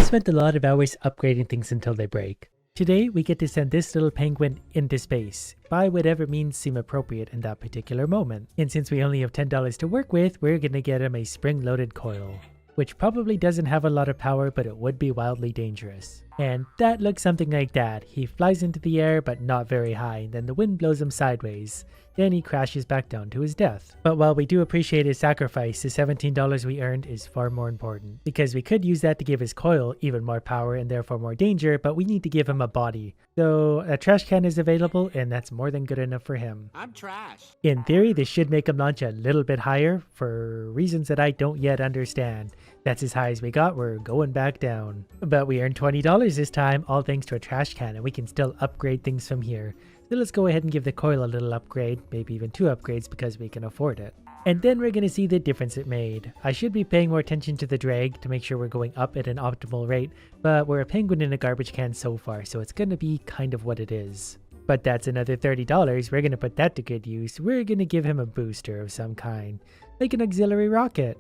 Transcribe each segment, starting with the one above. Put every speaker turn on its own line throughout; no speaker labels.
I spent a lot of hours upgrading things until they break. Today, we get to send this little penguin into space, by whatever means seem appropriate in that particular moment. And since we only have $10 to work with, we're gonna get him a spring-loaded coil, which probably doesn't have a lot of power, but it would be wildly dangerous. And that looks something like that. He flies into the air, but not very high, then the wind blows him sideways. Then he crashes back down to his death. But while we do appreciate his sacrifice, the $17 we earned is far more important, because we could use that to give his coil even more power and therefore more danger, but we need to give him a body. So a trash can is available, and that's more than good enough for him.
I'm trash.
In theory, this should make him launch a little bit higher, for reasons that I don't yet understand. That's as high as we got, we're going back down. But we earned $20 this time, all thanks to a trash can, and we can still upgrade things from here. So let's go ahead and give the coil a little upgrade, maybe even 2 upgrades because we can afford it. And then we're going to see the difference it made. I should be paying more attention to the drag to make sure we're going up at an optimal rate, but we're a penguin in a garbage can so far, so it's going to be kind of what it is. But that's another $30, we're going to put that to good use. We're going to give him a booster of some kind, like an auxiliary rocket.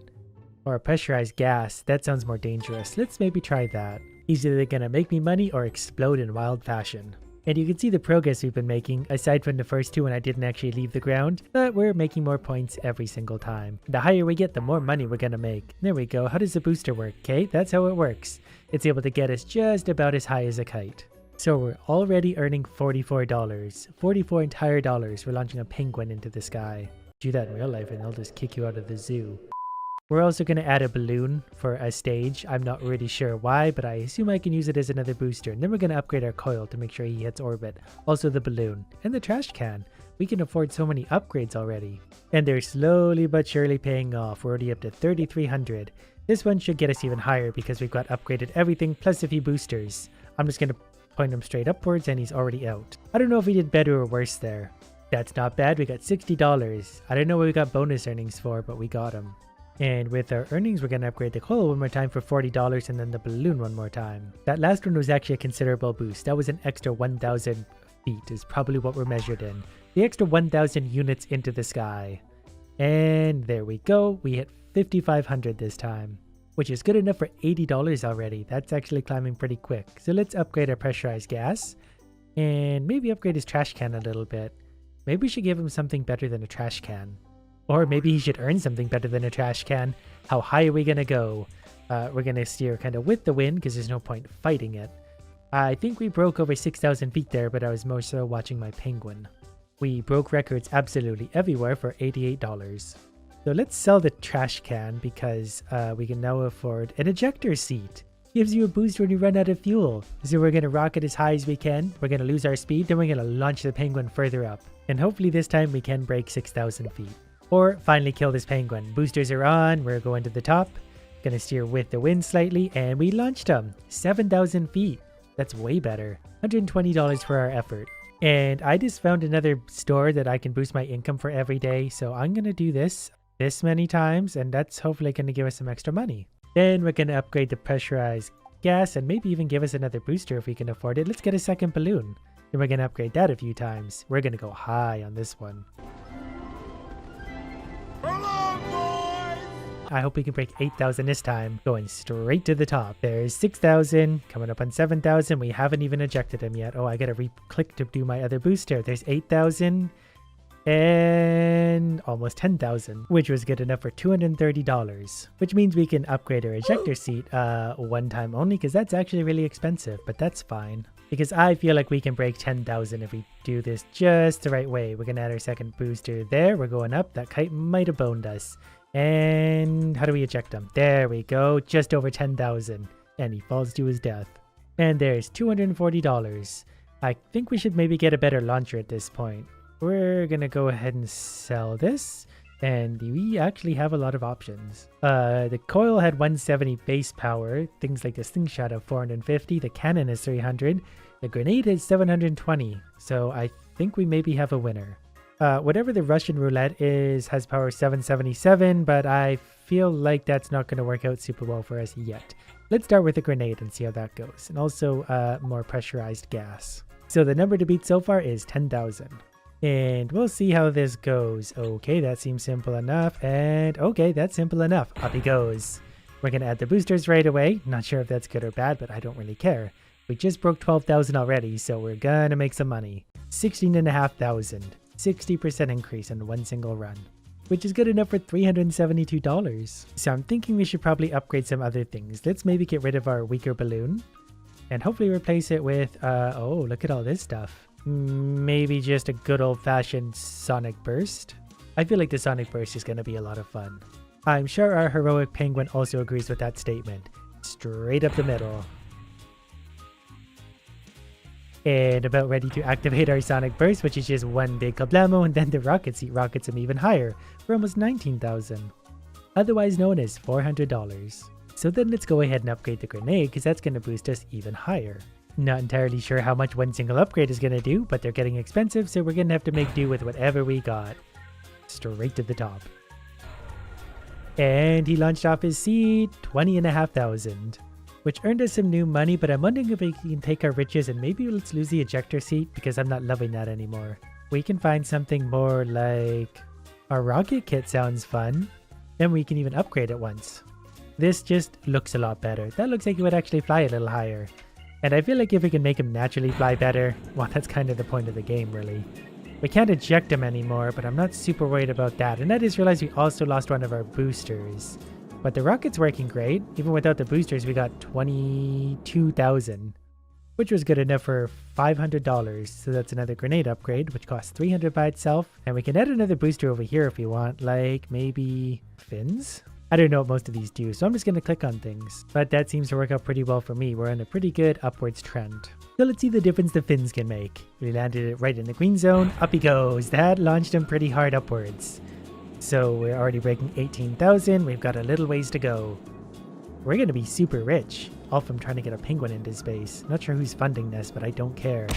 Or a pressurized gas, that sounds more dangerous. Let's maybe try that. He's either going to make me money or explode in wild fashion. And you can see the progress we've been making, aside from the first 2 when I didn't actually leave the ground, but we're making more points every single time. The higher we get, the more money we're gonna make. There we go. How does the booster work? Okay, that's how it works. It's able to get us just about as high as a kite. So we're already earning $44. 44 entire dollars for launching a penguin into the sky. Do that in real life and they'll just kick you out of the zoo. We're also going to add a balloon for a stage. I'm not really sure why, but I assume I can use it as another booster. And then we're going to upgrade our coil to make sure he hits orbit. Also the balloon and the trash can. We can afford so many upgrades already. And they're slowly but surely paying off. We're already up to 3,300. This one should get us even higher because we've got upgraded everything plus a few boosters. I'm just going to point him straight upwards and he's already out. I don't know if we did better or worse there. That's not bad. We got $60. I don't know what we got bonus earnings for, but we got them. And with our earnings, we're going to upgrade the coil one more time for $40 and then the balloon one more time. That last one was actually a considerable boost. That was an extra 1,000 feet is probably what we're measured in. The extra 1,000 units into the sky. And there we go. We hit 5,500 this time, which is good enough for $80 already. That's actually climbing pretty quick. So let's upgrade our pressurized gas and maybe upgrade his trash can a little bit. Maybe we should give him something better than a trash can. Or maybe he should earn something better than a trash can. How high are we going to go? We're going to steer kind of with the wind because there's no point fighting it. I think we broke over 6,000 feet there, but I was more so watching my penguin. We broke records absolutely everywhere for $88. So let's sell the trash can because we can now afford an ejector seat. Gives you a boost when you run out of fuel. So we're going to rocket as high as we can. We're going to lose our speed, then we're going to launch the penguin further up. And hopefully this time we can break 6,000 feet. Or finally kill this penguin. Boosters are on, we're going to the top. Gonna steer with the wind slightly, and we launched him. 7,000 feet. That's way better. $120 for our effort. And I just found another store that I can boost my income for every day, so I'm gonna do this many times, and that's hopefully gonna give us some extra money. Then we're gonna upgrade the pressurized gas, and maybe even give us another booster if we can afford it. Let's get a second balloon. Then we're gonna upgrade that a few times. We're gonna go high on this one. I hope we can break 8,000 this time, going straight to the top. There's 6,000, coming up on 7,000. We haven't even ejected him yet. Oh, I gotta re-click to do my other booster. There's 8,000 and almost 10,000, which was good enough for $230, which means we can upgrade our ejector seat one time only because that's actually really expensive, but that's fine. Because I feel like we can break 10,000 if we do this just the right way. We're gonna add our second booster there. We're going up. That kite might have boned us. And how do we eject him? There we go, just over 10,000, and he falls to his death. And there's $240. I think we should maybe get a better launcher at this point. We're gonna go ahead and sell this, and we actually have a lot of options. The coil had 170 base power, things like the slingshot have 450, the cannon is 300, the grenade is 720, so I think we maybe have a winner. Whatever the Russian roulette is has power 777, but I feel like that's not going to work out super well for us yet. Let's start with a grenade and see how that goes, and also more pressurized gas. So the number to beat so far is 10,000. And we'll see how this goes. Okay, that seems simple enough. And okay, that's simple enough. Up he goes. We're going to add the boosters right away. Not sure if that's good or bad, but I don't really care. We just broke 12,000 already, so we're gonna make some money. 16,500. 60% increase in one single run, which is good enough for $372. So I'm thinking we should probably upgrade some other things. Let's maybe get rid of our weaker balloon and hopefully replace it with, oh, look at all this stuff. Maybe just a good old-fashioned sonic burst. I feel like the sonic burst is gonna be a lot of fun. I'm sure our heroic penguin also agrees with that statement. Straight up the middle. And about ready to activate our sonic burst, which is just one big kablamo, and then the rocket seat rockets him even higher for almost 19,000, otherwise known as $400. So then let's go ahead and upgrade the grenade, because that's going to boost us even higher. Not entirely sure how much one single upgrade is going to do, but they're getting expensive, so we're going to have to make do with whatever we got. Straight to the top. And he launched off his seat, 20,500. Which earned us some new money, but I'm wondering if we can take our riches and maybe let's lose the ejector seat because I'm not loving that anymore. We can find something more like... Our rocket kit sounds fun. Then we can even upgrade it once. This just looks a lot better. That looks like it would actually fly a little higher. And I feel like if we can make him naturally fly better, well, that's kind of the point of the game, really. We can't eject him anymore, but I'm not super worried about that. And I just realized we also lost one of our boosters. But the rocket's working great. Even without the boosters, we got 22,000, which was good enough for $500. So that's another grenade upgrade, which costs 300 by itself. And we can add another booster over here if we want, like maybe fins? I don't know what most of these do, so I'm just going to click on things. But that seems to work out pretty well for me. We're on a pretty good upwards trend. So let's see the difference the fins can make. We landed it right in the green zone. Up he goes. That launched him pretty hard upwards. So we're already breaking 18,000. We've got a little ways to go. We're going to be super rich. All from trying to get a penguin into space. Not sure who's funding this, but I don't care.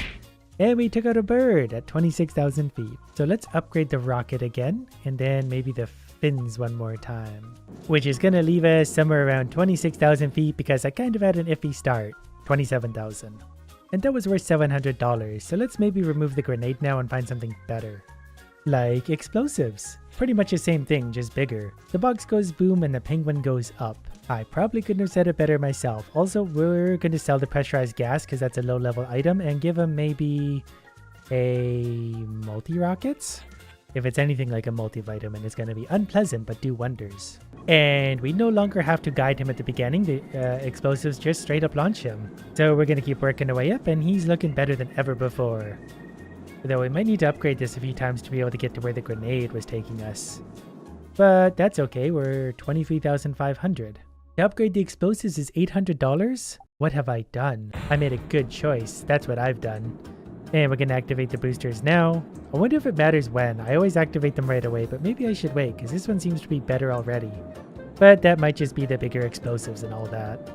And we took out a bird at 26,000 feet. So let's upgrade the rocket again. And then maybe the fins one more time. Which is going to leave us somewhere around 26,000 feet because I kind of had an iffy start. 27,000. And that was worth $700. So let's maybe remove the grenade now and find something better. Like explosives. Pretty much the same thing, just bigger. The box goes boom and the penguin goes up. I probably couldn't have said it better myself. Also, we're going to sell the pressurized gas because that's a low level item and give him maybe a multi-rockets? If it's anything like a multivitamin, it's going to be unpleasant but do wonders. And we no longer have to guide him at the beginning. The explosives just straight up launch him. So we're going to keep working our way up and he's looking better than ever before. Though we might need to upgrade this a few times to be able to get to where the grenade was taking us. But that's okay, we're 23,500. To upgrade the explosives is $800? What have I done? I made a good choice, that's what I've done. And we're gonna activate the boosters now. I wonder if it matters when. I always activate them right away, but maybe I should wait, because this one seems to be better already. But that might just be the bigger explosives and all that.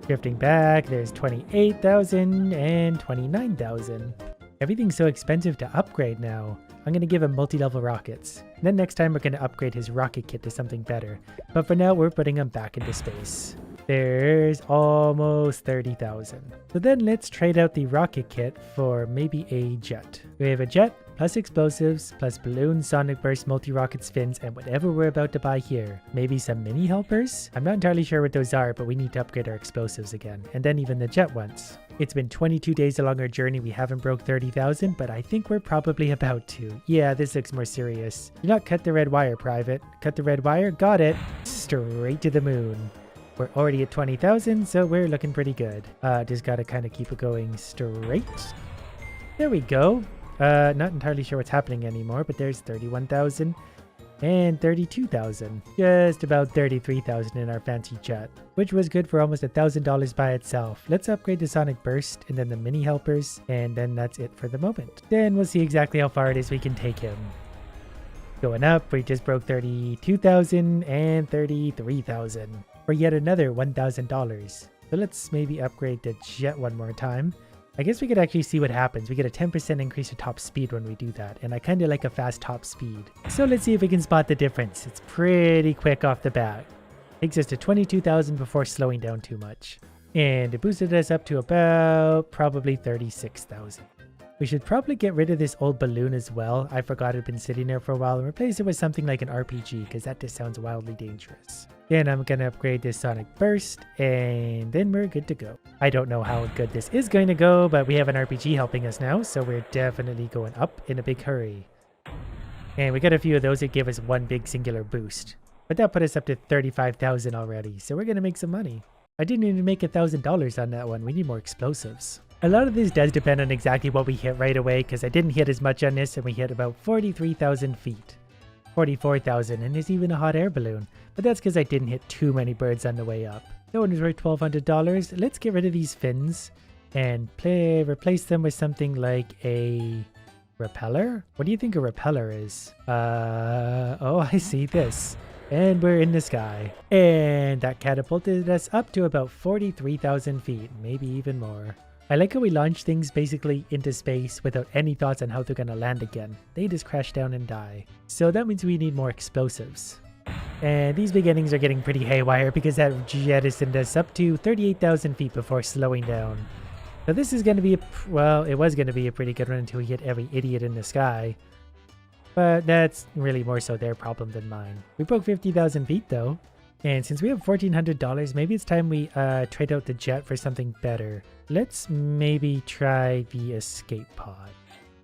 Drifting back, there's 28,000 and 29,000. Everything's so expensive to upgrade now. I'm going to give him multi-level rockets. And then next time we're going to upgrade his rocket kit to something better. But for now, we're putting him back into space. There's almost 30,000. So then let's trade out the rocket kit for maybe a jet. We have a jet, plus explosives, plus balloons, sonic burst, multi-rockets, fins, and whatever we're about to buy here. Maybe some mini helpers? I'm not entirely sure what those are, but we need to upgrade our explosives again. And then even the jet ones. It's been 22 days along our journey. We haven't broke 30,000, but I think we're probably about to. Yeah, this looks more serious. Do not cut the red wire, Private. Cut the red wire. Got it. Straight to the moon. We're already at 20,000, so we're looking pretty good. Just gotta kind of keep it going straight. There we go. Not entirely sure what's happening anymore, but there's 31,000 and 32,000. Just about 33,000 in our fancy jet, which was good for almost $1,000 by itself. Let's upgrade the sonic burst and then the mini helpers, and then that's it for the moment. Then we'll see exactly how far it is we can take him. Going up, we just broke 32,000 and 33,000 for yet another $1,000. So let's maybe upgrade the jet one more time. I guess we could actually see what happens. We get a 10% increase to top speed when we do that, and I kind of like a fast top speed. So let's see if we can spot the difference. It's pretty quick off the bat. Takes us to 22,000 before slowing down too much. And it boosted us up to about probably 36,000. We should probably get rid of this old balloon as well. I forgot it had been sitting there for a while and replace it with something like an RPG, because that just sounds wildly dangerous. Then I'm going to upgrade this sonic burst, and then we're good to go. I don't know how good this is going to go, but we have an RPG helping us now, so we're definitely going up in a big hurry. And we got a few of those that give us one big singular boost. But that put us up to 35,000 already, so we're going to make some money. I didn't even make $1,000 on that one. We need more explosives. A lot of this does depend on exactly what we hit right away, because I didn't hit as much on this, and we hit about 43,000 feet. 44,000, and there's even a hot air balloon. But that's because I didn't hit too many birds on the way up. That one was worth $1,200. Let's get rid of these fins and replace them with something like a repeller. What do you think a repeller is? Oh, I see this. And we're in the sky. And that catapulted us up to about 43,000 feet, maybe even more. I like how we launch things basically into space without any thoughts on how they're going to land again. They just crash down and die. So that means we need more explosives. And these beginnings are getting pretty haywire because that jettisoned us up to 38,000 feet before slowing down. So this is going to be, well, it was going to be a pretty good one until we hit every idiot in the sky. But that's really more so their problem than mine. We broke 50,000 feet though. And since we have $1,400, maybe it's time we trade out the jet for something better. Let's maybe try the escape pod.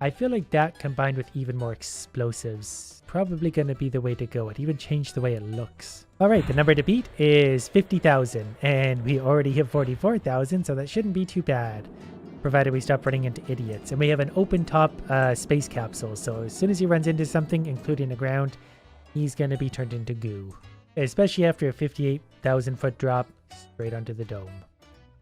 I feel like that combined with even more explosives probably going to be the way to go. It even changed the way it looks. Alright, the number to beat is 50,000 and we already hit 44,000, so that shouldn't be too bad. Provided we stop running into idiots. And we have an open top space capsule, so as soon as he runs into something, including the ground, he's going to be turned into goo. Especially after a 58,000 foot drop straight onto the dome.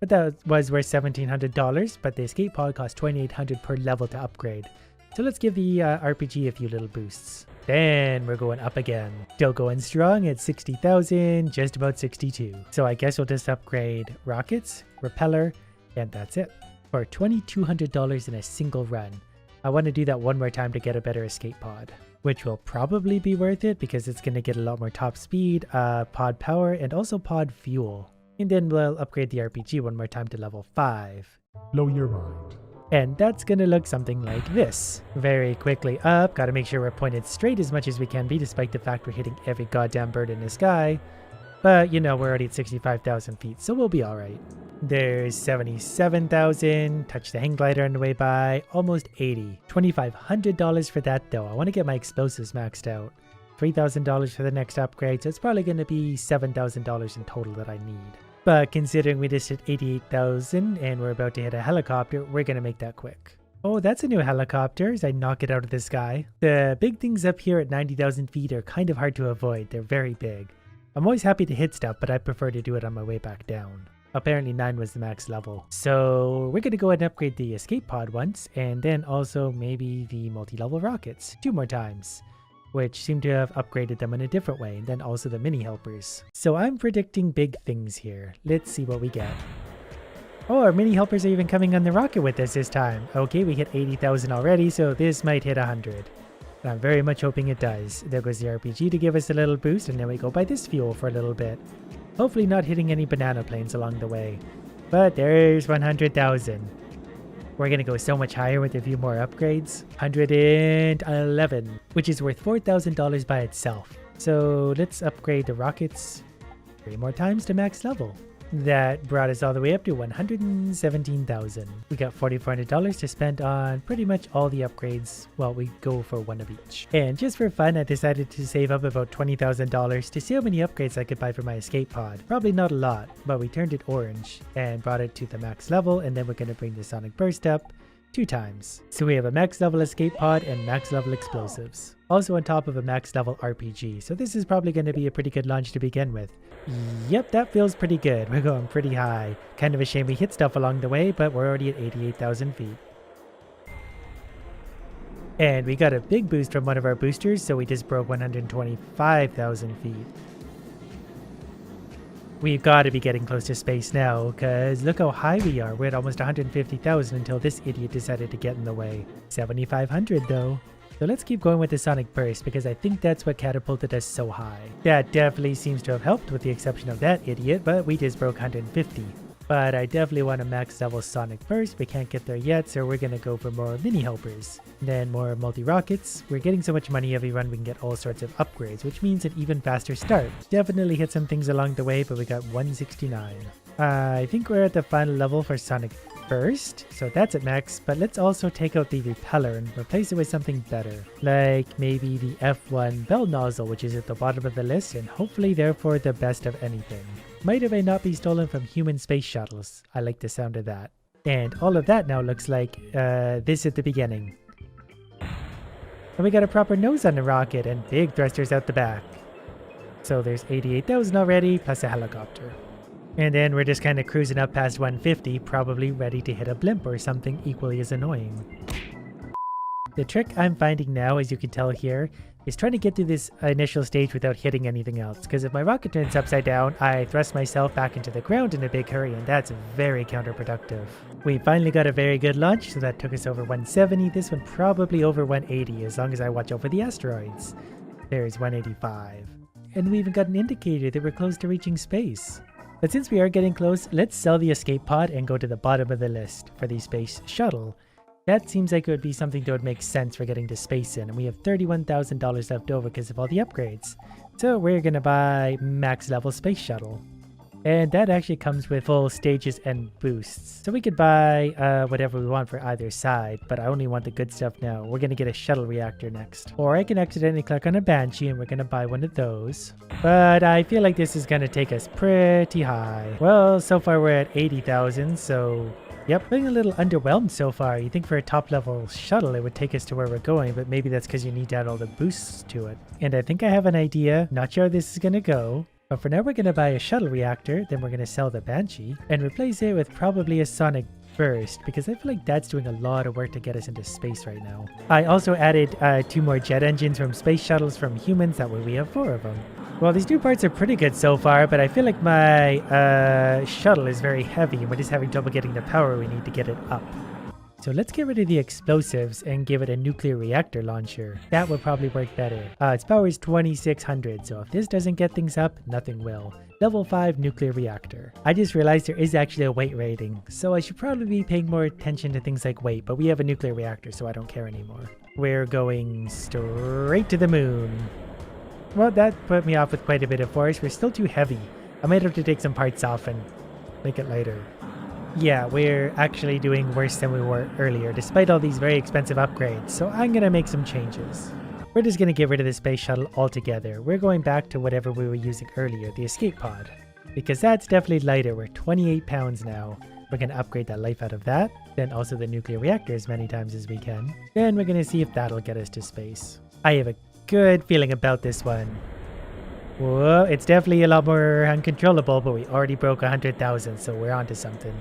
But that was worth $1,700, but the escape pod cost $2,800 per level to upgrade. So let's give the RPG a few little boosts. Then we're going up again. Still going strong at 60,000, just about 62. So I guess we'll just upgrade rockets, repeller, and that's it. For $2,200 in a single run. I want to do that one more time to get a better escape pod. Which will probably be worth it because it's going to get a lot more top speed, pod power, and also pod fuel. And then we'll upgrade the RPG one more time to level 5.
Blow your mind.
And that's going to look something like this. Very quickly up, gotta make sure we're pointed straight as much as we can be despite the fact we're hitting every goddamn bird in the sky. But, you know, we're already at 65,000 feet, so we'll be alright. There's 77,000, touch the hang glider on the way by, almost 80. $2,500 for that though. I want to get my explosives maxed out. $3,000 for the next upgrade, so it's probably going to be $7,000 in total that I need. But considering we just hit 88,000 and we're about to hit a helicopter, we're going to make that quick. Oh, that's a new helicopter as I knock it out of the sky. The big things up here at 90,000 feet are kind of hard to avoid. They're very big. I'm always happy to hit stuff, but I prefer to do it on my way back down. Apparently 9 was the max level. So we're going to go ahead and upgrade the escape pod once, and then also maybe the multi-level rockets 2 more times, which seem to have upgraded them in a different way, and then also the mini helpers. So I'm predicting big things here. Let's see what we get. Oh, our mini helpers are even coming on the rocket with us this time. Okay, we hit 80,000 already, so this might hit 100. I'm very much hoping it does. There goes the RPG to give us a little boost, and then we go buy this fuel for a little bit. Hopefully not hitting any banana planes along the way. But there's 100,000. We're going to go so much higher with a few more upgrades. 111, which is worth $4,000 by itself. So let's upgrade the rockets 3 more times to max level. That brought us all the way up to 117,000. We got $4,400 to spend on pretty much all the upgrades. Well, we go for 1 of each. And just for fun, I decided to save up about $20,000 to see how many upgrades I could buy for my escape pod. Probably not a lot, but we turned it orange and brought it to the max level, and then we're going to bring the sonic burst up 2 times. So we have a max level escape pod and max level explosives. Also on top of a max level RPG. So this is probably going to be a pretty good launch to begin with. Yep, that feels pretty good. We're going pretty high. Kind of a shame we hit stuff along the way, but we're already at 88,000 feet. And we got a big boost from one of our boosters, so we just broke 125,000 feet. We've got to be getting close to space now, because look how high we are. We're at almost 150,000 until this idiot decided to get in the way. 7,500 though. So let's keep going with the sonic burst, because I think that's what catapulted us so high. That definitely seems to have helped with the exception of that idiot, but we just broke 150. But I definitely want to max level Sonic first. We can't get there yet, so we're going to go for more mini helpers. Then more multi-rockets. We're getting so much money every run we can get all sorts of upgrades, which means an even faster start. Definitely hit some things along the way, but we got 169. I think we're at the final level for Sonic first, so that's at max, but let's also take out the repeller and replace it with something better, like maybe the F1 bell nozzle, which is at the bottom of the list and hopefully therefore the best of anything. Might or may not be stolen from human space shuttles. I like the sound of that. And all of that now looks like this at the beginning. And we got a proper nose on the rocket and big thrusters out the back. So there's 88,000 already, plus a helicopter. And then we're just kind of cruising up past 150, probably ready to hit a blimp or something equally as annoying. The trick I'm finding now, as you can tell here, is trying to get through this initial stage without hitting anything else. Because if my rocket turns upside down, I thrust myself back into the ground in a big hurry, and that's very counterproductive. We finally got a very good launch, so that took us over 170. This one probably over 180, as long as I watch out for the asteroids. There's 185. And we even got an indicator that we're close to reaching space. But since we are getting close, let's sell the escape pod and go to the bottom of the list for the space shuttle. That seems like it would be something that would make sense for getting to space in, and we have $31,000 left over because of all the upgrades. So we're gonna buy max level space shuttle. And that actually comes with full stages and boosts. So we could buy whatever we want for either side, but I only want the good stuff now. We're gonna get a shuttle reactor next. Or I can accidentally click on a Banshee and we're gonna buy one of those. But I feel like this is gonna take us pretty high. Well, so far we're at 80,000, so yep, feeling a little underwhelmed so far. You think for a top level shuttle it would take us to where we're going, but maybe that's because you need to add all the boosts to it. And I think I have an idea. Not sure how this is gonna go. But for now we're going to buy a shuttle reactor, then we're going to sell the Banshee, and replace it with probably a Sonic Burst, because I feel like that's doing a lot of work to get us into space right now. I also added 2 more jet engines from space shuttles from humans, that way we have 4 of them. Well, these 2 parts are pretty good so far, but I feel like my shuttle is very heavy, and we're just having trouble getting the power we need to get it up. So let's get rid of the explosives and give it a nuclear reactor launcher. That would probably work better. Its power is 2600, so if this doesn't get things up, nothing will. Level 5 nuclear reactor. I just realized there is actually a weight rating, so I should probably be paying more attention to things like weight, but we have a nuclear reactor, so I don't care anymore. We're going straight to the moon. Well, that put me off with quite a bit of force. We're still too heavy. I might have to take some parts off and make it lighter. Yeah, we're actually doing worse than we were earlier, despite all these very expensive upgrades, so I'm gonna make some changes. We're just gonna get rid of the space shuttle altogether. We're going back to whatever we were using earlier, the escape pod, because that's definitely lighter. We're 28 pounds now. We're gonna upgrade the life out of that, then also the nuclear reactor as many times as we can. Then we're gonna see if that'll get us to space. I have a good feeling about this one. Whoa, it's definitely a lot more uncontrollable, but we already broke 100,000, so we're onto something.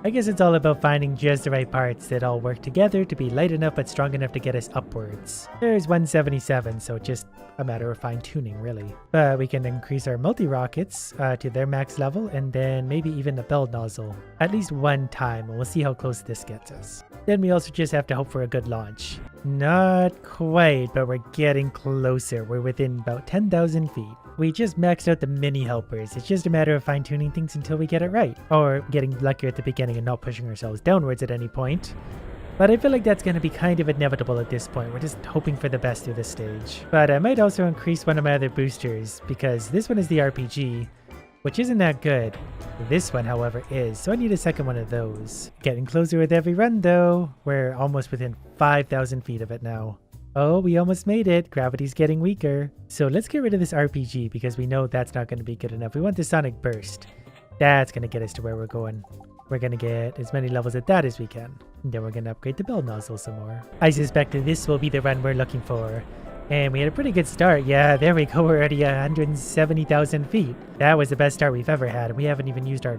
I guess it's all about finding just the right parts that all work together to be light enough but strong enough to get us upwards. There's 177, so just a matter of fine-tuning, really. But we can increase our multi-rockets to their max level, and then maybe even a bell nozzle. At least one time, and we'll see how close this gets us. Then we also just have to hope for a good launch. Not quite, but we're getting closer. We're within about 10,000 feet. We just maxed out the mini helpers. It's just a matter of fine-tuning things until we get it right. Or getting luckier at the beginning and not pushing ourselves downwards at any point. But I feel like that's going to be kind of inevitable at this point. We're just hoping for the best through this stage. But I might also increase one of my other boosters, because this one is the RPG, which isn't that good. This one, however, is, so I need a second one of those. Getting closer with every run, though. We're almost within 5,000 feet of it now. Oh, we almost made it. Gravity's getting weaker. So let's get rid of this RPG, because we know that's not going to be good enough. We want the Sonic Burst. That's going to get us to where we're going. We're going to get as many levels at that as we can. And then we're going to upgrade the bell nozzle some more. I suspect that this will be the run we're looking for. And we had a pretty good start. Yeah, there we go. We're already at 170,000 feet. That was the best start we've ever had. We haven't even used our...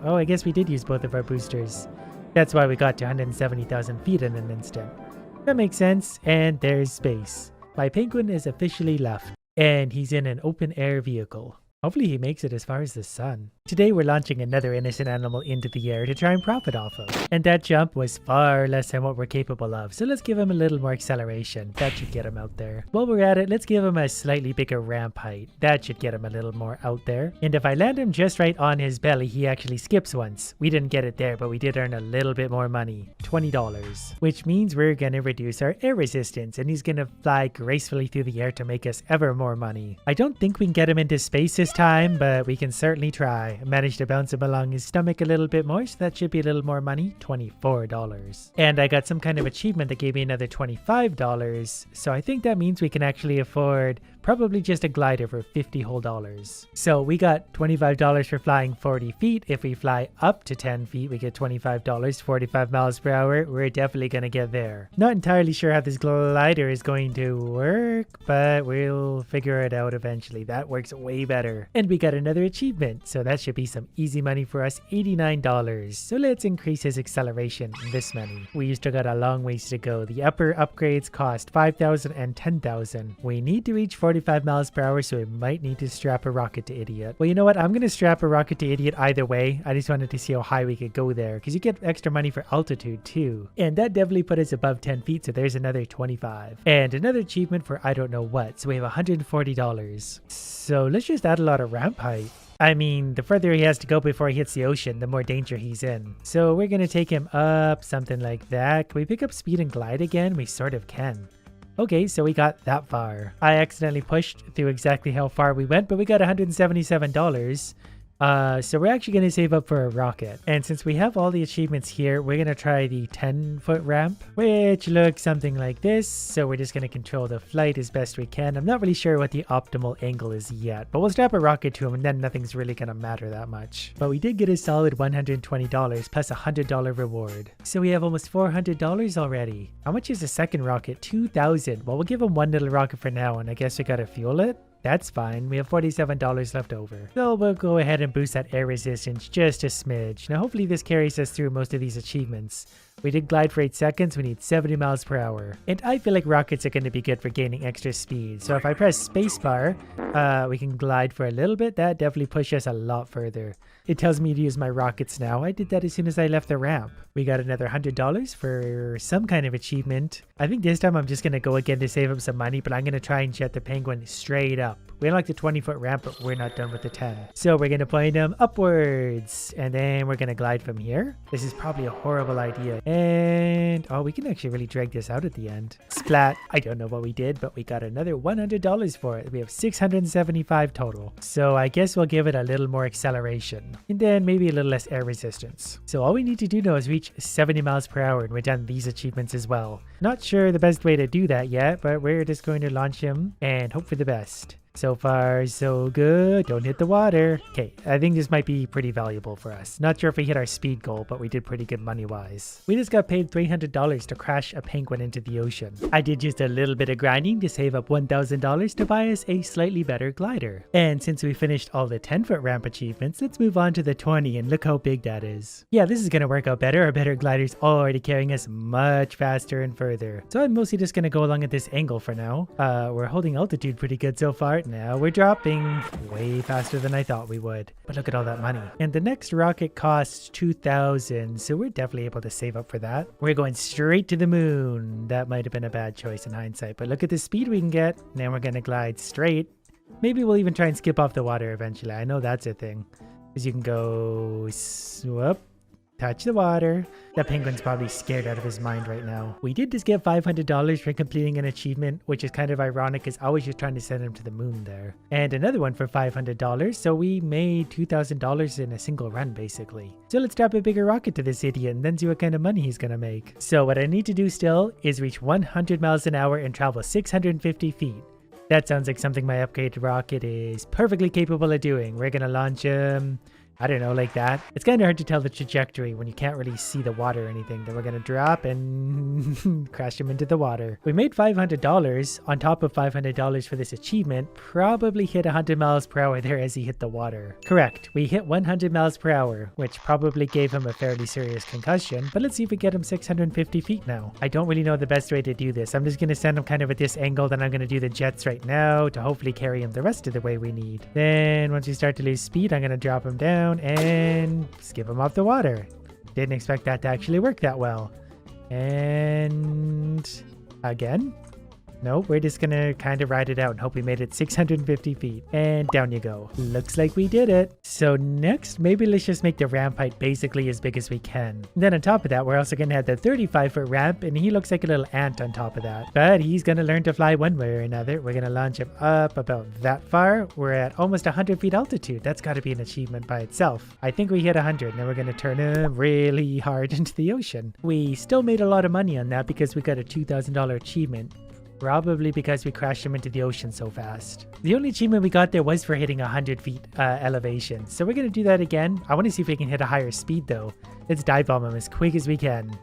Oh, I guess we did use both of our boosters. That's why we got to 170,000 feet in an instant. That makes sense. And there's space. My penguin is officially left. And he's in an open air vehicle. Hopefully he makes it as far as the sun. Today we're launching another innocent animal into the air to try and profit off of. And that jump was far less than what we're capable of, so let's give him a little more acceleration. That should get him out there. While we're at it, let's give him a slightly bigger ramp height. That should get him a little more out there. And if I land him just right on his belly, he actually skips once. We didn't get it there, but we did earn a little bit more money. $20. Which means we're gonna reduce our air resistance, and he's gonna fly gracefully through the air to make us ever more money. I don't think we can get him into space this time, but we can certainly try. I managed to bounce him along his stomach a little bit more, so that should be a little more money. $24. And I got some kind of achievement that gave me another $25, so I think that means we can actually afford probably just a glider for $50 whole. So we got $25 for flying 40 feet. If we fly up to 10 feet, we get $25, 45 miles per hour. We're definitely going to get there. Not entirely sure how this glider is going to work, but we'll figure it out eventually. That works way better. And we got another achievement, so that should be some easy money for us, $89. So let's increase his acceleration this many. We still got a long ways to go. The upper upgrades cost $5,000 and $10,000. We need to reach 45 miles per hour, so we might need to strap a rocket to Idiot. Well, you know what? I'm going to strap a rocket to Idiot either way. I just wanted to see how high we could go there, because you get extra money for altitude too. And that definitely put us above 10 feet, so there's another 25. And another achievement for I don't know what, so we have $140. So let's just add a lot of ramp height. I mean, the further he has to go before he hits the ocean, the more danger he's in. So we're going to take him up, something like that. Can we pick up speed and glide again? We sort of can. Okay, so we got that far. I accidentally pushed through exactly how far we went, but we got $177. So we're actually going to save up for a rocket. And since we have all the achievements here, we're going to try the 10-foot ramp, which looks something like this. So we're just going to control the flight as best we can. I'm not really sure what the optimal angle is yet, but we'll strap a rocket to him and then nothing's really going to matter that much. But we did get a solid $120 plus a $100 reward. So we have almost $400 already. How much is the second rocket? $2,000. Well, we'll give him one little rocket for now, and I guess we got to fuel it. That's fine. We have $47 left over. So we'll go ahead and boost that air resistance just a smidge. Now hopefully this carries us through most of these achievements. We did glide for 8 seconds. We need 70 miles per hour. And I feel like rockets are going to be good for gaining extra speed. So if I press spacebar, we can glide for a little bit. That definitely pushes us a lot further. It tells me to use my rockets now. I did that as soon as I left the ramp. We got another $100 for some kind of achievement. I think this time I'm just going to go again to save up some money, but I'm going to try and jet the penguin straight up. We unlocked the 20-foot ramp, but we're not done with the 10. So we're going to point him upwards, and then we're going to glide from here. This is probably a horrible idea. And, oh, we can actually really drag this out at the end. Splat. I don't know what we did, but we got another $100 for it. We have $675 total. So I guess we'll give it a little more acceleration, and then maybe a little less air resistance. So all we need to do now is reach 70 miles per hour, and we're done these achievements as well. Not sure the best way to do that yet, but we're just going to launch him and hope for the best. So far, so good. Don't hit the water. Okay, I think this might be pretty valuable for us. Not sure if we hit our speed goal, but we did pretty good money-wise. We just got paid $300 to crash a penguin into the ocean. I did just a little bit of grinding to save up $1,000 to buy us a slightly better glider. And since we finished all the 10-foot ramp achievements, let's move on to the 20 and look how big that is. Yeah, this is going to work out better. Our better glider's already carrying us much faster and further. So I'm mostly just going to go along at this angle for now. We're holding altitude pretty good so far. Now we're dropping way faster than I thought we would. But look at all that money. And the next rocket costs $2,000, so we're definitely able to save up for that. We're going straight to the moon. That might have been a bad choice in hindsight, but look at the speed we can get. Now we're going to glide straight. Maybe we'll even try and skip off the water eventually. I know that's a thing. Because you can go swoop. Touch the water. That penguin's probably scared out of his mind right now. We did just get $500 for completing an achievement, which is kind of ironic because I was just trying to send him to the moon there. And another one for $500, so we made $2,000 in a single run basically. So let's drop a bigger rocket to this idiot and then see what kind of money he's gonna make. So what I need to do still is reach 100 miles an hour and travel 650 feet. That sounds like something my upgraded rocket is perfectly capable of doing. We're gonna launch him I don't know, like that. It's kind of hard to tell the trajectory when you can't really see the water or anything. Then we're going to drop and crash him into the water. We made $500 on top of $500 for this achievement. Probably hit 100 miles per hour there as he hit the water. Correct. We hit 100 miles per hour, which probably gave him a fairly serious concussion. But let's see if we get him 650 feet now. I don't really know the best way to do this. I'm just going to send him kind of at this angle. Then I'm going to do the jets right now to hopefully carry him the rest of the way we need. Then once we start to lose speed, I'm going to drop him down. down and skip him off the water. Didn't expect that to actually work that well. And again. Nope, we're just gonna kind of ride it out and hope we made it 650 feet. And down you go. Looks like we did it. So next, maybe let's just make the ramp height basically as big as we can. And then on top of that, we're also gonna have the 35-foot ramp, and he looks like a little ant on top of that. But he's gonna learn to fly one way or another. We're gonna launch him up about that far. We're at almost 100 feet altitude. That's gotta be an achievement by itself. I think we hit 100, and then we're gonna turn him really hard into the ocean. We still made a lot of money on that because we got a $2,000 achievement. Probably because we crashed him into the ocean so fast. The only achievement we got there was for hitting 100 feet elevation. So we're going to do that again. I want to see if we can hit a higher speed though. Let's dive bomb him as quick as we can.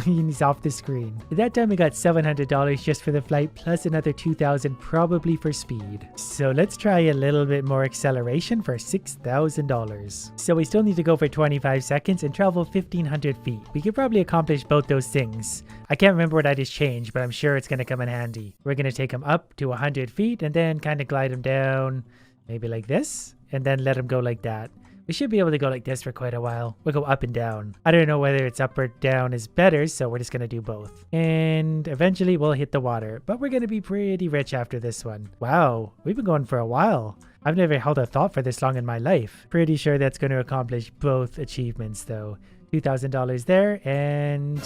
He's off the screen. At that time we got $700 just for the flight plus another $2,000 probably for speed. So let's try a little bit more acceleration for $6,000. So we still need to go for 25 seconds and travel 1,500 feet. We could probably accomplish both those things. I can't remember what I just changed, but I'm sure it's going to come in handy. We're going to take him up to 100 feet and then kind of glide him down maybe like this and then let him go like that. We should be able to go like this for quite a while. We'll go up and down. I don't know whether it's up or down is better, so we're just going to do both. And eventually we'll hit the water, but we're going to be pretty rich after this one. Wow, we've been going for a while. I've never held a thought for this long in my life. Pretty sure that's going to accomplish both achievements though. $2,000 there, and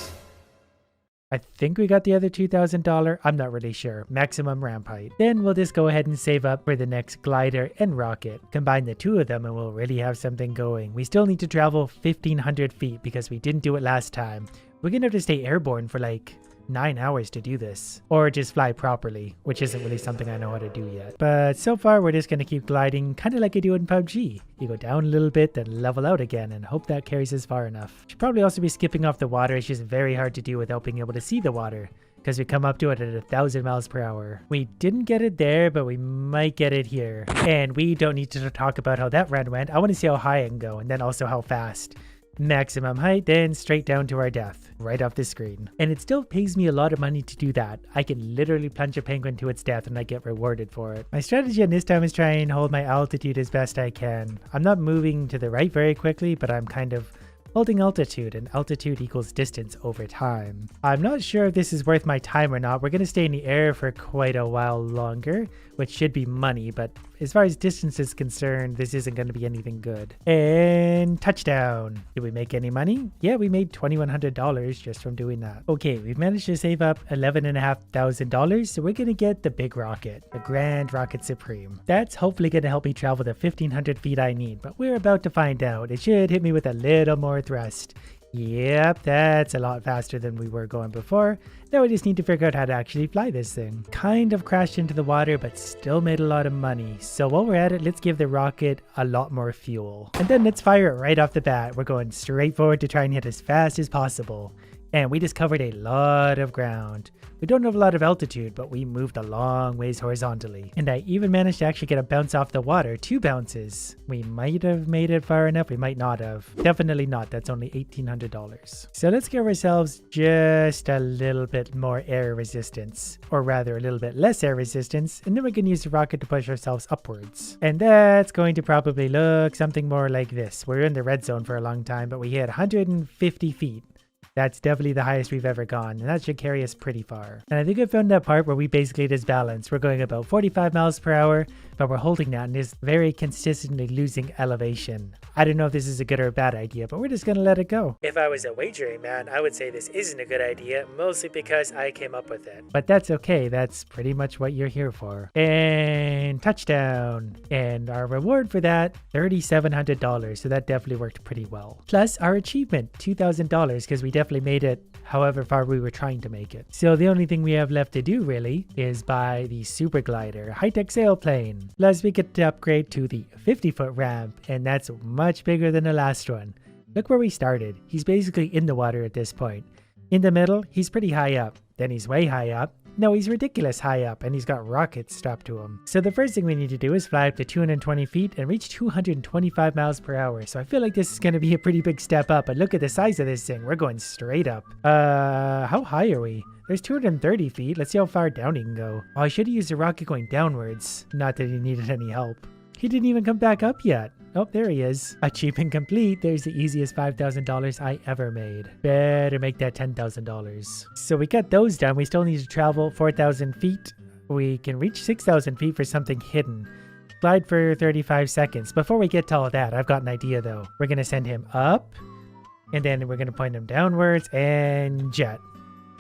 I think we got the other $2,000. I'm not really sure. Maximum ramp height. Then we'll just go ahead and save up for the next glider and rocket. Combine the two of them and we'll really have something going. We still need to travel 1,500 feet because we didn't do it last time. We're gonna have to stay airborne for like 9 hours to do this, or just fly properly, which isn't really something I know how to do yet. But so far we're just going to keep gliding, kind of like I do in PUBG. You go down a little bit, then level out again, and hope that carries us far enough. Should probably also be skipping off the water. It's just very hard to do without being able to see the water, because we come up to it at 1,000 miles per hour. We didn't get it there, but we might get it here. And we don't need to talk about how that run went. I want to see how high I can go, and then also how fast. Maximum height, then straight down to our death, right off the screen. And it still pays me a lot of money to do that. I can literally plunge a penguin to its death and I get rewarded for it. My strategy on this time is try and hold my altitude as best I can. I'm not moving to the right very quickly, but I'm kind of holding altitude, and altitude equals distance over time. I'm not sure if this is worth my time or not. We're going to stay in the air for quite a while longer, which should be money, but as far as distance is concerned, this isn't going to be anything good. And touchdown. Did we make any money? Yeah, we made $2,100 just from doing that. Okay, we've managed to save up $11,500, so we're going to get the big rocket, the Grand Rocket Supreme. That's hopefully going to help me travel the 1,500 feet I need, but we're about to find out. It should hit me with a little more thrust. Yep, that's a lot faster than we were going before. Now we just need to figure out how to actually fly this thing. Kind of crashed into the water, but still made a lot of money. So while we're at it, let's give the rocket a lot more fuel. And then let's fire it right off the bat. We're going straight forward to try and hit as fast as possible. And we just covered a lot of ground. We don't have a lot of altitude, but we moved a long ways horizontally. And I even managed to actually get a bounce off the water, 2 bounces. We might have made it far enough, we might not have. Definitely not, that's only $1,800. So let's give ourselves just a little bit more air resistance, or rather a little bit less air resistance, and then we can use the rocket to push ourselves upwards. And that's going to probably look something more like this. We're in the red zone for a long time, but we hit 150 feet. That's definitely the highest we've ever gone, and that should carry us pretty far. And I think I found that part where we basically disbalance. We're going about 45 miles per hour, but we're holding that and just very consistently losing elevation. I don't know if this is a good or a bad idea, but we're just gonna let it go. If I was a wagering man, I would say this isn't a good idea, mostly because I came up with it. But that's okay, that's pretty much what you're here for. And touchdown! And our reward for that, $3,700, so that definitely worked pretty well. Plus our achievement, $2,000, because we definitely made it however far we were trying to make it. So the only thing we have left to do really is buy the super glider, high-tech sailplane. Plus we get to upgrade to the 50-foot ramp, and that's much bigger than the last one. Look where we started. He's basically in the water at this point. In the middle, he's pretty high up. Then he's way high up. No, he's ridiculous high up, and he's got rockets strapped to him. So the first thing we need to do is fly up to 220 feet and reach 225 miles per hour. So I feel like this is going to be a pretty big step up, but look at the size of this thing. We're going straight up. How high are we? There's 230 feet. Let's see how far down he can go. Oh, I should have used the rocket going downwards. Not that he needed any help. He didn't even come back up yet. Oh, there he is. Achievement complete. There's the easiest $5,000 I ever made. Better make that $10,000. So we got those done. We still need to travel 4,000 feet. We can reach 6,000 feet for something hidden. Glide for 35 seconds. Before we get to all that, I've got an idea though. We're going to send him up, and then we're going to point him downwards and jet.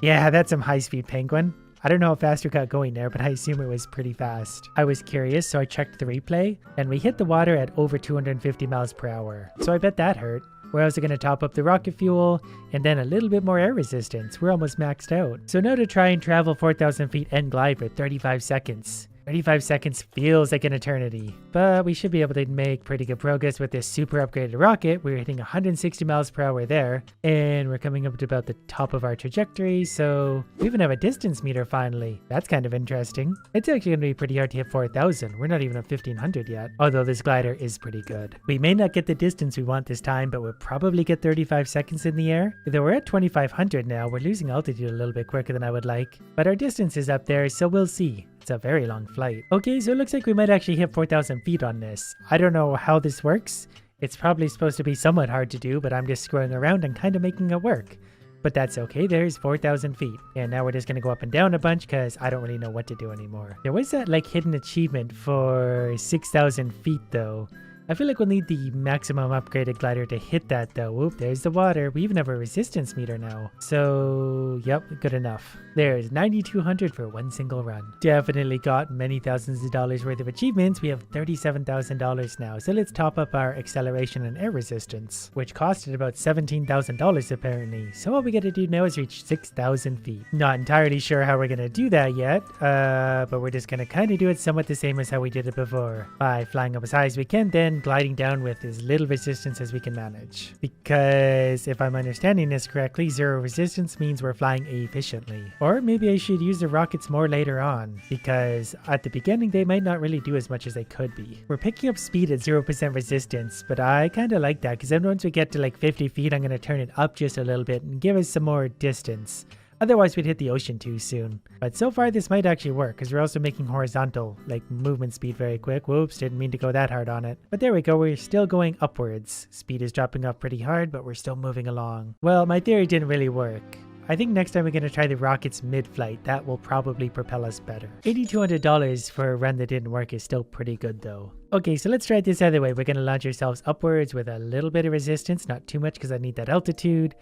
Yeah, that's some high-speed penguin. I don't know how fast we got going there, but I assume it was pretty fast. I was curious, so I checked the replay, and we hit the water at over 250 miles per hour. So I bet that hurt. We're also going to top up the rocket fuel, and then a little bit more air resistance. We're almost maxed out. So now to try and travel 4,000 feet and glide for 35 seconds. 35 seconds feels like an eternity, but we should be able to make pretty good progress with this super upgraded rocket. We're hitting 160 miles per hour there, and we're coming up to about the top of our trajectory, so we even have a distance meter finally. That's kind of interesting. It's actually going to be pretty hard to hit 4,000. We're not even at 1,500 yet, although this glider is pretty good. We may not get the distance we want this time, but we'll probably get 35 seconds in the air. Though we're at 2,500 now, we're losing altitude a little bit quicker than I would like, but our distance is up there, so we'll see. It's a very long flight. Okay, so it looks like we might actually hit 4,000 feet on this. I don't know how this works. It's probably supposed to be somewhat hard to do, but I'm just screwing around and kind of making it work. But that's okay, there's 4,000 feet. And now we're just going to go up and down a bunch because I don't really know what to do anymore. There was that like hidden achievement for 6,000 feet though. I feel like we'll need the maximum upgraded glider to hit that though. Whoop, there's the water. We even have a resistance meter now. So, yep, good enough. There's 9,200 for one single run. Definitely got many thousands of dollars worth of achievements. We have $37,000 now. So let's top up our acceleration and air resistance, which costed about $17,000 apparently. So all we gotta do now is reach 6,000 feet. Not entirely sure how we're gonna do that yet, but we're just gonna kind of do it somewhat the same as how we did it before. By flying up as high as we can, then gliding down with as little resistance as we can manage. Because if I'm understanding this correctly, zero resistance means we're flying efficiently. Or maybe I should use the rockets more later on, because at the beginning they might not really do as much as they could be. We're picking up speed at 0% resistance, but I kind of like that because then once we get to like 50 feet, I'm going to turn it up just a little bit and give us some more distance. Otherwise, we'd hit the ocean too soon. But so far, this might actually work, because we're also making horizontal, like, movement speed very quick. Whoops, didn't mean to go that hard on it. But there we go, we're still going upwards. Speed is dropping off pretty hard, but we're still moving along. Well, my theory didn't really work. I think next time we're going to try the rockets mid-flight. That will probably propel us better. $8,200 for a run that didn't work is still pretty good, though. Okay, so let's try it this other way. We're going to launch ourselves upwards with a little bit of resistance. Not too much, because I need that altitude.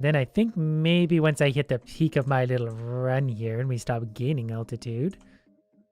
Then I think maybe once I hit the peak of my little run here and we stop gaining altitude,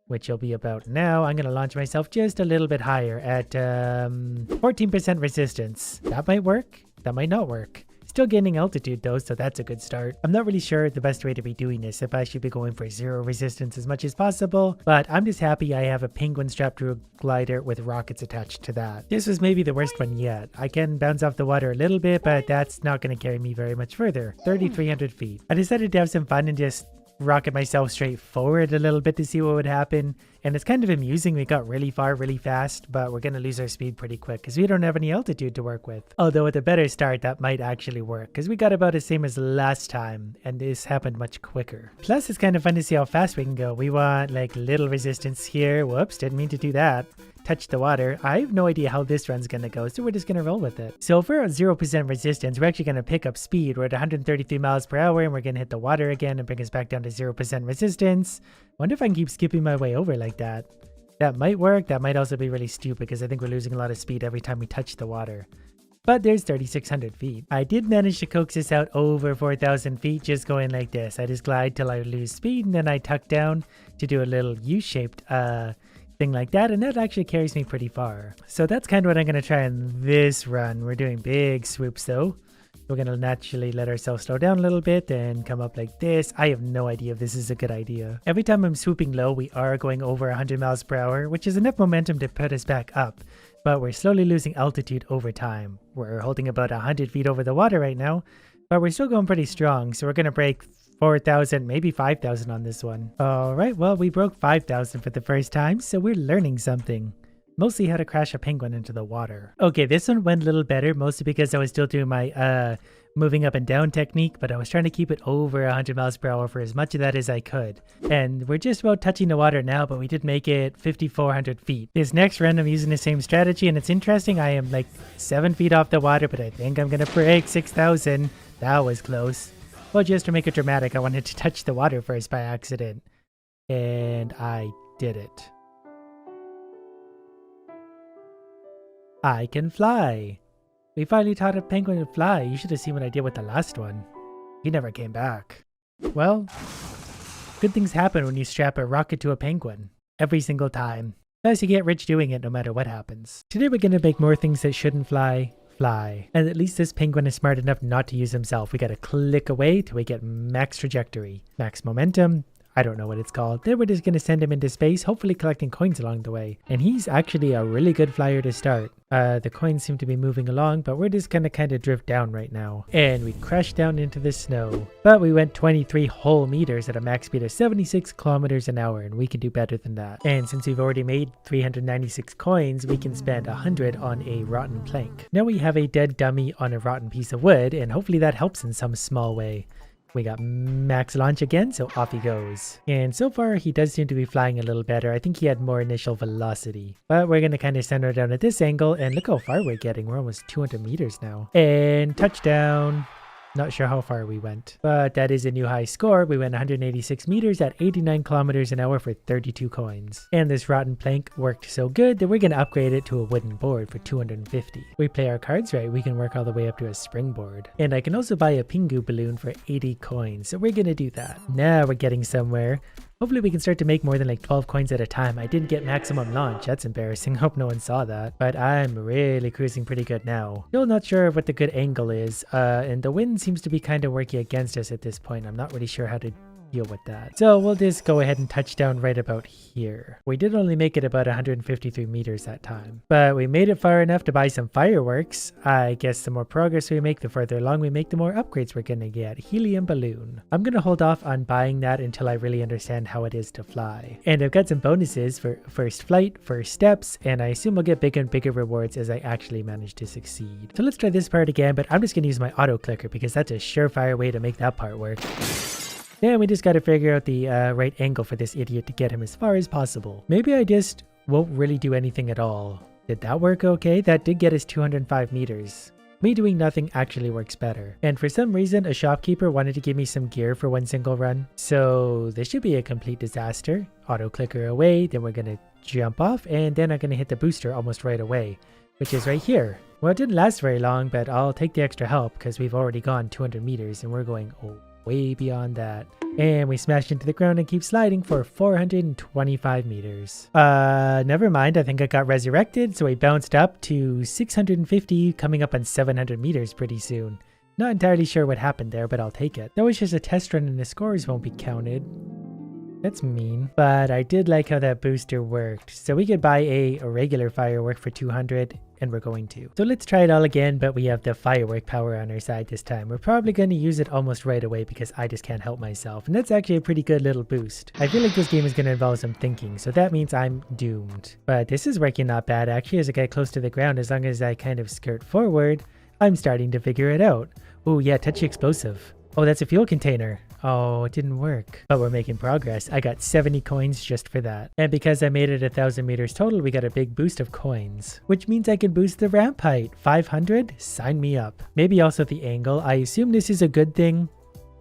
which will be about now, I'm going to launch myself just a little bit higher at 14% resistance. That might work. That might not work. Still gaining altitude though, so that's a good start. I'm not really sure the best way to be doing this, if I should be going for zero resistance as much as possible, but I'm just happy I have a penguin strapped to a glider with rockets attached to that. This was maybe the worst one yet. I can bounce off the water a little bit, but that's not going to carry me very much further. 3,300 feet. I decided to have some fun and just rocket myself straight forward a little bit to see what would happen, and it's kind of amusing. We got really far really fast, but we're gonna lose our speed pretty quick because we don't have any altitude to work with. Although with a better start that might actually work, because we got about the same as last time and this happened much quicker. Plus it's kind of fun to see how fast we can go. We want like little resistance here. Whoops, didn't mean to do that. Touch the water. I have no idea how this run's gonna go, so we're just gonna roll with it. So if we're at 0% resistance, we're actually gonna pick up speed. We're at 133 miles per hour and we're gonna hit the water again and bring us back down to 0% resistance. Wonder if I can keep skipping my way over like that. That might work. That might also be really stupid because I think we're losing a lot of speed every time we touch the water. But there's 3,600 feet. I did manage to coax this out over 4,000 feet just going like this. I just glide till I lose speed and then I tuck down to do a little U-shaped thing like that, and that actually carries me pretty far. So that's kind of what I'm going to try in this run. We're doing big swoops though. We're going to naturally let ourselves slow down a little bit and come up like this. I have no idea if this is a good idea. Every time I'm swooping low, we are going over 100 miles per hour, which is enough momentum to put us back up. But we're slowly losing altitude over time. We're holding about 100 feet over the water right now, but we're still going pretty strong. So we're going to break 4,000, maybe 5,000 on this one. All right, well, we broke 5,000 for the first time, so we're learning something. Mostly how to crash a penguin into the water. Okay, this one went a little better, mostly because I was still doing my moving up and down technique, but I was trying to keep it over 100 miles per hour for as much of that as I could. And we're just about touching the water now, but we did make it 5,400 feet. This next run I'm using the same strategy, and it's interesting. I am like 7 feet off the water, but I think I'm gonna break 6,000. That was close. Well, just to make it dramatic, I wanted to touch the water first by accident. And I did it. I can fly. We finally taught a penguin to fly. You should have seen what I did with the last one. He never came back. Well, good things happen when you strap a rocket to a penguin. Every single time. Plus you get rich doing it no matter what happens. Today we're going to make more things that shouldn't fly. And at least this penguin is smart enough not to use himself. We gotta click away till we get max trajectory. Max momentum. I don't know what it's called. Then we're just going to send him into space, hopefully collecting coins along the way. And he's actually a really good flyer to start. The coins seem to be moving along, but we're just going to kind of drift down right now. And we crashed down into the snow. But we went 23 whole meters at a max speed of 76 kilometers an hour, and we can do better than that. And since we've already made 396 coins, we can spend 100 on a rotten plank. Now we have a dead dummy on a rotten piece of wood, and hopefully that helps in some small way. We got max launch again, so off he goes. And so far, he does seem to be flying a little better. I think he had more initial velocity. But we're going to kind of center down at this angle, and look how far we're getting. We're almost 200 meters now. And touchdown. Not sure how far we went, but that is a new high score. We went 186 meters at 89 kilometers an hour for 32 coins. And this rotten plank worked so good that we're going to upgrade it to a wooden board for 250. We play our cards right, we can work all the way up to a springboard. And I can also buy a Pingu balloon for 80 coins, so we're going to do that. Now we're getting somewhere. Hopefully we can start to make more than like 12 coins at a time. I didn't get maximum launch. That's embarrassing. Hope no one saw that. But I'm really cruising pretty good now. Still not sure what the good angle is. And the wind seems to be kind of working against us at this point. I'm not really sure how to deal with that. So we'll just go ahead and touch down right about here. We did only make it about 153 meters that time, but we made it far enough to buy some fireworks. I guess the more progress we make, the further along we make, the more upgrades we're gonna get. Helium balloon. I'm gonna hold off on buying that until I really understand how it is to fly. And I've got some bonuses for first flight, first steps, and I assume I'll get bigger and bigger rewards as I actually manage to succeed. So let's try this part again, but I'm just gonna use my auto clicker because that's a surefire way to make that part work. Then we just got to figure out the right angle for this idiot to get him as far as possible. Maybe I just won't really do anything at all. Did that work okay? That did get us 205 meters. Me doing nothing actually works better. And for some reason, a shopkeeper wanted to give me some gear for one single run. So this should be a complete disaster. Auto clicker away, then we're going to jump off, and then I'm going to hit the booster almost right away, which is right here. Well, it didn't last very long, but I'll take the extra help because we've already gone 200 meters and we're going way beyond that. And we smashed into the ground and keep sliding for 425 meters. Never mind, I think I got resurrected, so we bounced up to 650, coming up on 700 meters pretty soon. Not entirely sure what happened there, but I'll take it. That was just a test run and the scores won't be counted. That's mean. But I did like how that booster worked. So we could buy a regular firework for 200, and we're going to. So let's try it all again, but we have the firework power on our side this time. We're probably going to use it almost right away because I just can't help myself. And that's actually a pretty good little boost. I feel like this game is going to involve some thinking, so that means I'm doomed. But this is working not bad actually as I get close to the ground. As long as I kind of skirt forward, I'm starting to figure it out. Oh yeah, touchy explosive. Oh, that's a fuel container. Oh, it didn't work. But we're making progress. I got 70 coins just for that. And because I made it 1,000 meters total, we got a big boost of coins. Which means I can boost the ramp height. 500? Sign me up. Maybe also the angle. I assume this is a good thing,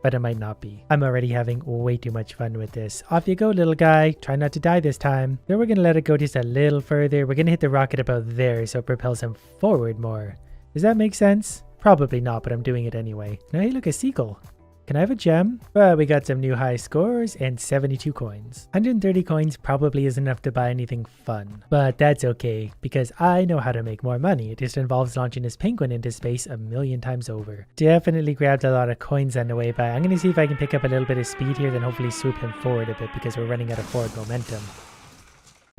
but it might not be. I'm already having way too much fun with this. Off you go, little guy. Try not to die this time. Then we're going to let it go just a little further. We're going to hit the rocket about there so it propels him forward more. Does that make sense? Probably not, but I'm doing it anyway. Now, hey, look, a seagull. Can I have a gem? Well, we got some new high scores and 72 coins. 130 coins probably isn't enough to buy anything fun. But that's okay, because I know how to make more money. It just involves launching this penguin into space 1,000,000 times over. Definitely grabbed a lot of coins on the way by. I'm going to see if I can pick up a little bit of speed here, then hopefully swoop him forward a bit because we're running out of forward momentum.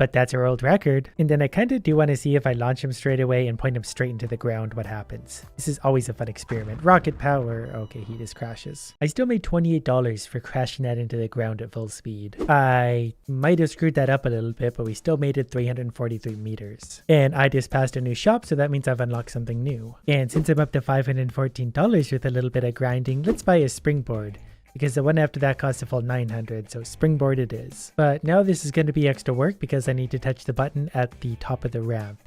but that's our old record. And then I kind of do want to see if I launch him straight away and point him straight into the ground, what happens. This is always a fun experiment. Rocket power. Okay, he just crashes. I still made $28 for crashing that into the ground at full speed. I might have screwed that up a little bit, but we still made it 343 meters. And I just passed a new shop, so that means I've unlocked something new. And since I'm up to $514 with a little bit of grinding, let's buy a springboard, because the one after that costs a full 900, so springboard it is. But now this is going to be extra work because I need to touch the button at the top of the ramp.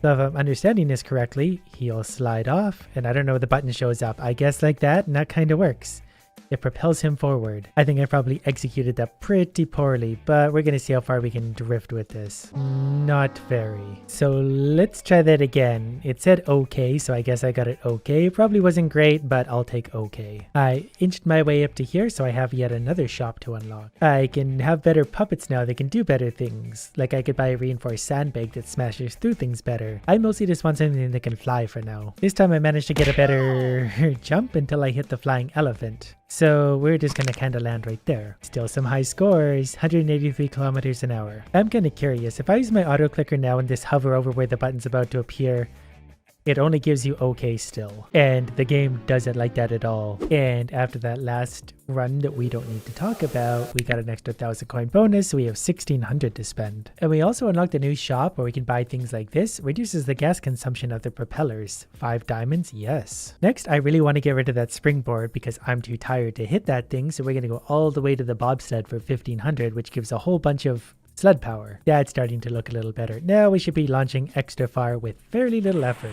So if I'm understanding this correctly, he'll slide off, and I don't know, the button shows up. I guess like that, and that kind of works. It propels him forward. I think I probably executed that pretty poorly, but we're going to see how far we can drift with this. Not very. So let's try that again. It said okay, so I guess I got it okay. Probably wasn't great, but I'll take okay. I inched my way up to here, so I have yet another shop to unlock. I can have better puppets now. They can do better things. Like I could buy a reinforced sandbag that smashes through things better. I mostly just want something that can fly for now. This time I managed to get a better jump until I hit the flying elephant. So we're just gonna kind of land right there. Still some high scores, 183 kilometers an hour. I'm kind of curious, if I use my auto clicker now and just hover over where the button's about to appear, it only gives you okay still. And the game doesn't like that at all. And after that last run that we don't need to talk about, we got an extra 1,000 coin bonus, so we have 1,600 to spend. And we also unlocked a new shop where we can buy things like this. Reduces the gas consumption of the propellers. 5 diamonds, yes. Next, I really want to get rid of that springboard because I'm too tired to hit that thing, so we're going to go all the way to the bobsled for 1,500, which gives a whole bunch of sled power. That's starting to look a little better. Now we should be launching extra far with fairly little effort.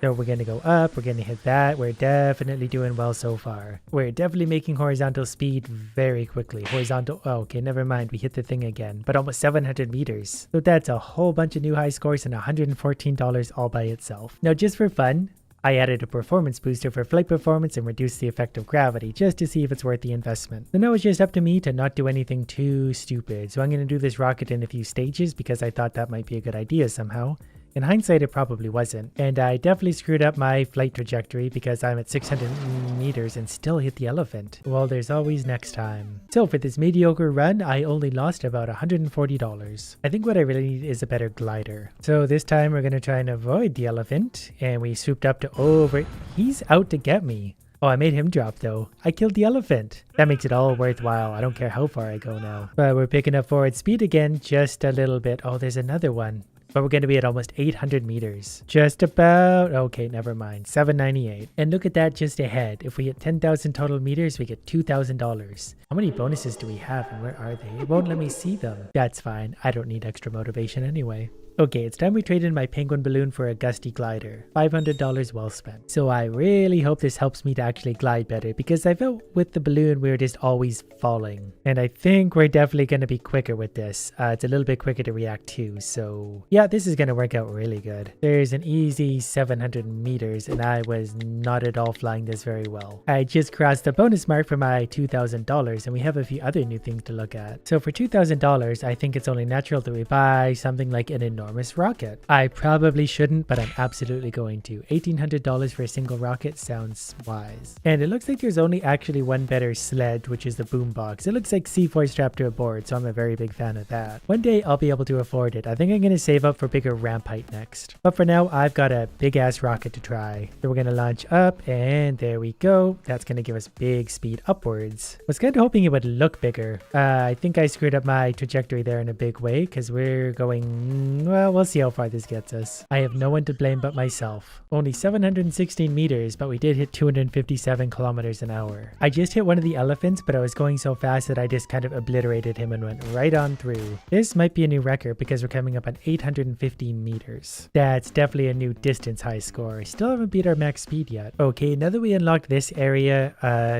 So we're going to go up, we're going to hit that. We're definitely doing well so far. We're definitely making horizontal speed very quickly. Horizontal, oh, okay, never mind. We hit the thing again, but almost 700 meters. So that's a whole bunch of new high scores and $114 all by itself. Now just for fun, I added a performance booster for flight performance and reduced the effect of gravity just to see if it's worth the investment. So now it's just up to me to not do anything too stupid. So I'm going to do this rocket in a few stages because I thought that might be a good idea somehow. In hindsight, it probably wasn't. And I definitely screwed up my flight trajectory because I'm at 600 meters and still hit the elephant. Well, there's always next time. So for this mediocre run, I only lost about $140. I think what I really need is a better glider. So this time we're going to try and avoid the elephant. And we swooped up to over. He's out to get me. Oh, I made him drop though. I killed the elephant. That makes it all worthwhile. I don't care how far I go now. But we're picking up forward speed again just a little bit. Oh, there's another one. But we're going to be at almost 800 meters. Just about, okay, never mind, 798. And look at that just ahead. If we hit 10,000 total meters, we get $2,000. How many bonuses do we have and where are they? It won't let me see them. That's fine. I don't need extra motivation anyway. Okay, it's time we trade in my penguin balloon for a gusty glider. $500 well spent. So I really hope this helps me to actually glide better because I felt with the balloon we were just always falling. And I think we're definitely going to be quicker with this. It's a little bit quicker to react to. So yeah, this is going to work out really good. There's an easy 700 meters and I was not at all flying this very well. I just crossed the bonus mark for my $2,000 and we have a few other new things to look at. So for $2,000, I think it's only natural that we buy something like an enormous rocket. I probably shouldn't, but I'm absolutely going to. $1,800 for a single rocket sounds wise. And it looks like there's only actually one better sledge, which is the boombox. It looks like C4 strapped to a board, so I'm a very big fan of that. One day I'll be able to afford it. I think I'm going to save up for bigger ramp height next. But for now, I've got a big ass rocket to try. So we're going to launch up and there we go. That's going to give us big speed upwards. I was kind of hoping it would look bigger. I think I screwed up my trajectory there in a big way because we're going, well, we'll see how far this gets us. I have no one to blame but myself. Only 716 meters, but we did hit 257 kilometers an hour. I just hit one of the elephants, but I was going so fast that I just kind of obliterated him and went right on through. This might be a new record because we're coming up on 815 meters. That's definitely a new distance high score. Still haven't beat our max speed yet. Okay, now that we unlocked this area,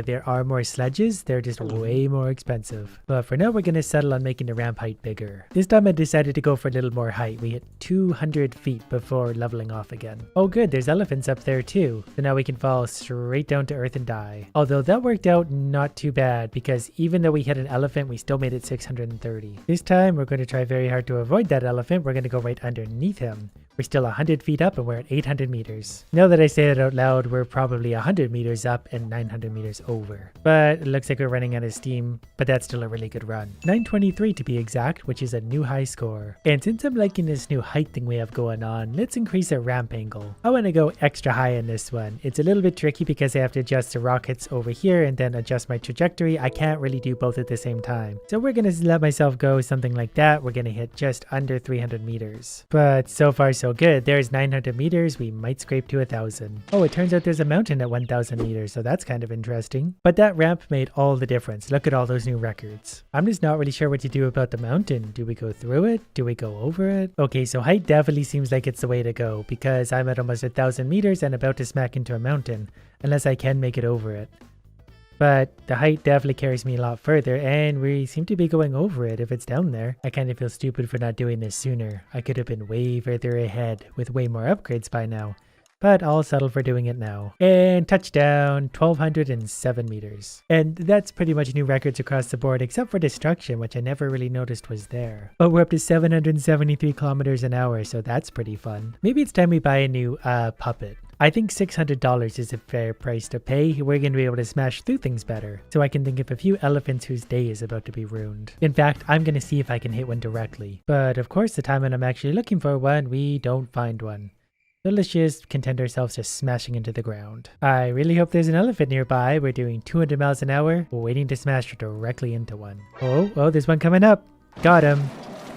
there are more sledges. They're just way more expensive. But for now, we're going to settle on making the ramp height bigger. This time I decided to go for a little more height. We hit 200 feet before leveling off again. Oh good, there's elephants up there too. So now we can fall straight down to earth and die. Although that worked out not too bad because even though we hit an elephant, we still made it 630. This time we're going to try very hard to avoid that elephant. We're going to go right underneath him. We're still 100 feet up and we're at 800 meters. Now that I say it out loud, we're probably 100 meters up and 900 meters over. But it looks like we're running out of steam, but that's still a really good run. 923 to be exact, which is a new high score. And since I'm liking this new height thing we have going on, let's increase our ramp angle. I want to go extra high in this one. It's a little bit tricky because I have to adjust the rockets over here and then adjust my trajectory. I can't really do both at the same time. So we're going to let myself go something like that. We're going to hit just under 300 meters. But so far so good. There's 900 meters. We might scrape to 1,000. Oh, it turns out there's a mountain at 1,000 meters, so that's kind of interesting. But that ramp made all the difference. Look at all those new records. I'm just not really sure what to do about the mountain. Do we go through it? Do we go over it? Okay, so height definitely seems like it's the way to go because I'm at almost 1,000 meters and about to smack into a mountain, unless I can make it over it. But the height definitely carries me a lot further, and we seem to be going over it if it's down there. I kind of feel stupid for not doing this sooner. I could have been way further ahead with way more upgrades by now. But I'll settle for doing it now. And touchdown, 1,207 meters. And that's pretty much new records across the board, except for destruction, which I never really noticed was there. But we're up to 773 kilometers an hour, so that's pretty fun. Maybe it's time we buy a new puppet. I think $600 is a fair price to pay. We're going to be able to smash through things better. So I can think of a few elephants whose day is about to be ruined. In fact, I'm going to see if I can hit one directly. But of course, the time when I'm actually looking for one, we don't find one. So let's just content ourselves to smashing into the ground. I really hope there's an elephant nearby. We're doing 200 miles an hour. We're waiting to smash directly into one. Oh, there's one coming up. Got him.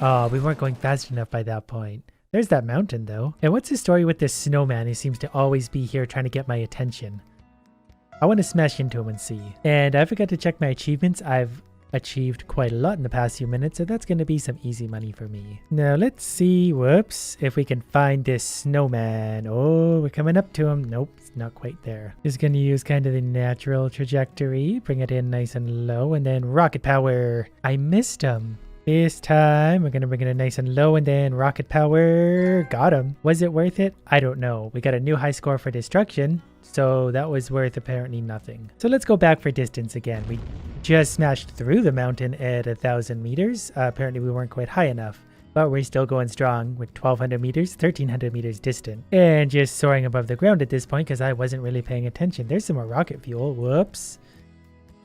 Oh, we weren't going fast enough by that point. There's that mountain though. And what's the story with this snowman who seems to always be here trying to get my attention? I want to smash into him and see. And I forgot to check my achievements. I've achieved quite a lot in the past few minutes, so that's going to be some easy money for me. Now let's see, whoops, if we can find this snowman. Oh, we're coming up to him. Nope, it's not quite there. Just going to use kind of the natural trajectory, bring it in nice and low, and then rocket power. I missed him. This time, we're going to bring it nice and low and then rocket power. Got him. Was it worth it? I don't know. We got a new high score for destruction, so that was worth apparently nothing. So let's go back for distance again. We just smashed through the mountain at 1,000 meters. Apparently we weren't quite high enough, but we're still going strong with 1,200 meters, 1,300 meters distant. And just soaring above the ground at this point because I wasn't really paying attention. There's some more rocket fuel. Whoops.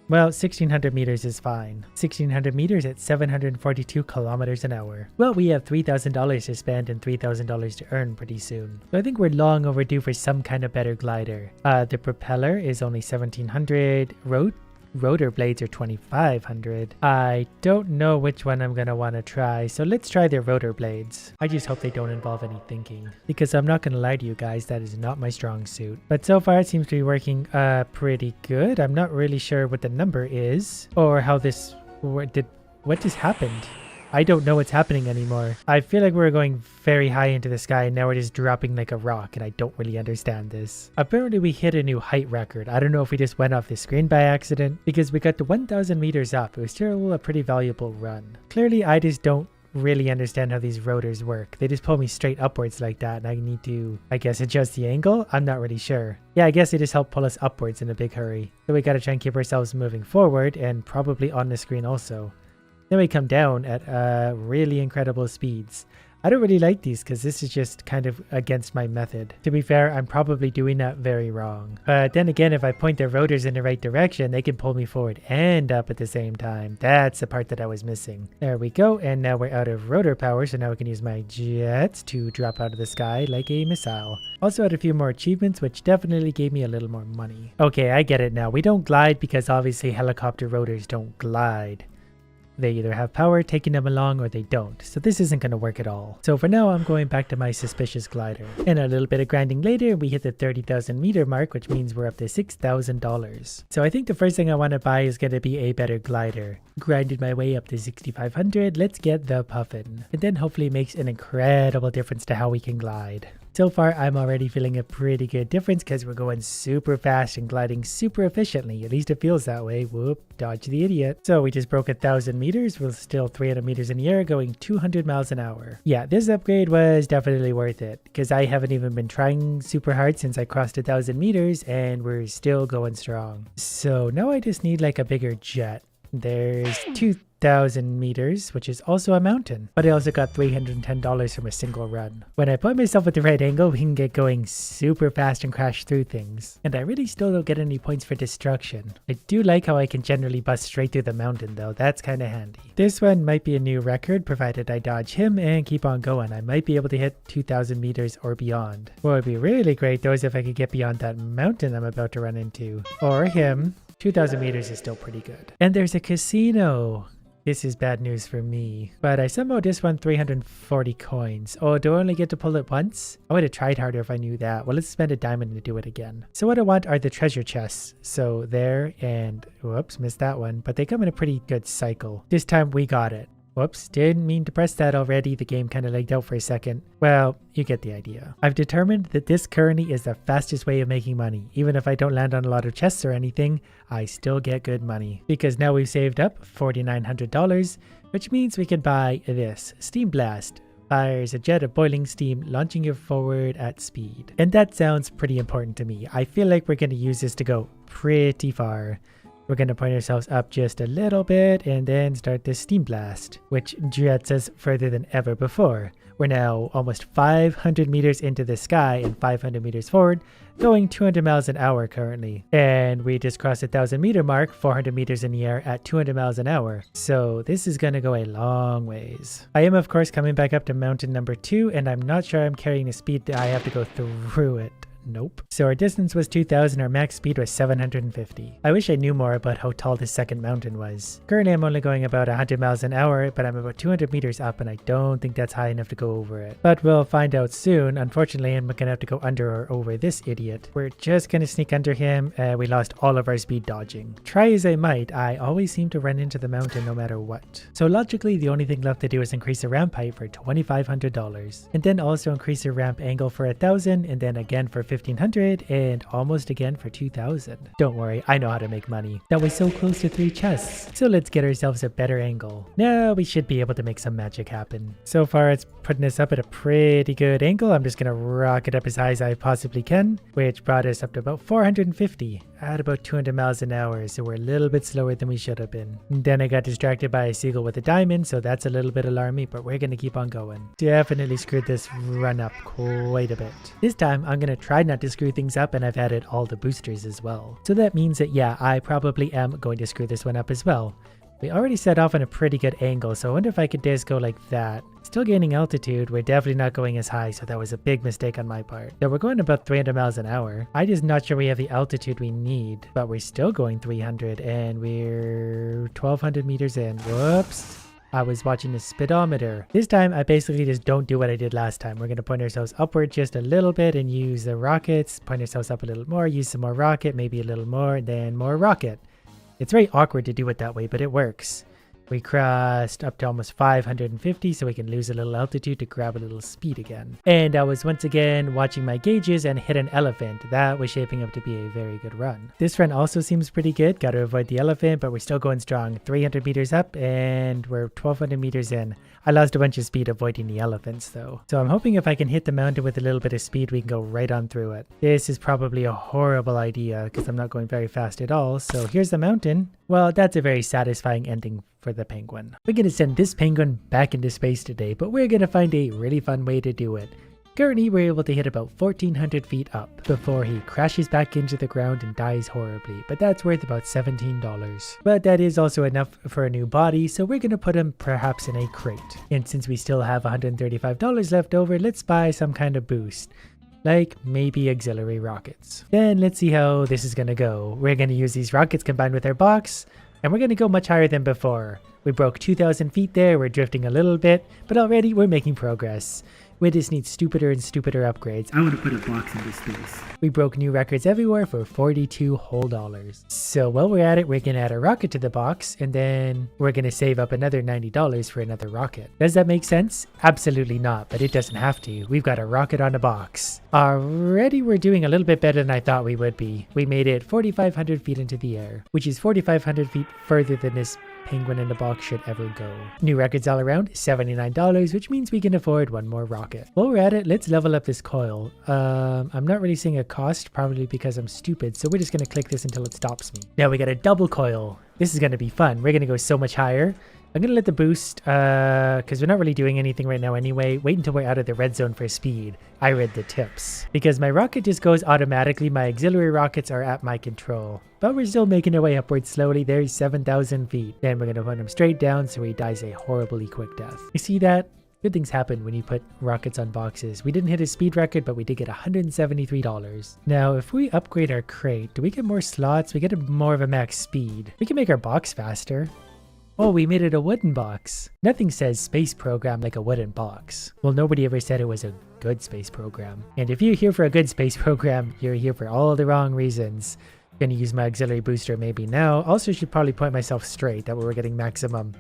Well, 1,600 meters is fine. 1,600 meters at 742 kilometers an hour. Well, we have $3,000 to spend and $3,000 to earn pretty soon. So I think we're long overdue for some kind of better glider. The propeller is only 1,700. Rotor blades are 2,500. I don't know which one I'm going to want to try, so let's try the rotor blades. I just hope they don't involve any thinking, because I'm not going to lie to you guys, that is not my strong suit. But so far it seems to be working pretty good. I'm not really sure what the number is, or how this... What just happened? I don't know what's happening anymore. I feel like we're going very high into the sky and now we're just dropping like a rock, and I don't really understand this. Apparently we hit a new height record. I don't know if we just went off the screen by accident, because we got to 1,000 meters up. It was still a pretty valuable run. Clearly I just don't really understand how these rotors work. They just pull me straight upwards like that, and I need to, I guess, adjust the angle? I'm not really sure. Yeah, I guess they just help pull us upwards in a big hurry. So we gotta try and keep ourselves moving forward, and probably on the screen also. Then we come down at really incredible speeds. I don't really like these because this is just kind of against my method. To be fair, I'm probably doing that very wrong. But then again, if I point the rotors in the right direction, they can pull me forward and up at the same time. That's the part that I was missing. There we go. And now we're out of rotor power, so now we can use my jets to drop out of the sky like a missile. Also had a few more achievements, which definitely gave me a little more money. Okay, I get it now. We don't glide because obviously helicopter rotors don't glide. They either have power taking them along or they don't, so this isn't going to work at all. So for now, I'm going back to my suspicious glider. And a little bit of grinding later, we hit the 30,000 meter mark, which means we're up to $6,000. So I think the first thing I want to buy is going to be a better glider. Grinded my way up to 6,500, let's get the Puffin. And then hopefully it makes an incredible difference to how we can glide. So far, I'm already feeling a pretty good difference because we're going super fast and gliding super efficiently. At least it feels that way. Whoop, dodge the idiot. So we just broke 1,000 meters. We're still 300 meters in the air going 200 miles an hour. Yeah, this upgrade was definitely worth it because I haven't even been trying super hard since I crossed 1,000 meters and we're still going strong. So now I just need like a bigger jet. There's 2,000 2,000 meters, which is also a mountain. But I also got $310 from a single run. When I point myself at the right angle, we can get going super fast and crash through things. And I really still don't get any points for destruction. I do like how I can generally bust straight through the mountain though, that's kind of handy. This one might be a new record provided I dodge him and keep on going. I might be able to hit 2,000 meters or beyond. What would be really great though is if I could get beyond that mountain I'm about to run into. Or him. 2,000 meters is still pretty good. And there's a casino. This is bad news for me. But I somehow just won 340 coins. Oh, do I only get to pull it once? I would have tried harder if I knew that. Well, let's spend a diamond to do it again. So what I want are the treasure chests. So there and... whoops, missed that one. But they come in a pretty good cycle. This time we got it. Whoops, didn't mean to press that already. The game kind of lagged out for a second. Well, you get the idea. I've determined that this currently is the fastest way of making money. Even if I don't land on a lot of chests or anything, I still get good money. Because now we've saved up $4,900, which means we can buy this. Steam Blast. Fires a jet of boiling steam, launching you forward at speed. And that sounds pretty important to me. I feel like we're going to use this to go pretty far. We're going to point ourselves up just a little bit and then start this steam blast, which jets us further than ever before. We're now almost 500 meters into the sky and 500 meters forward, going 200 miles an hour currently. And we just crossed the 1,000 meter mark, 400 meters in the air at 200 miles an hour. So this is going to go a long ways. I am of course coming back up to mountain number 2 and I'm not sure I'm carrying the speed that I have to go through it. Nope. So our distance was 2,000, our max speed was 750. I wish I knew more about how tall this second mountain was. Currently I'm only going about 100 miles an hour, but I'm about 200 meters up and I don't think that's high enough to go over it. But we'll find out soon. Unfortunately, I'm gonna have to go under or over this idiot. We're just gonna sneak under him. We lost all of our speed dodging. Try as I might, I always seem to run into the mountain no matter what. So logically, the only thing left to do is increase the ramp height for $2,500. And then also increase the ramp angle for 1,000 and then again for 1,500 and almost again for 2,000. Don't worry, I know how to make money. That was so close to 3 chests. So let's get ourselves a better angle. Now we should be able to make some magic happen. So far it's putting us up at a pretty good angle. I'm just gonna rock it up as high as I possibly can, which brought us up to about 450 at about 200 miles an hour. So we're a little bit slower than we should have been. And then I got distracted by a seagull with a diamond, so that's a little bit alarming, but we're gonna keep on going. Definitely screwed this run up quite a bit. This time I'm gonna try not to screw things up, and I've added all the boosters as well. So that means that yeah, I probably am going to screw this one up as well. We already set off on a pretty good angle, so I wonder if I could just go like that. Still gaining altitude, we're definitely not going as high, so that was a big mistake on my part. So we're going about 300 miles an hour. I'm just not sure we have the altitude we need, but we're still going 300 and we're 1,200 meters in. Whoops. I was watching the speedometer. This time, I basically just don't do what I did last time. We're going to point ourselves upward just a little bit and use the rockets. Point ourselves up a little more, use some more rocket, maybe a little more, and then more rocket. It's very awkward to do it that way, but it works. We crossed up to almost 550, so we can lose a little altitude to grab a little speed again. And I was once again watching my gauges and hit an elephant. That was shaping up to be a very good run. This run also seems pretty good. Got to avoid the elephant, but we're still going strong. 300 meters up and we're 1,200 meters in. I lost a bunch of speed avoiding the elephants though. So I'm hoping if I can hit the mountain with a little bit of speed, we can go right on through it. This is probably a horrible idea because I'm not going very fast at all. So here's the mountain. Well, that's a very satisfying ending for the penguin. We're going to send this penguin back into space today, but we're going to find a really fun way to do it. Currently, we're able to hit about 1,400 feet up before he crashes back into the ground and dies horribly, but that's worth about $17. But that is also enough for a new body, so we're going to put him perhaps in a crate. And since we still have $135 left over, let's buy some kind of boost. Like maybe auxiliary rockets. Then let's see how this is going to go. We're going to use these rockets combined with our box, and we're going to go much higher than before. We broke 2,000 feet there, we're drifting a little bit, but already we're making progress. We just need stupider and stupider upgrades. I want to put a box into space. We broke new records everywhere for $42 whole. So while we're at it, we're going to add a rocket to the box, and then we're going to save up another $90 for another rocket. Does that make sense? Absolutely not, but it doesn't have to. We've got a rocket on a box. Already we're doing a little bit better than I thought we would be. We made it 4,500 feet into the air, which is 4,500 feet further than this penguin in the box should ever go. New records all around, $79, which means we can afford one more rocket. While we're at it, let's level up this coil. I'm not really seeing a cost, probably because I'm stupid, so we're just gonna click this until it stops me. Now we got a double coil. This is gonna be fun. We're gonna go so much higher. I'm going to let the boost, because we're not really doing anything right now anyway. Wait until we're out of the red zone for speed. I read the tips. Because my rocket just goes automatically. My auxiliary rockets are at my control. But we're still making our way upwards slowly. There's 7,000 feet. Then we're going to put him straight down so he dies a horribly quick death. You see that? Good things happen when you put rockets on boxes. We didn't hit a speed record, but we did get $173. Now, if we upgrade our crate, do we get more slots? We get more of a max speed. We can make our box faster. Oh, we made it a wooden box. Nothing says space program like a wooden box. Well, nobody ever said it was a good space program. And if you're here for a good space program, you're here for all the wrong reasons. Gonna use my auxiliary booster maybe now. Also should probably point myself straight. That way we're getting maximum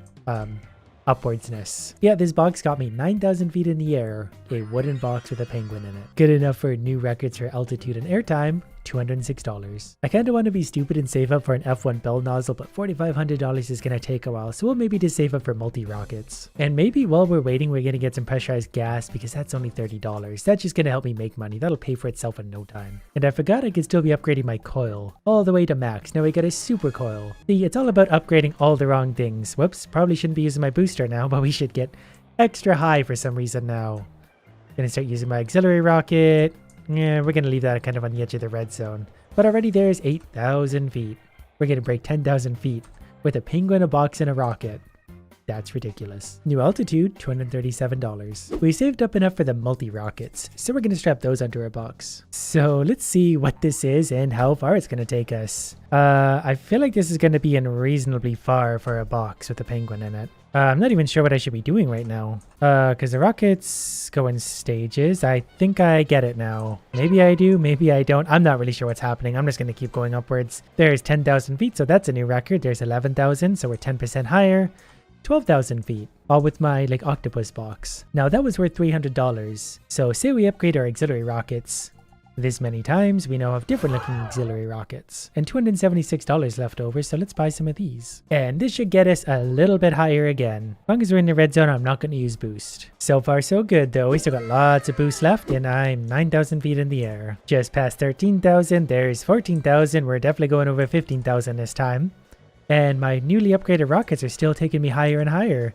upwardsness. Yeah, this box got me 9,000 feet in the air. A wooden box with a penguin in it. Good enough for new records for altitude and airtime. $206. I kind of want to be stupid and save up for an F1 bell nozzle, but $4,500 is going to take a while, so we'll maybe just save up for multi-rockets. And maybe while we're waiting, we're going to get some pressurized gas because that's only $30. That's just going to help me make money. That'll pay for itself in no time. And I forgot I could still be upgrading my coil all the way to max. Now we got a super coil. See, it's all about upgrading all the wrong things. Whoops, probably shouldn't be using my booster now, but we should get extra high for some reason now. Gonna start using my auxiliary rocket. Yeah, we're going to leave that kind of on the edge of the red zone. But already there's 8,000 feet. We're going to break 10,000 feet with a penguin, a box, and a rocket. That's ridiculous. New altitude, $237. We saved up enough for the multi-rockets, so we're going to strap those onto our box. So let's see what this is and how far it's going to take us. I feel like this is going to be reasonably far for a box with a penguin in it. I'm not even sure what I should be doing right now. Because the rockets go in stages. I think I get it now. Maybe I do, maybe I don't. I'm not really sure what's happening. I'm just going to keep going upwards. There's 10,000 feet, so that's a new record. There's 11,000, so we're 10% higher. 12,000 feet, all with my octopus box. Now that was worth $300. So say we upgrade our auxiliary rockets this many times, we now have different looking auxiliary rockets. And $276 left over, so let's buy some of these. And this should get us a little bit higher again. As long as we're in the red zone, I'm not going to use boost. So far so good though, we still got lots of boost left and I'm 9,000 feet in the air. Just past 13,000, there's 14,000, we're definitely going over 15,000 this time. And my newly upgraded rockets are still taking me higher and higher.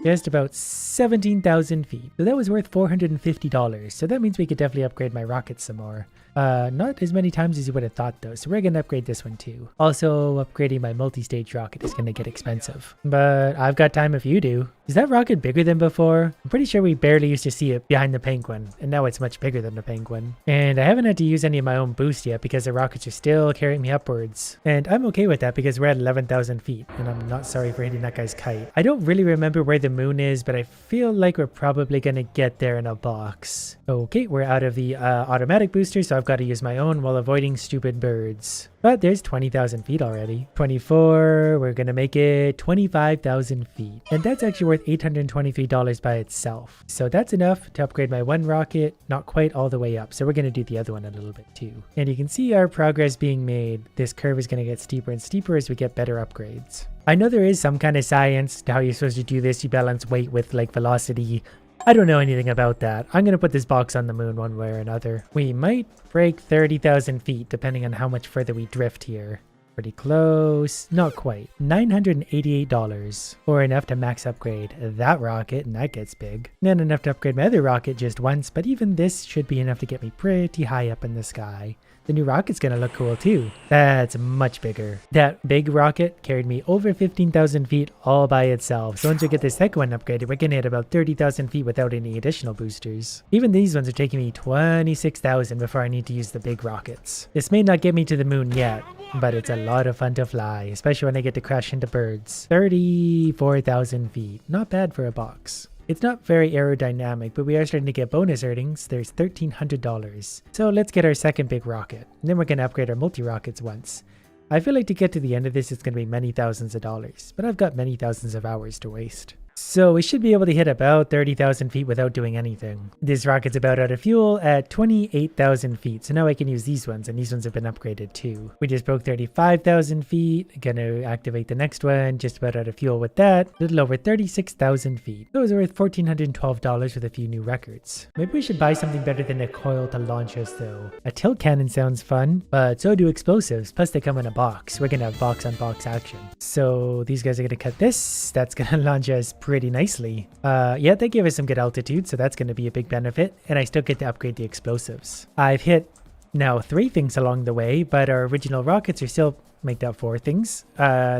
Just about 17,000 feet. So that was worth $450. So that means we could definitely upgrade my rockets some more. Not as many times as you would have thought though. So we're going to upgrade this one too. Also, upgrading my multi-stage rocket is going to get expensive. But I've got time if you do. Is that rocket bigger than before? I'm pretty sure we barely used to see it behind the penguin. And now it's much bigger than the penguin. And I haven't had to use any of my own boost yet because the rockets are still carrying me upwards. And I'm okay with that because we're at 11,000 feet. And I'm not sorry for hitting that guy's kite. I don't really remember where the moon is, but I feel like we're probably going to get there in a box. Okay, we're out of the automatic booster, so I've got to use my own while avoiding stupid birds. But there's 20,000 feet already. 24, we're going to make it 25,000 feet. And that's actually worth $823 by itself. So that's enough to upgrade my one rocket, not quite all the way up. So we're going to do the other one a little bit too. And you can see our progress being made. This curve is going to get steeper and steeper as we get better upgrades. I know there is some kind of science to how you're supposed to do this. You balance weight with velocity. I don't know anything about that. I'm going to put this box on the moon one way or another. We might break 30,000 feet depending on how much further we drift here. Pretty close. Not quite. $988. Or enough to max upgrade that rocket, and that gets big. Not enough to upgrade my other rocket just once, but even this should be enough to get me pretty high up in the sky. The new rocket's gonna look cool too. That's much bigger. That big rocket carried me over 15,000 feet all by itself. So once we get the second one upgraded, we're gonna hit about 30,000 feet without any additional boosters. Even these ones are taking me 26,000 before I need to use the big rockets. This may not get me to the moon yet, but it's a lot of fun to fly, especially when I get to crash into birds. 34,000 feet. Not bad for a box. It's not very aerodynamic, but we are starting to get bonus earnings. There's $1,300. So let's get our second big rocket. And then we're going to upgrade our multi-rockets once. I feel like to get to the end of this, it's going to be many thousands of dollars. But I've got many thousands of hours to waste. So we should be able to hit about 30,000 feet without doing anything. This rocket's about out of fuel at 28,000 feet. So now I can use these ones, and these ones have been upgraded too. We just broke 35,000 feet. Gonna activate the next one, just about out of fuel with that. A little over 36,000 feet. Those are worth $1,412 with a few new records. Maybe we should buy something better than a coil to launch us though. A tilt cannon sounds fun, but so do explosives. Plus they come in a box. We're gonna have box on box action. So these guys are gonna cut this. That's gonna launch us pretty nicely. Yeah, they gave us some good altitude, so that's gonna be a big benefit. And I still get to upgrade the explosives. I've hit now 3 things along the way, but our original rockets are still make that 4 things.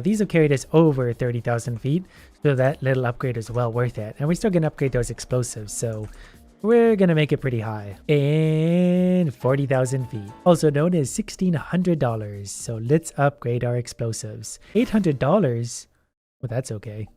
These have carried us over 30,000 feet, so that little upgrade is well worth it. And we're still gonna upgrade those explosives, so we're gonna make it pretty high. And 40,000 feet, also known as $1,600. So let's upgrade our explosives. $800? Well, that's okay.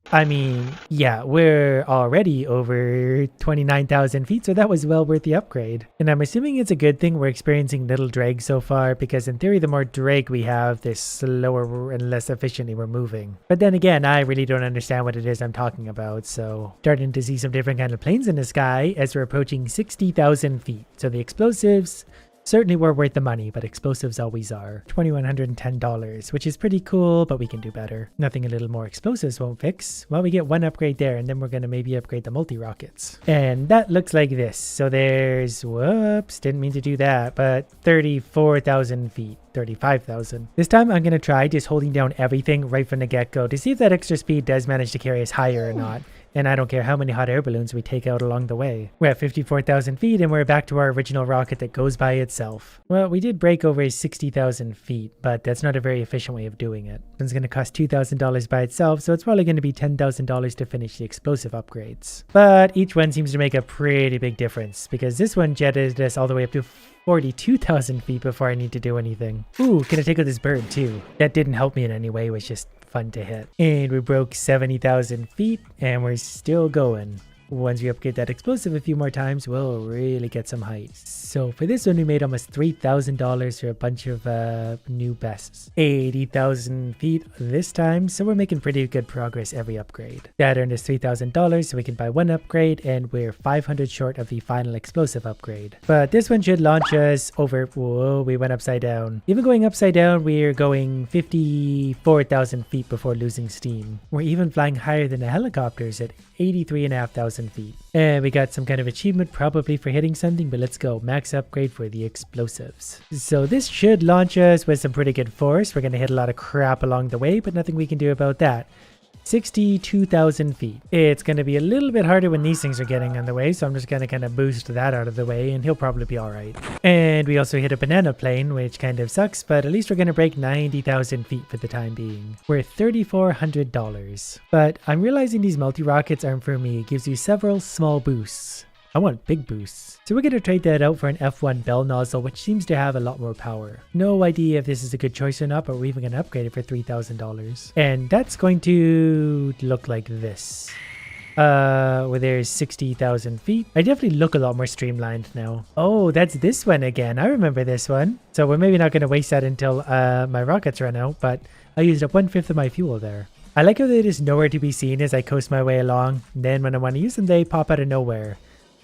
I mean, yeah, we're already over 29,000 feet, so that was well worth the upgrade. And I'm assuming it's a good thing we're experiencing little drag so far, because in theory, the more drag we have, the slower and less efficiently we're moving. But then again, I really don't understand what it is I'm talking about, so starting to see some different kind of planes in the sky as we're approaching 60,000 feet. So the explosives certainly were worth the money, but explosives always are. $2,110, which is pretty cool, but we can do better. Nothing a little more explosives won't fix. Well, we get 1 upgrade there, and then we're going to maybe upgrade the multi-rockets. And that looks like this. So there's, whoops, didn't mean to do that, but 34,000 feet. 35,000. This time I'm going to try just holding down everything right from the get-go to see if that extra speed does manage to carry us higher or not. And I don't care how many hot air balloons we take out along the way. We're at 54,000 feet and we're back to our original rocket that goes by itself. Well, we did break over 60,000 feet, but that's not a very efficient way of doing it. It's going to cost $2,000 by itself, so it's probably going to be $10,000 to finish the explosive upgrades. But each one seems to make a pretty big difference, because this one jetted us all the way up to 42,000 feet before I need to do anything. Ooh, can I take out this bird too? That didn't help me in any way, it was just fun to hit. And we broke 70,000 feet and we're still going. Once we upgrade that explosive a few more times, we'll really get some height. So for this one, we made almost $3,000 for a bunch of new bests. 80,000 feet this time, so we're making pretty good progress every upgrade. That earned us $3,000, so we can buy 1 upgrade, and we're 500 short of the final explosive upgrade. But this one should launch us over... Whoa, we went upside down. Even going upside down, we're going 54,000 feet before losing steam. We're even flying higher than the helicopters at 83,500 feet. And we got some kind of achievement probably for hitting something, but let's go. Max upgrade for the explosives. So this should launch us with some pretty good force. We're going to hit a lot of crap along the way, but nothing we can do about that. 62,000 feet. It's going to be a little bit harder when these things are getting on the way, so I'm just going to kind of boost that out of the way and he'll probably be alright. And we also hit a banana plane, which kind of sucks, but at least we're going to break 90,000 feet for the time being. We're at $3,400. But I'm realizing these multi-rockets aren't for me. It gives you several small boosts. I want big boosts. So we're going to trade that out for an F1 bell nozzle, which seems to have a lot more power. No idea if this is a good choice or not, but we're even going to upgrade it for $3,000. And that's going to look like this. Where there's 60,000 feet. I definitely look a lot more streamlined now. Oh, that's this one again. I remember this one. So we're maybe not going to waste that until my rockets run out, but I used up 1/5 of my fuel there. I like how they're just nowhere to be seen as I coast my way along. Then when I want to use them, they pop out of nowhere.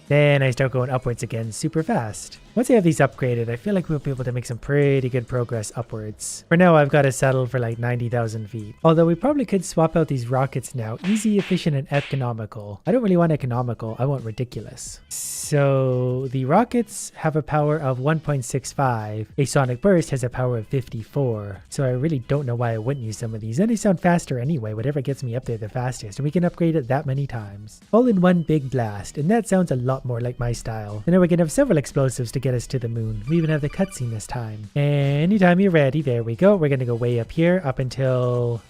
Then I start going upwards again super fast. Once I have these upgraded, I feel like we'll be able to make some pretty good progress upwards. For now, I've got to settle for like 90,000 feet. Although we probably could swap out these rockets now. Easy, efficient, and economical. I don't really want economical. I want ridiculous. So the rockets have a power of 1.65. A sonic burst has a power of 54. So I really don't know why I wouldn't use some of these. And they sound faster anyway. Whatever gets me up there the fastest. And we can upgrade it that many times. All in one big blast. And that sounds a lot more like my style. And then we can have several explosives to get us to the moon. We even have the cutscene this time. Anytime you're ready, there we go. We're going to go way up here up until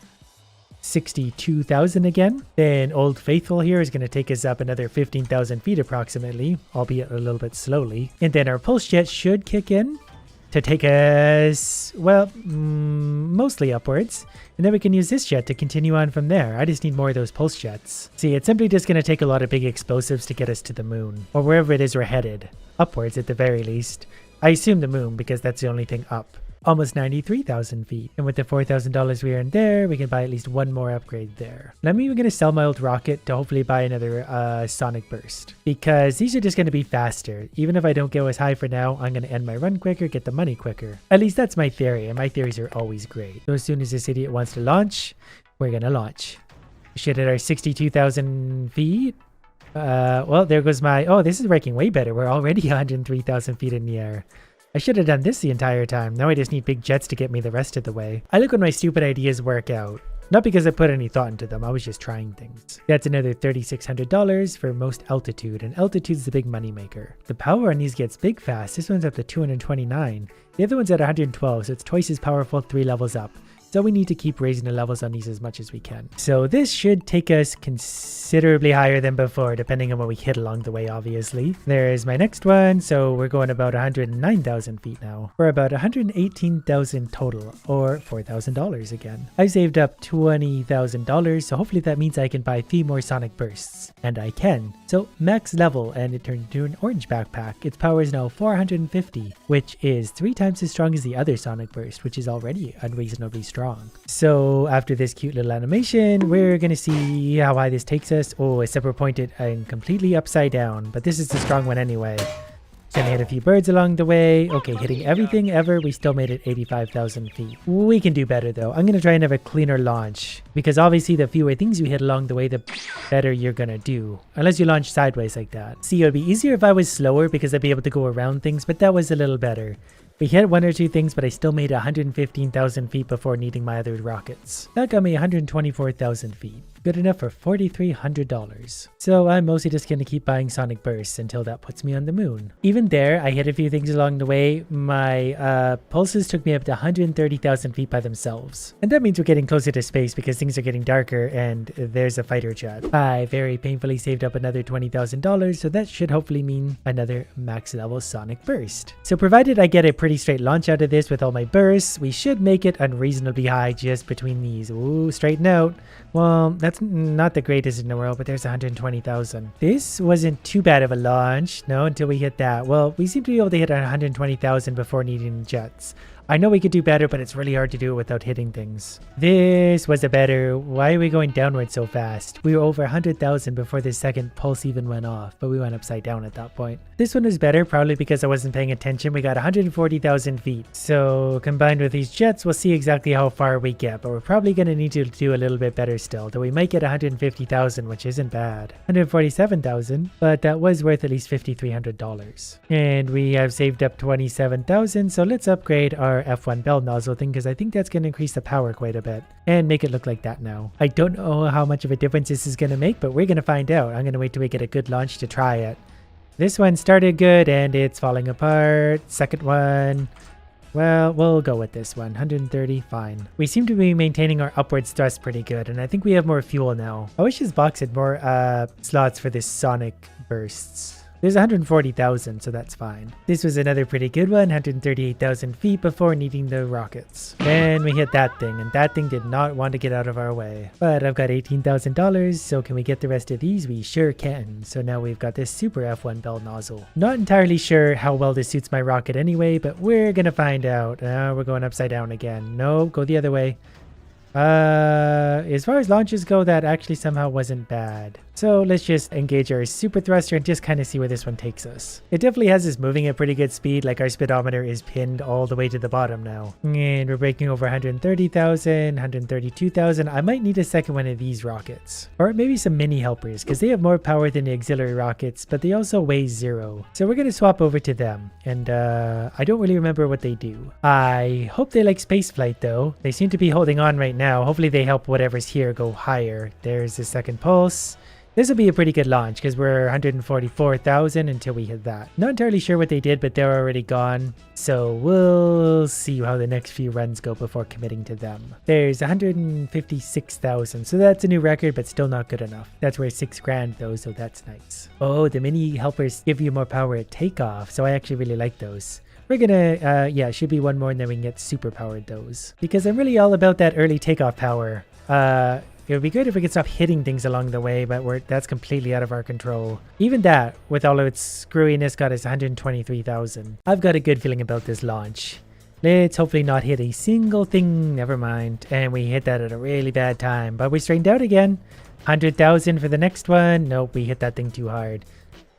62,000 again. Then Old Faithful here is going to take us up another 15,000 feet approximately, albeit a little bit slowly. And then our pulse jet should kick in to take us, well, mostly upwards. And then we can use this jet to continue on from there. I just need more of those pulse jets. See, it's simply just going to take a lot of big explosives to get us to the moon, or wherever it is we're headed. Upwards at the very least. I assume the moon because that's the only thing up. almost 93,000 feet. And with the $4,000 we earned there, we can buy at least one more upgrade there. And I'm even going to sell my old rocket to hopefully buy another sonic burst, because these are just going to be faster. Even if I don't go as high for now, I'm going to end my run quicker, get the money quicker. At least that's my theory, and my theories are always great. So as soon as this idiot wants to launch, we're going to launch. We should hit our 62,000 feet. Well, there goes my... Oh, this is working way better. We're already 103,000 feet in the air. I should have done this the entire time. Now I just need big jets to get me the rest of the way. I like when my stupid ideas work out. Not because I put any thought into them, I was just trying things. That's another $3,600 for most altitude, and altitude's the big money maker. The power on these gets big fast. This one's up to 229. The other one's at 112, so it's twice as powerful 3 levels up. So we need to keep raising the levels on these as much as we can. So this should take us considerably higher than before, depending on what we hit along the way, obviously. There's my next one. So we're going about 109,000 feet now. We're about 118,000 total, or $4,000 again. I saved up $20,000, so hopefully that means I can buy 3 more sonic bursts. And I can. So max level, and it turned into an orange backpack. Its power is now 450, which is 3 times as strong as the other sonic burst, which is already unreasonably strong. So after this cute little animation, we're going to see how high this takes us. Oh, except we're pointed and completely upside down, but this is the strong one anyway. Gonna hit a few birds along the way. Okay, hitting everything ever. We still made it 85,000 feet. We can do better though. I'm gonna try and have a cleaner launch, because obviously the fewer things you hit along the way, the better you're gonna do. Unless you launch sideways like that. See, it would be easier if I was slower because I'd be able to go around things, but that was a little better. We hit 1 or 2 things, but I still made 115,000 feet before needing my other rockets. That got me 124,000 feet. Good enough for $4,300. So I'm mostly just going to keep buying sonic bursts until that puts me on the moon. Even there, I hit a few things along the way. My pulses took me up to 130,000 feet by themselves. And that means we're getting closer to space because things are getting darker and there's a fighter jet. I very painfully saved up another $20,000, so that should hopefully mean another max level sonic burst. So provided I get a pretty straight launch out of this with all my bursts, we should make it unreasonably high just between these. Ooh, straighten out. Well, that's not the greatest in the world, but there's 120,000. This wasn't too bad of a launch, no, until we hit that. Well, we seem to be able to hit 120,000 before needing jets. I know we could do better, but it's really hard to do it without hitting things. This was a better... Why are we going downward so fast? We were over 100,000 before the second pulse even went off, but we went upside down at that point. This one was better, probably because I wasn't paying attention. We got 140,000 feet. So combined with these jets, we'll see exactly how far we get, but we're probably going to need to do a little bit better still, though we might get 150,000, which isn't bad. 147,000, but that was worth at least $5,300. And we have saved up 27,000, so let's upgrade our F1 bell nozzle thing, because I think that's going to increase the power quite a bit and make it look like that now. I don't know how much of a difference this is going to make, but we're going to find out. I'm going to wait till we get a good launch to try it. This one started good and it's falling apart. Second one, well, we'll go with this one. 130, fine. We seem to be maintaining our upwards thrust pretty good, and I think we have more fuel now. I wish this box had more slots for this sonic bursts. There's 140,000, so that's fine. This was another pretty good one, 138,000 feet before needing the rockets. Then we hit that thing, and that thing did not want to get out of our way. But I've got $18,000, so can we get the rest of these? We sure can. So now we've got this super F1 bell nozzle. Not entirely sure how well this suits my rocket anyway, but we're gonna find out. We're going upside down again. No, go the other way. As far as launches go, that actually somehow wasn't bad. So let's just engage our super thruster and just kind of see where this one takes us. It definitely has us moving at pretty good speed, like our speedometer is pinned all the way to the bottom now. And we're breaking over 130,000, 132,000. I might need a second one of these rockets. Or maybe some mini helpers, because they have more power than the auxiliary rockets, but they also weigh 0. So we're going to swap over to them. And I don't really remember what they do. I hope they like spaceflight though. They seem to be holding on right now. Hopefully they help whatever's here go higher. There's the second pulse. This will be a pretty good launch because we're 144,000 until we hit that. Not entirely sure what they did, but they're already gone. So we'll see how the next few runs go before committing to them. There's 156,000. So that's a new record, but still not good enough. That's worth $6,000 though, so that's nice. Oh, the mini helpers give you more power at takeoff. So I actually really like those. We're gonna, yeah, should be one more and then we can get super powered those. Because I'm really all about that early takeoff power. It would be good if we could stop hitting things along the way, but that's completely out of our control. Even that, with all of its screwiness, got us 123,000. I've got a good feeling about this launch. Let's hopefully not hit a single thing. Never mind. And we hit that at a really bad time. But we straightened out again. 100,000 for the next one. Nope, we hit that thing too hard.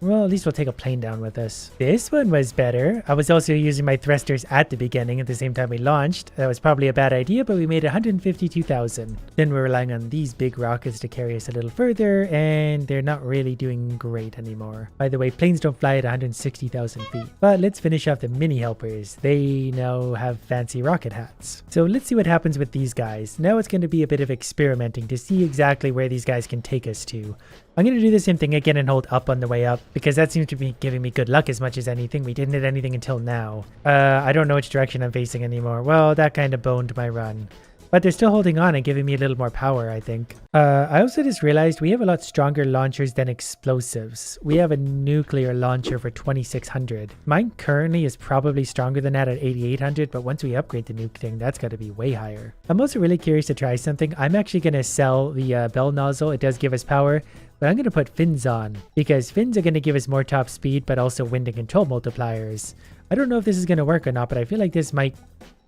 Well, at least we'll take a plane down with us. This one was better. I was also using my thrusters at the beginning at the same time we launched. That was probably a bad idea, but we made 152,000. Then we're relying on these big rockets to carry us a little further, and they're not really doing great anymore. By the way, planes don't fly at 160,000 feet. But let's finish off the mini helpers. They now have fancy rocket hats. So let's see what happens with these guys. Now it's going to be a bit of experimenting to see exactly where these guys can take us to. I'm going to do the same thing again and hold up on the way up, because that seems to be giving me good luck as much as anything. We didn't hit anything until now. I don't know which direction I'm facing anymore. Well, that kind of boned my run. But they're still holding on and giving me a little more power, I think. I also just realized we have a lot stronger launchers than explosives. We have a nuclear launcher for 2600. Mine currently is probably stronger than that at 8800, but once we upgrade the nuke thing, that's got to be way higher. I'm also really curious to try something. I'm actually going to sell the bell nozzle. It does give us power. But I'm going to put fins on, because fins are going to give us more top speed, but also wind and control multipliers. I don't know if this is going to work or not, but I feel like this might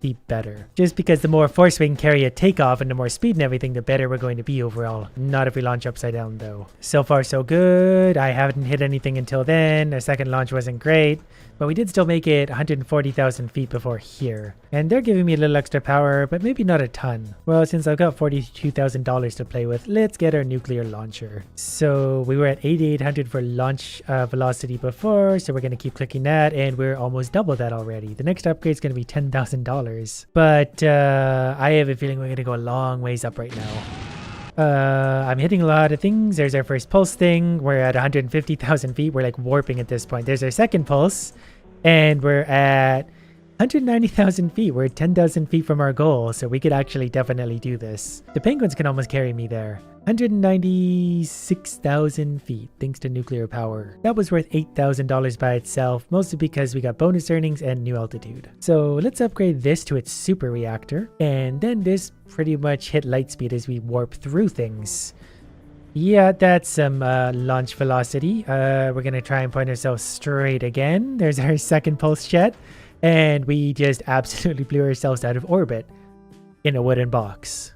be better. Just because the more force we can carry at takeoff and the more speed and everything, the better we're going to be overall. Not if we launch upside down though. So far so good. I haven't hit anything until then. Our second launch wasn't great, but we did still make it 140,000 feet before here. And they're giving me a little extra power, but maybe not a ton. Well, since I've got $42,000 to play with, let's get our nuclear launcher. So we were at 8,800 for launch velocity before, so we're going to keep clicking that, and we're almost double that already. The next upgrade is going to be $10,000. But I have a feeling we're going to go a long ways up right now. I'm hitting a lot of things. There's our first pulse thing. We're at 150,000 feet. We're like warping at this point. There's our second pulse, and we're at 190,000 feet. We're at 10,000 feet from our goal, so we could actually definitely do this. The penguins can almost carry me there. 196,000 feet thanks to nuclear power. That was worth $8,000 by itself, mostly because we got bonus earnings and new altitude. So let's upgrade this to its super reactor, and then this pretty much hit light speed as we warp through things. Yeah, that's some launch velocity. We're going to try and point ourselves straight again. There's our second pulse jet, and we just absolutely blew ourselves out of orbit in a wooden box.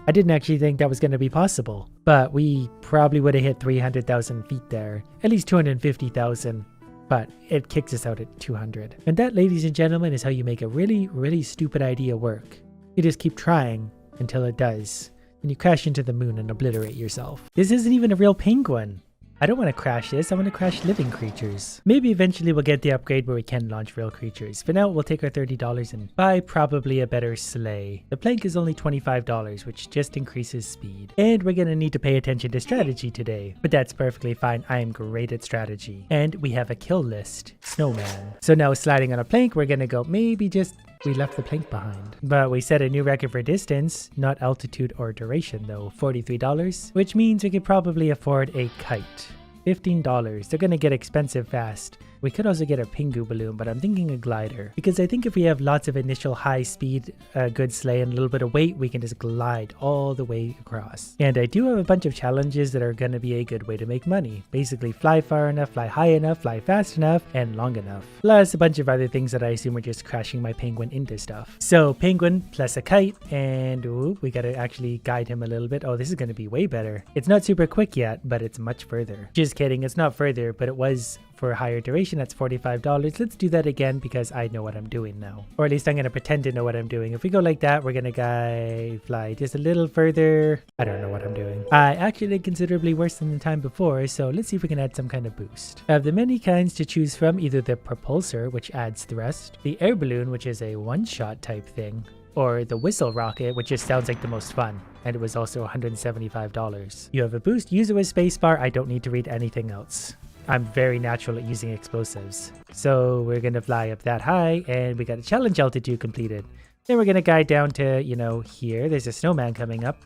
I didn't actually think that was going to be possible, but we probably would have hit 300,000 feet there, at least 250,000, but it kicks us out at 200. And that, ladies and gentlemen, is how you make a really, really stupid idea work. You just keep trying until it does, and you crash into the moon and obliterate yourself. This isn't even a real penguin. I don't want to crash this, I want to crash living creatures. Maybe eventually we'll get the upgrade where we can launch real creatures. For now, we'll take our $30 and buy probably a better sleigh. The plank is only $25, which just increases speed. And we're going to need to pay attention to strategy today. But that's perfectly fine, I am great at strategy. And we have a kill list, snowman. So now sliding on a plank, we're going to go maybe just... We left the plank behind. But we set a new record for distance, not altitude or duration though, $43, which means we could probably afford a kite. $15. They're gonna get expensive fast. We could also get a Pingu balloon, but I'm thinking a glider. Because I think if we have lots of initial high speed, good sleigh, and a little bit of weight, we can just glide all the way across. And I do have a bunch of challenges that are going to be a good way to make money. Basically, fly far enough, fly high enough, fly fast enough, and long enough. Plus a bunch of other things that I assume are just crashing my penguin into stuff. So penguin plus a kite, and ooh, we got to actually guide him a little bit. Oh, this is going to be way better. It's not super quick yet, but it's much further. Just kidding, it's not further, but it was for a higher duration. That's $45. Let's do that again because I know what I'm doing now. Or at least I'm going to pretend to know what I'm doing. If we go like that, we're going to fly just a little further. I don't know what I'm doing. I actually did considerably worse than the time before, so let's see if we can add some kind of boost. I have the many kinds to choose from, either the propulsor, which adds thrust, the air balloon, which is a one-shot type thing, or the whistle rocket, which just sounds like the most fun. And it was also $175. You have a boost, use it with spacebar. I don't need to read anything else. I'm very natural at using explosives. So we're going to fly up that high, and we got a challenge altitude completed. Then we're going to guide down to, here. There's a snowman coming up,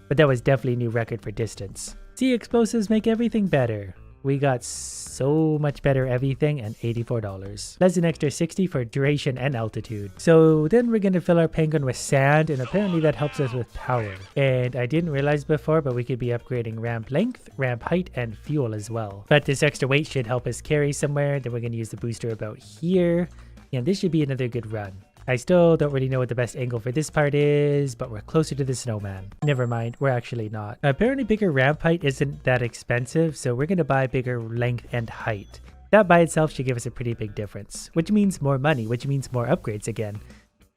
but that was definitely a new record for distance. See, explosives make everything better. We got so much better everything and $84. That's an extra 60 for duration and altitude. So then we're going to fill our penguin with sand, and apparently that helps us with power. And I didn't realize before, but we could be upgrading ramp length, ramp height, and fuel as well. But this extra weight should help us carry somewhere. Then we're going to use the booster about here. And this should be another good run. I still don't really know what the best angle for this part is, but we're closer to the snowman. Never mind, we're actually not. Apparently bigger ramp height isn't that expensive, so we're going to buy bigger length and height. That by itself should give us a pretty big difference, which means more money, which means more upgrades again.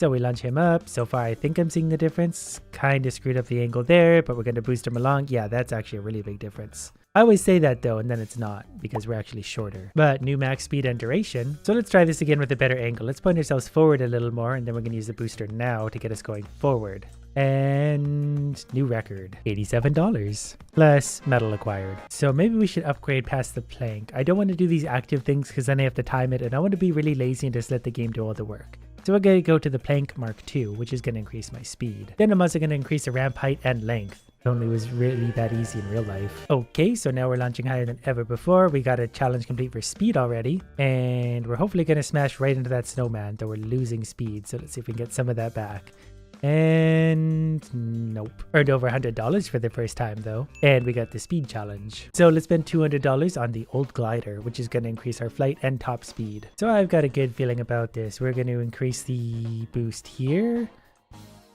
So we launch him up. So far, I think I'm seeing the difference. Kind of screwed up the angle there, but we're going to boost him along. Yeah, that's actually a really big difference. I always say that though, and then it's not, because we're actually shorter. But new max speed and duration. So let's try this again with a better angle. Let's point ourselves forward a little more, and then we're going to use the booster now to get us going forward. And new record, $87 plus metal acquired. So maybe we should upgrade past the plank. I don't want to do these active things because then I have to time it, and I want to be really lazy and just let the game do all the work. So we're going to go to the plank Mark II, which is going to increase my speed. Then I'm also going to increase the ramp height and length. It only was really that easy in real life. Okay, so now we're launching higher than ever before. We got a challenge complete for speed already. And we're hopefully going to smash right into that snowman, though we're losing speed. So let's see if we can get some of that back. And nope. Earned over $100 for the first time though. And we got the speed challenge. So let's spend $200 on the old glider, which is going to increase our flight and top speed. So I've got a good feeling about this. We're going to increase the boost here.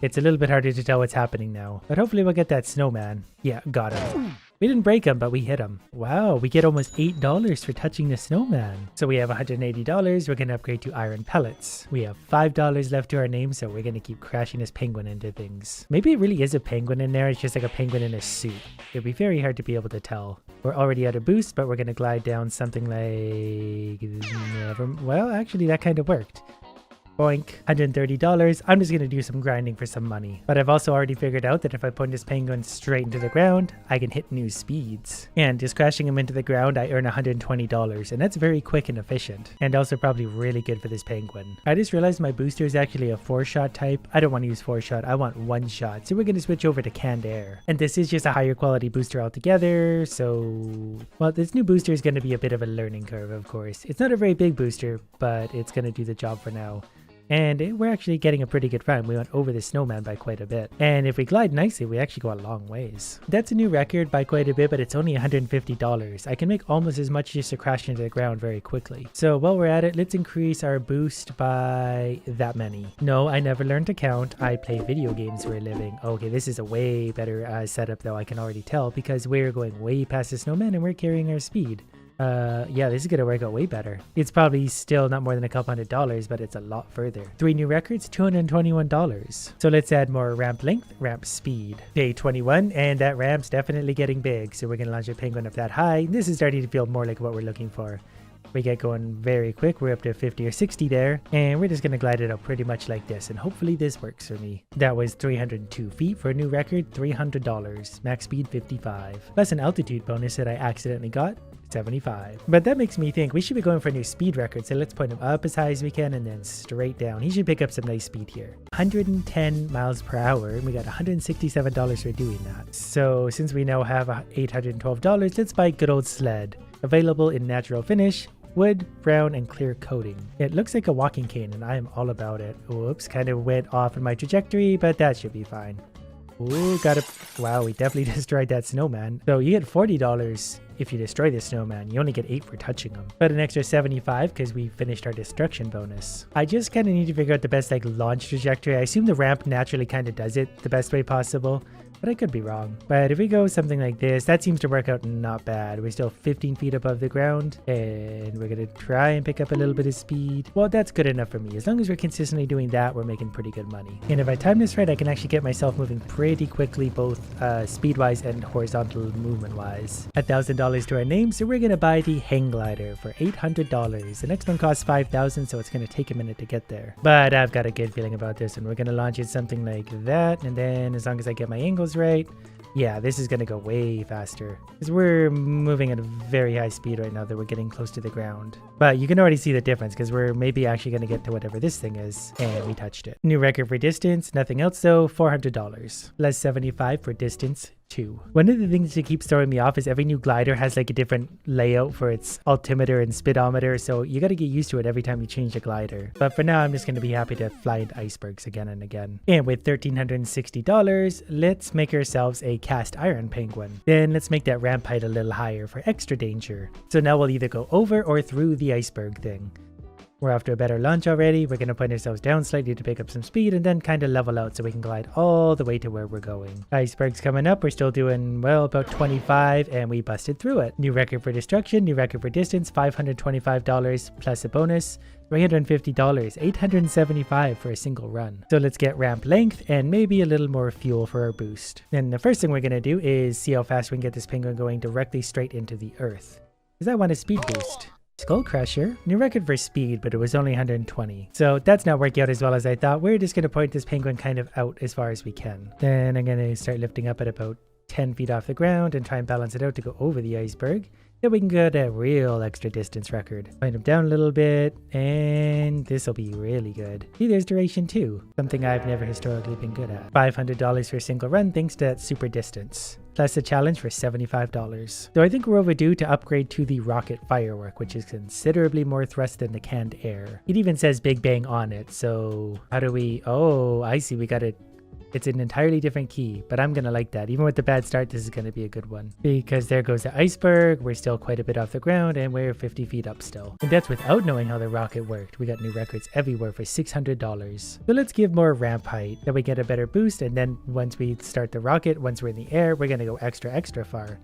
It's a little bit harder to tell what's happening now, but hopefully we'll get that snowman. Yeah, got him. We didn't break him, but we hit him. Wow, we get almost $8 for touching the snowman. So we have $180. We're going to upgrade to iron pellets. We have $5 left to our name, so we're going to keep crashing this penguin into things. Maybe it really is a penguin in there. It's just like a penguin in a suit. It'd be very hard to be able to tell. We're already at a boost, but we're going to glide down something like... Well, actually, that kind of worked. Boink, $130. I'm just going to do some grinding for some money. But I've also already figured out that if I point this penguin straight into the ground, I can hit new speeds. And just crashing him into the ground, I earn $120. And that's very quick and efficient. And also probably really good for this penguin. I just realized my booster is actually a 4-shot type. I don't want to use 4-shot. I want 1-shot. So we're going to switch over to canned air. And this is just a higher quality booster altogether. So, well, this new booster is going to be a bit of a learning curve, of course. It's not a very big booster, but it's going to do the job for now. And we're actually getting a pretty good run. We went over the snowman by quite a bit. And if we glide nicely, we actually go a long ways. That's a new record by quite a bit, but it's only $150. I can make almost as much just to crash into the ground very quickly. So while we're at it, let's increase our boost by that many. No, I never learned to count. I play video games for a living. Okay, this is a way better setup though, I can already tell, because we're going way past the snowman and we're carrying our speed. Yeah, this is gonna work out way better. It's probably still not more than a couple $100, but it's a lot further. 3 new records, $221. So let's add more ramp length, ramp speed. Day 21, and that ramp's definitely getting big. So we're gonna launch a penguin up that high. This is starting to feel more like what we're looking for. We get going very quick. We're up to 50 or 60 there, and we're just going to glide it up pretty much like this, and hopefully this works for me. That was 302 feet for a new record, $300. Max speed 55. Plus an altitude bonus that I accidentally got, 75. But that makes me think we should be going for a new speed record, so let's point him up as high as we can and then straight down. He should pick up some nice speed here. 110 miles per hour, and we got $167 for doing that. So since we now have $812, let's buy good old sled. Available in natural finish, wood, brown, and clear coating. It looks like a walking cane, and I am all about it. Whoops, kind of went off in my trajectory, but that should be fine. Ooh, got it. Wow, we definitely destroyed that snowman. So you get $40 if you destroy the snowman. You only get 8 for touching him. But an extra 75 because we finished our destruction bonus. I just kind of need to figure out the best like launch trajectory. I assume the ramp naturally kind of does it the best way possible, but I could be wrong. But if we go something like this, that seems to work out not bad. We're still 15 feet above the ground, and we're going to try and pick up a little bit of speed. Well, that's good enough for me. As long as we're consistently doing that, we're making pretty good money. And if I time this right, I can actually get myself moving pretty quickly, both speed-wise and horizontal movement-wise. $1,000 to our name, so we're going to buy the hang glider for $800. The next one costs $5,000, so it's going to take a minute to get there. But I've got a good feeling about this, and we're going to launch it something like that, and then as long as I get my angles right, yeah, this is going to go way faster because we're moving at a very high speed right now that we're getting close to the ground. But you can already see the difference because we're maybe actually going to get to whatever this thing is, and we touched it. New record for distance, nothing else though, $400. Less 75 for distance. 2. One of the things that keeps throwing me off is every new glider has like a different layout for its altimeter and speedometer, so you got to get used to it every time you change a glider. But for now, I'm just going to be happy to fly into icebergs again and again. And with $1,360, let's make ourselves a cast iron penguin. Then let's make that ramp height a little higher for extra danger. So now we'll either go over or through the iceberg thing. We're after a better launch already. We're going to point ourselves down slightly to pick up some speed and then kind of level out so we can glide all the way to where we're going. Iceberg's coming up. We're still doing, well, about 25 and we busted through it. New record for destruction, new record for distance, $525 plus a bonus. $350, $875 for a single run. So let's get ramp length and maybe a little more fuel for our boost. Then the first thing we're going to do is see how fast we can get this penguin going directly straight into the earth. Because I want a speed boost. Skull Crusher, new record for speed, but it was only 120. So that's not working out as well as I thought. We're just going to point this penguin kind of out as far as we can. Then I'm going to start lifting up at about 10 feet off the ground and try and balance it out to go over the iceberg. Then we can get a real extra distance record. Point him down a little bit, and this will be really good. See, there's duration too, something I've never historically been good at. $500 for a single run thanks to that super distance. Plus a challenge for $75. So I think we're overdue to upgrade to the rocket firework, which is considerably more thrust than the canned air. It even says Big Bang on it, so how do we... Oh, I see, we got it. It's an entirely different key, but I'm going to like that. Even with the bad start, this is going to be a good one. Because there goes the iceberg, we're still quite a bit off the ground, and we're 50 feet up still. And that's without knowing how the rocket worked. We got new records everywhere for $600. So let's give more ramp height, then we get a better boost, and then once we start the rocket, once we're in the air, we're going to go extra far.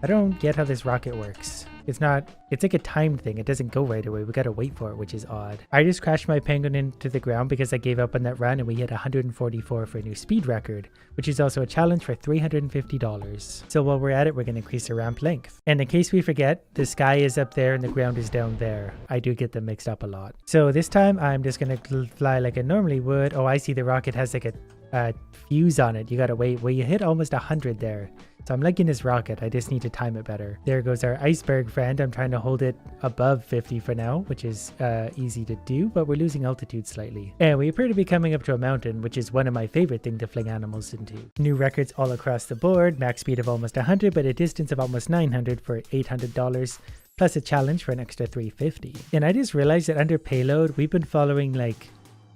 I don't get how this rocket works. It's like a timed thing. It doesn't go right away. We gotta wait for it, which is odd. I just crashed my penguin into the ground because I gave up on that run and we hit 144 for a new speed record, which is also a challenge for $350. So while we're at it, we're gonna increase the ramp length. And in case we forget, the sky is up there and the ground is down there. I do get them mixed up a lot. So this time I'm just gonna fly like I normally would. Oh, I see the rocket has like a fuse on it. You gotta wait. Well, you hit almost 100 there. So I'm liking this rocket. I just need to time it better. There goes our iceberg friend. I'm trying to hold it above 50 for now, which is easy to do, but we're losing altitude slightly. And we appear to be coming up to a mountain, which is one of my favorite things to fling animals into. New records all across the board. Max speed of almost 100, but a distance of almost 900 for $800. Plus a challenge for an extra $350. And I just realized that under Payload, we've been following like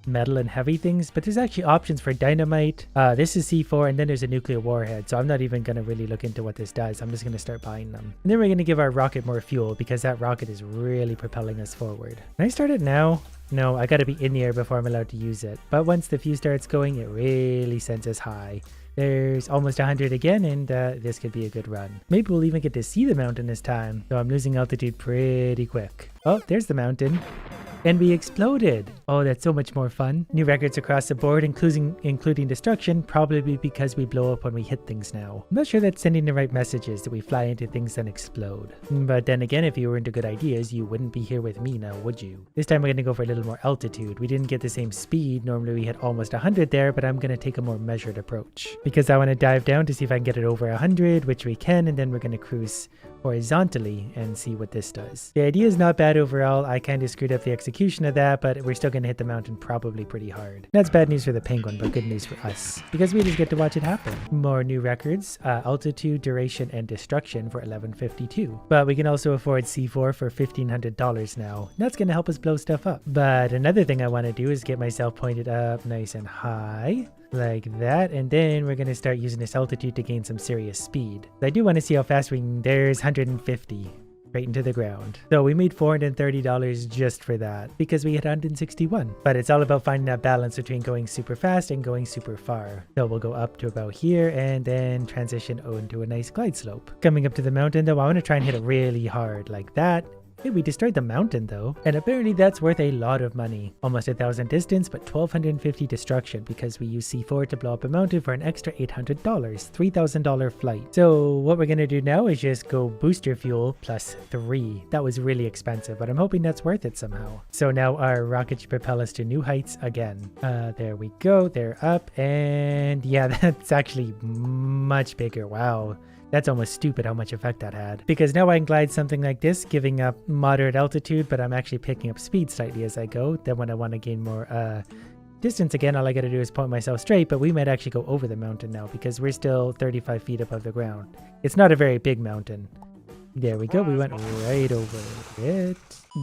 metal and heavy things, but there's actually options for dynamite. This is C4 and then there's a nuclear warhead, so I'm not even going to really look into what this does. I'm just going to start buying them. And then we're going to give our rocket more fuel because that rocket is really propelling us forward. Can I start it now? No, I got to be in the air before I'm allowed to use it. But once the fuse starts going, it really sends us high. There's almost 100 again, and this could be a good run. Maybe we'll even get to see the mountain this time. So I'm losing altitude pretty quick. Oh, there's the mountain. And we exploded. Oh, that's so much more fun. New records across the board, including destruction, probably because we blow up when we hit things now. I'm not sure that's sending the right messages that we fly into things and explode. But then again, if you were into good ideas, you wouldn't be here with me now, would you? This time we're going to go for a little more altitude. We didn't get the same speed. Normally we hit almost 100 there, but I'm going to take a more measured approach. Because I want to dive down to see if I can get it over 100, which we can, and then we're going to cruise horizontally and see what this does. The idea is not bad overall. I kind of screwed up the execution of that, but we're still going to hit the mountain probably pretty hard. That's bad news for the penguin, but good news for us because we just get to watch it happen. More new records, altitude, duration, and destruction for $1152. But we can also afford C4 for $1,500 now. That's going to help us blow stuff up. But another thing I want to do is get myself pointed up nice and high. Like that, and then we're going to start using this altitude to gain some serious speed. I do want to see how fast we can... There's 150 right into the ground. So we made $430 just for that because we hit 161. But it's all about finding that balance between going super fast and going super far. So we'll go up to about here and then transition into a nice glide slope. Coming up to the mountain though, I want to try and hit it really hard like that. Hey, we destroyed the mountain though, and apparently that's worth a lot of money. Almost 1,000 distance, but 1,250 destruction because we use C4 to blow up a mountain for an extra $800, $3,000 flight. So what we're gonna do now is just go booster fuel plus 3. That was really expensive, but I'm hoping that's worth it somehow. So now our rocket should propel us to new heights again. There we go, they're up, and yeah, that's actually much bigger. Wow. That's almost stupid how much effect that had. Because now I can glide something like this, giving up moderate altitude, but I'm actually picking up speed slightly as I go. Then when I want to gain more distance again, all I gotta do is point myself straight, but we might actually go over the mountain now because we're still 35 feet above the ground. It's not a very big mountain. There we go, we went right over it.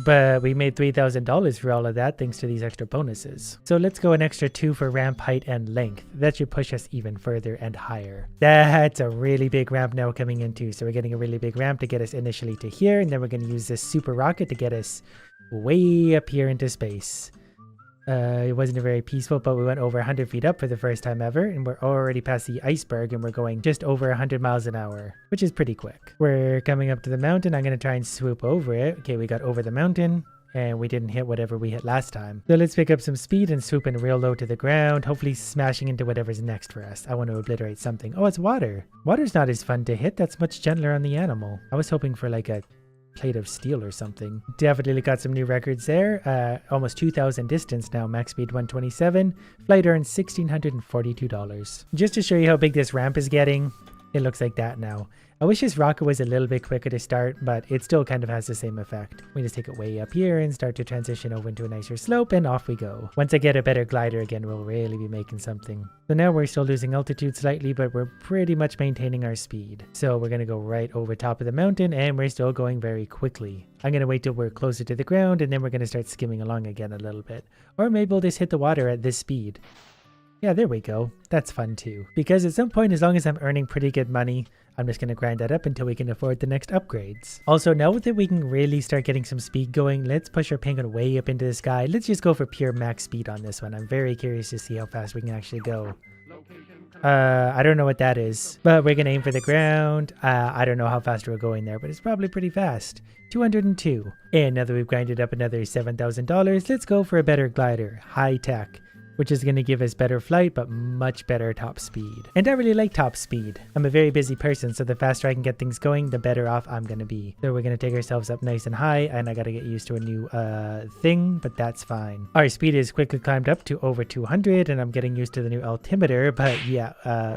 But we made $3,000 for all of that thanks to these extra bonuses. So let's go an extra 2 for ramp height and length. That should push us even further and higher. That's a really big ramp now coming into. So we're getting a really big ramp to get us initially to here, and then we're going to use this super rocket to get us way up here into space. It wasn't very peaceful, but we went over 100 feet up for the first time ever, and we're already past the iceberg, and we're going just over 100 miles an hour, which is pretty quick. We're coming up to the mountain. I'm going to try and swoop over it. Okay, we got over the mountain, and we didn't hit whatever we hit last time. So let's pick up some speed and swoop in real low to the ground, hopefully smashing into whatever's next for us. I want to obliterate something. Oh, it's water. Water's not as fun to hit. That's much gentler on the animal. I was hoping for like a plate of steel or something. Definitely got some new records there. Almost 2,000 distance now, max speed 127. Flight earned $1,642. Just to show you how big this ramp is getting, it looks like that now. I wish this rocket was a little bit quicker to start, but it still kind of has the same effect. We just take it way up here and start to transition over into a nicer slope, and off we go. Once I get a better glider again, we'll really be making something. So now we're still losing altitude slightly, but we're pretty much maintaining our speed. So we're going to go right over top of the mountain, and we're still going very quickly. I'm going to wait till we're closer to the ground, and then we're going to start skimming along again a little bit. Or maybe we'll just hit the water at this speed. Yeah, there we go. That's fun too. Because at some point, as long as I'm earning pretty good money, I'm just going to grind that up until we can afford the next upgrades. Also, now that we can really start getting some speed going, let's push our penguin way up into the sky. Let's just go for pure max speed on this one. I'm very curious to see how fast we can actually go. I don't know what that is, but we're going to aim for the ground. I don't know how fast we're going there, but it's probably pretty fast. 202. And now that we've grinded up another $7,000, let's go for a better glider. High tech, which is going to give us better flight, but much better top speed. And I really like top speed. I'm a very busy person, so the faster I can get things going, the better off I'm going to be. So we're going to take ourselves up nice and high, and I got to get used to a new thing, but that's fine. Our speed is quickly climbed up to over 200, and I'm getting used to the new altimeter, but yeah,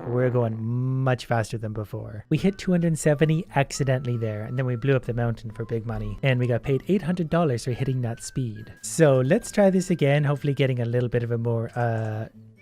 we're going much faster than before. We hit 270 accidentally there, and then we blew up the mountain for big money, and we got paid $800 for hitting that speed. So let's try this again, hopefully getting a little bit of a more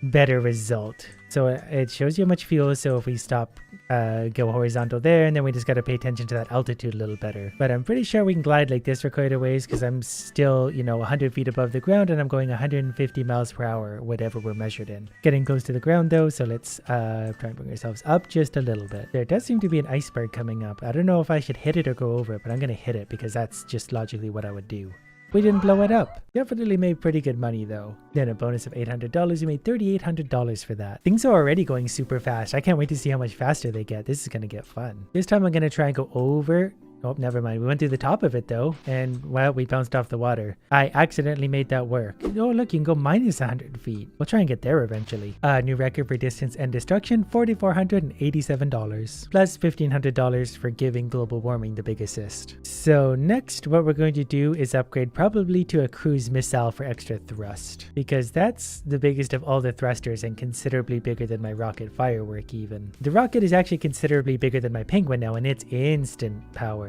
better result. So it shows you how much fuel, so if we stop, go horizontal there, and then we just got to pay attention to that altitude a little better. But I'm pretty sure we can glide like this for quite a ways, because I'm still, 100 feet above the ground, and I'm going 150 miles per hour, whatever we're measured in. Getting close to the ground though, so let's try and bring ourselves up just a little bit. There does seem to be an iceberg coming up. I don't know if I should hit it or go over it, but I'm going to hit it because that's just logically what I would do. We didn't blow it up. Definitely made pretty good money though. Then a bonus of $800. We made $3,800 for that. Things are already going super fast. I can't wait to see how much faster they get. This is going to get fun. This time I'm going to try and go over. Oh, never mind. We went through the top of it though, and well, we bounced off the water. I accidentally made that work. Oh, look, you can go minus 100 feet. We'll try and get there eventually. New record for distance and destruction, $4,487, plus $1,500 for giving global warming the big assist. So next, what we're going to do is upgrade probably to a cruise missile for extra thrust, because that's the biggest of all the thrusters and considerably bigger than my rocket firework even. The rocket is actually considerably bigger than my penguin now, and it's instant power.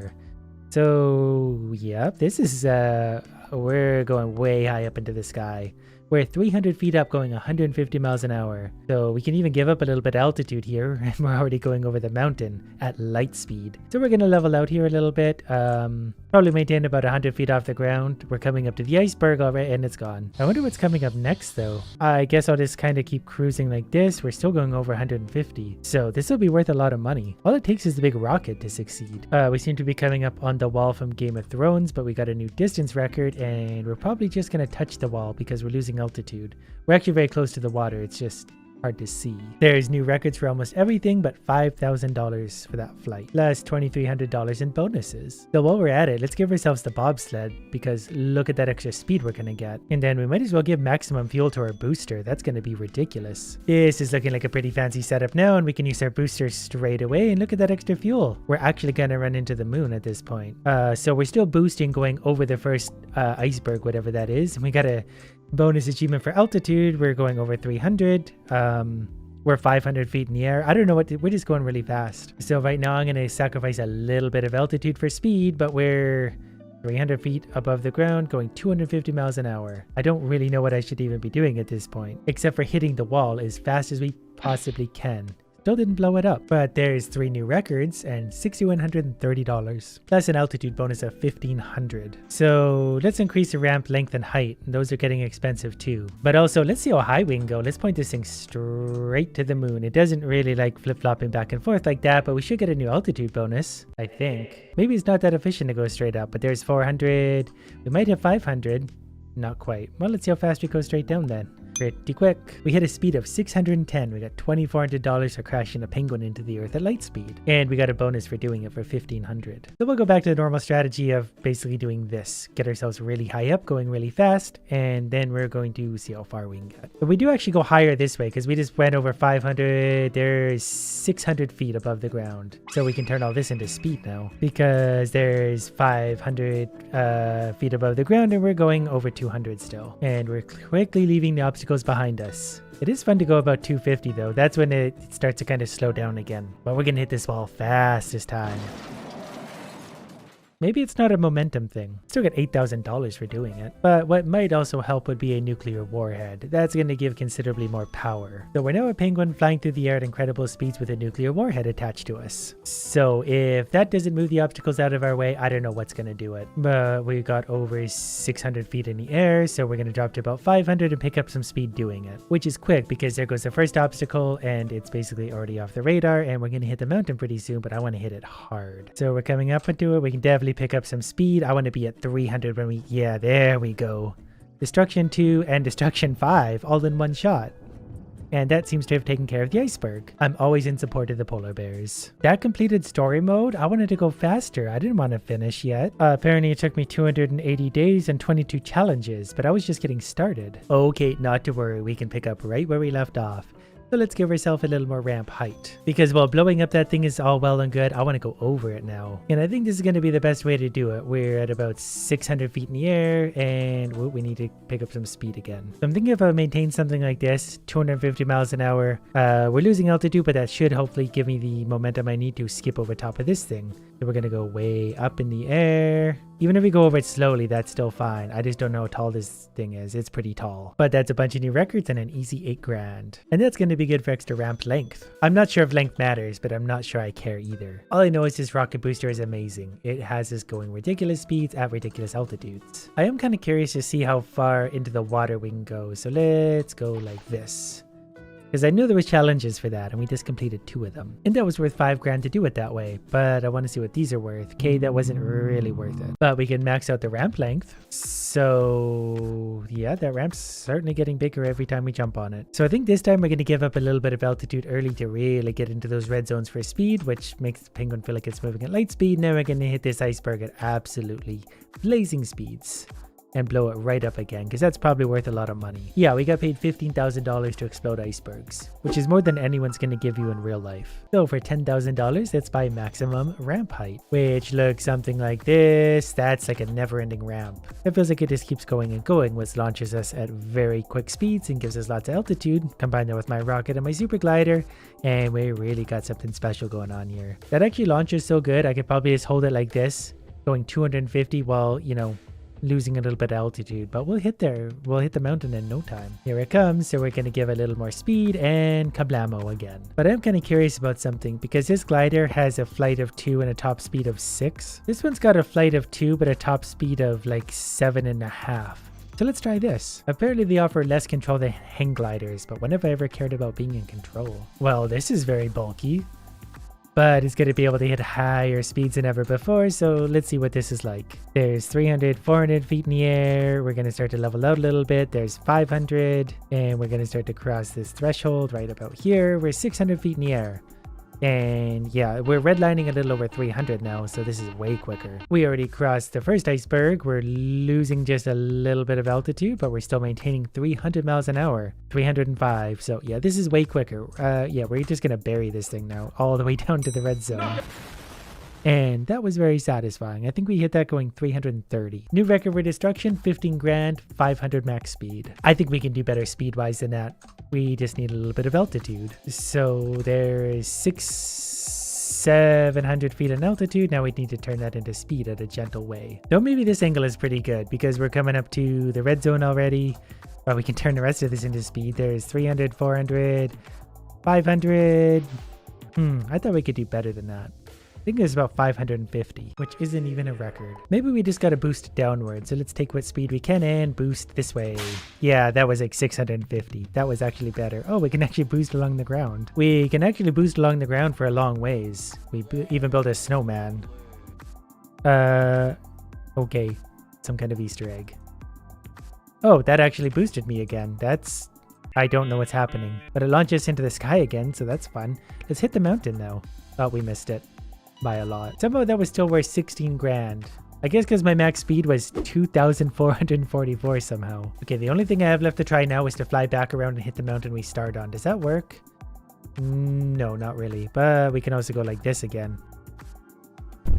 So, yeah, this is, we're going way high up into the sky. We're 300 feet up going 150 miles an hour. So we can even give up a little bit of altitude here, and we're already going over the mountain at light speed. So we're going to level out here a little bit. Probably maintain about 100 feet off the ground. We're coming up to the iceberg already, and it's gone. I wonder what's coming up next though. I guess I'll just kind of keep cruising like this. We're still going over 150. So this will be worth a lot of money. All it takes is the big rocket to succeed. We seem to be coming up on the wall from Game of Thrones, but we got a new distance record, and we're probably just going to touch the wall because we're losing altitude. We're actually very close to the water. It's just hard to see. There's new records for almost everything, but $5,000 for that flight, plus $2,300 in bonuses. So while we're at it, let's give ourselves the bobsled, because look at that extra speed we're gonna get. And then we might as well give maximum fuel to our booster. That's gonna be ridiculous. This is looking like a pretty fancy setup now, and we can use our booster straight away, and look at that extra fuel. We're actually gonna run into the moon at this point. So we're still boosting going over the first iceberg, whatever that is, and we got a bonus achievement for altitude. We're going over 300. We're 500 feet in the air. I don't know what we're just going really fast. So right now I'm going to sacrifice a little bit of altitude for speed, but we're 300 feet above the ground going 250 miles an hour. I don't really know what I should even be doing at this point, except for hitting the wall as fast as we possibly can. Still didn't blow it up, but there's 3 new records and $6,130, plus an altitude bonus of 1,500. So let's increase the ramp length and height. Those are getting expensive too. But also, let's see how high we can go. Let's point this thing straight to the moon. It doesn't really like flip-flopping back and forth like that, but we should get a new altitude bonus, I think. Maybe it's not that efficient to go straight up, but there's 400. We might have 500. Not quite. Well, let's see how fast we go straight down then. Pretty quick. We hit a speed of 610. We got $2,400 for crashing a penguin into the earth at light speed. And we got a bonus for doing it for 1,500. So we'll go back to the normal strategy of basically doing this. Get ourselves really high up, going really fast, and then we're going to see how far we can get. But we do actually go higher this way because we just went over 500. There's 600 feet above the ground. So we can turn all this into speed now because there's 500 feet above the ground and we're going over 200 still. And we're quickly leaving the obstacles behind us. It is fun to go about 250 though. That's when it starts to kind of slow down again. But we're gonna hit this wall fast this time. Maybe it's not a momentum thing. Still got $8,000 for doing it. But what might also help would be a nuclear warhead. That's going to give considerably more power. So we're now a penguin flying through the air at incredible speeds with a nuclear warhead attached to us. So if that doesn't move the obstacles out of our way, I don't know what's going to do it. But we got over 600 feet in the air, so we're going to drop to about 500 and pick up some speed doing it. Which is quick because there goes the first obstacle and it's basically already off the radar and we're going to hit the mountain pretty soon, but I want to hit it hard. So we're coming up into it. We can definitely pick up some speed. I want to be at 300 when we, yeah, there we go. Destruction 2 and Destruction 5 all in one shot. And that seems to have taken care of the iceberg. I'm always in support of the polar bears. That completed story mode. I wanted to go faster. I didn't want to finish yet. Apparently it took me 280 days and 22 challenges, but I was just getting started. Okay, not to worry. We can pick up right where we left off. So let's give ourselves a little more ramp height. Because while blowing up that thing is all well and good, I want to go over it now. And I think this is going to be the best way to do it. We're at about 600 feet in the air and we need to pick up some speed again. So I'm thinking if I maintain something like this, 250 miles an hour, we're losing altitude, but that should hopefully give me the momentum I need to skip over top of this thing. So we're going to go way up in the air. Even if we go over it slowly, that's still fine. I just don't know how tall this thing is. It's pretty tall. But that's a bunch of new records and an easy 8 grand. And that's going to be good for extra ramp length. I'm not sure if length matters, but I'm not sure I care either. All I know is this rocket booster is amazing. It has us going ridiculous speeds at ridiculous altitudes. I am kind of curious to see how far into the water we can go. So let's go like this. Because I knew there was challenges for that, and we just completed 2 of them. And that was worth 5 grand to do it that way, but I want to see what these are worth. Okay, that wasn't really worth it. But we can max out the ramp length. So yeah, that ramp's certainly getting bigger every time we jump on it. So I think this time we're going to give up a little bit of altitude early to really get into those red zones for speed, which makes the penguin feel like it's moving at light speed. Now we're going to hit this iceberg at absolutely blazing speeds. And blow it right up again, because that's probably worth a lot of money. Yeah, we got paid $15,000 to explode icebergs, which is more than anyone's going to give you in real life. So for $10,000, let's buy maximum ramp height, which looks something like this. That's like a never-ending ramp. It feels like it just keeps going and going, which launches us at very quick speeds and gives us lots of altitude. Combine that with my rocket and my super glider, and we really got something special going on here. That actually launches so good, I could probably just hold it like this, going 250 while, you know, losing a little bit of altitude, but we'll hit there. We'll hit the mountain in no time. Here it comes, so we're going to give a little more speed and kablamo again. But I'm kind of curious about something because this glider has a flight of 2 and a top speed of 6. This one's got a flight of 2 but a top speed of like 7.5. So let's try this. Apparently they offer less control than hang gliders, but when have I ever cared about being in control? Well, this is very bulky, but it's going to be able to hit higher speeds than ever before, so let's see what this is like. There's 300, 400 feet in the air. We're going to start to level out a little bit. There's 500, and we're going to start to cross this threshold right about here. We're 600 feet in the air. And yeah, we're redlining a little over 300 now, so this is way quicker. We already crossed the first iceberg. We're losing just a little bit of altitude, but we're still maintaining 300 miles an hour. 305. So yeah, this is way quicker. Yeah, we're just gonna bury this thing now all the way down to the red zone. And that was very satisfying. I think we hit that going 330. New record for destruction, 15 grand, 500 max speed. I think we can do better speed-wise than that. We just need a little bit of altitude. So there's 700 feet in altitude. Now we need to turn that into speed at a gentle way. Though maybe this angle is pretty good because we're coming up to the red zone already. But we can turn the rest of this into speed. There's 300, 400, 500. I thought we could do better than that. I think it was about 550, which isn't even a record. Maybe we just got to boost downward. So let's take what speed we can and boost this way. Yeah, that was like 650. That was actually better. Oh, we can actually boost along the ground. We can actually boost along the ground for a long ways. We even built a snowman. Okay. Some kind of Easter egg. Oh, that actually boosted me again. I don't know what's happening. But it launches into the sky again, so that's fun. Let's hit the mountain now. Oh, we missed it. By a lot. Somehow that was still worth 16 grand. I guess because my max speed was 2,444 somehow. Okay, the only thing I have left to try now is to fly back around and hit the mountain we start on. Does that work? No, not really. But we can also go like this again.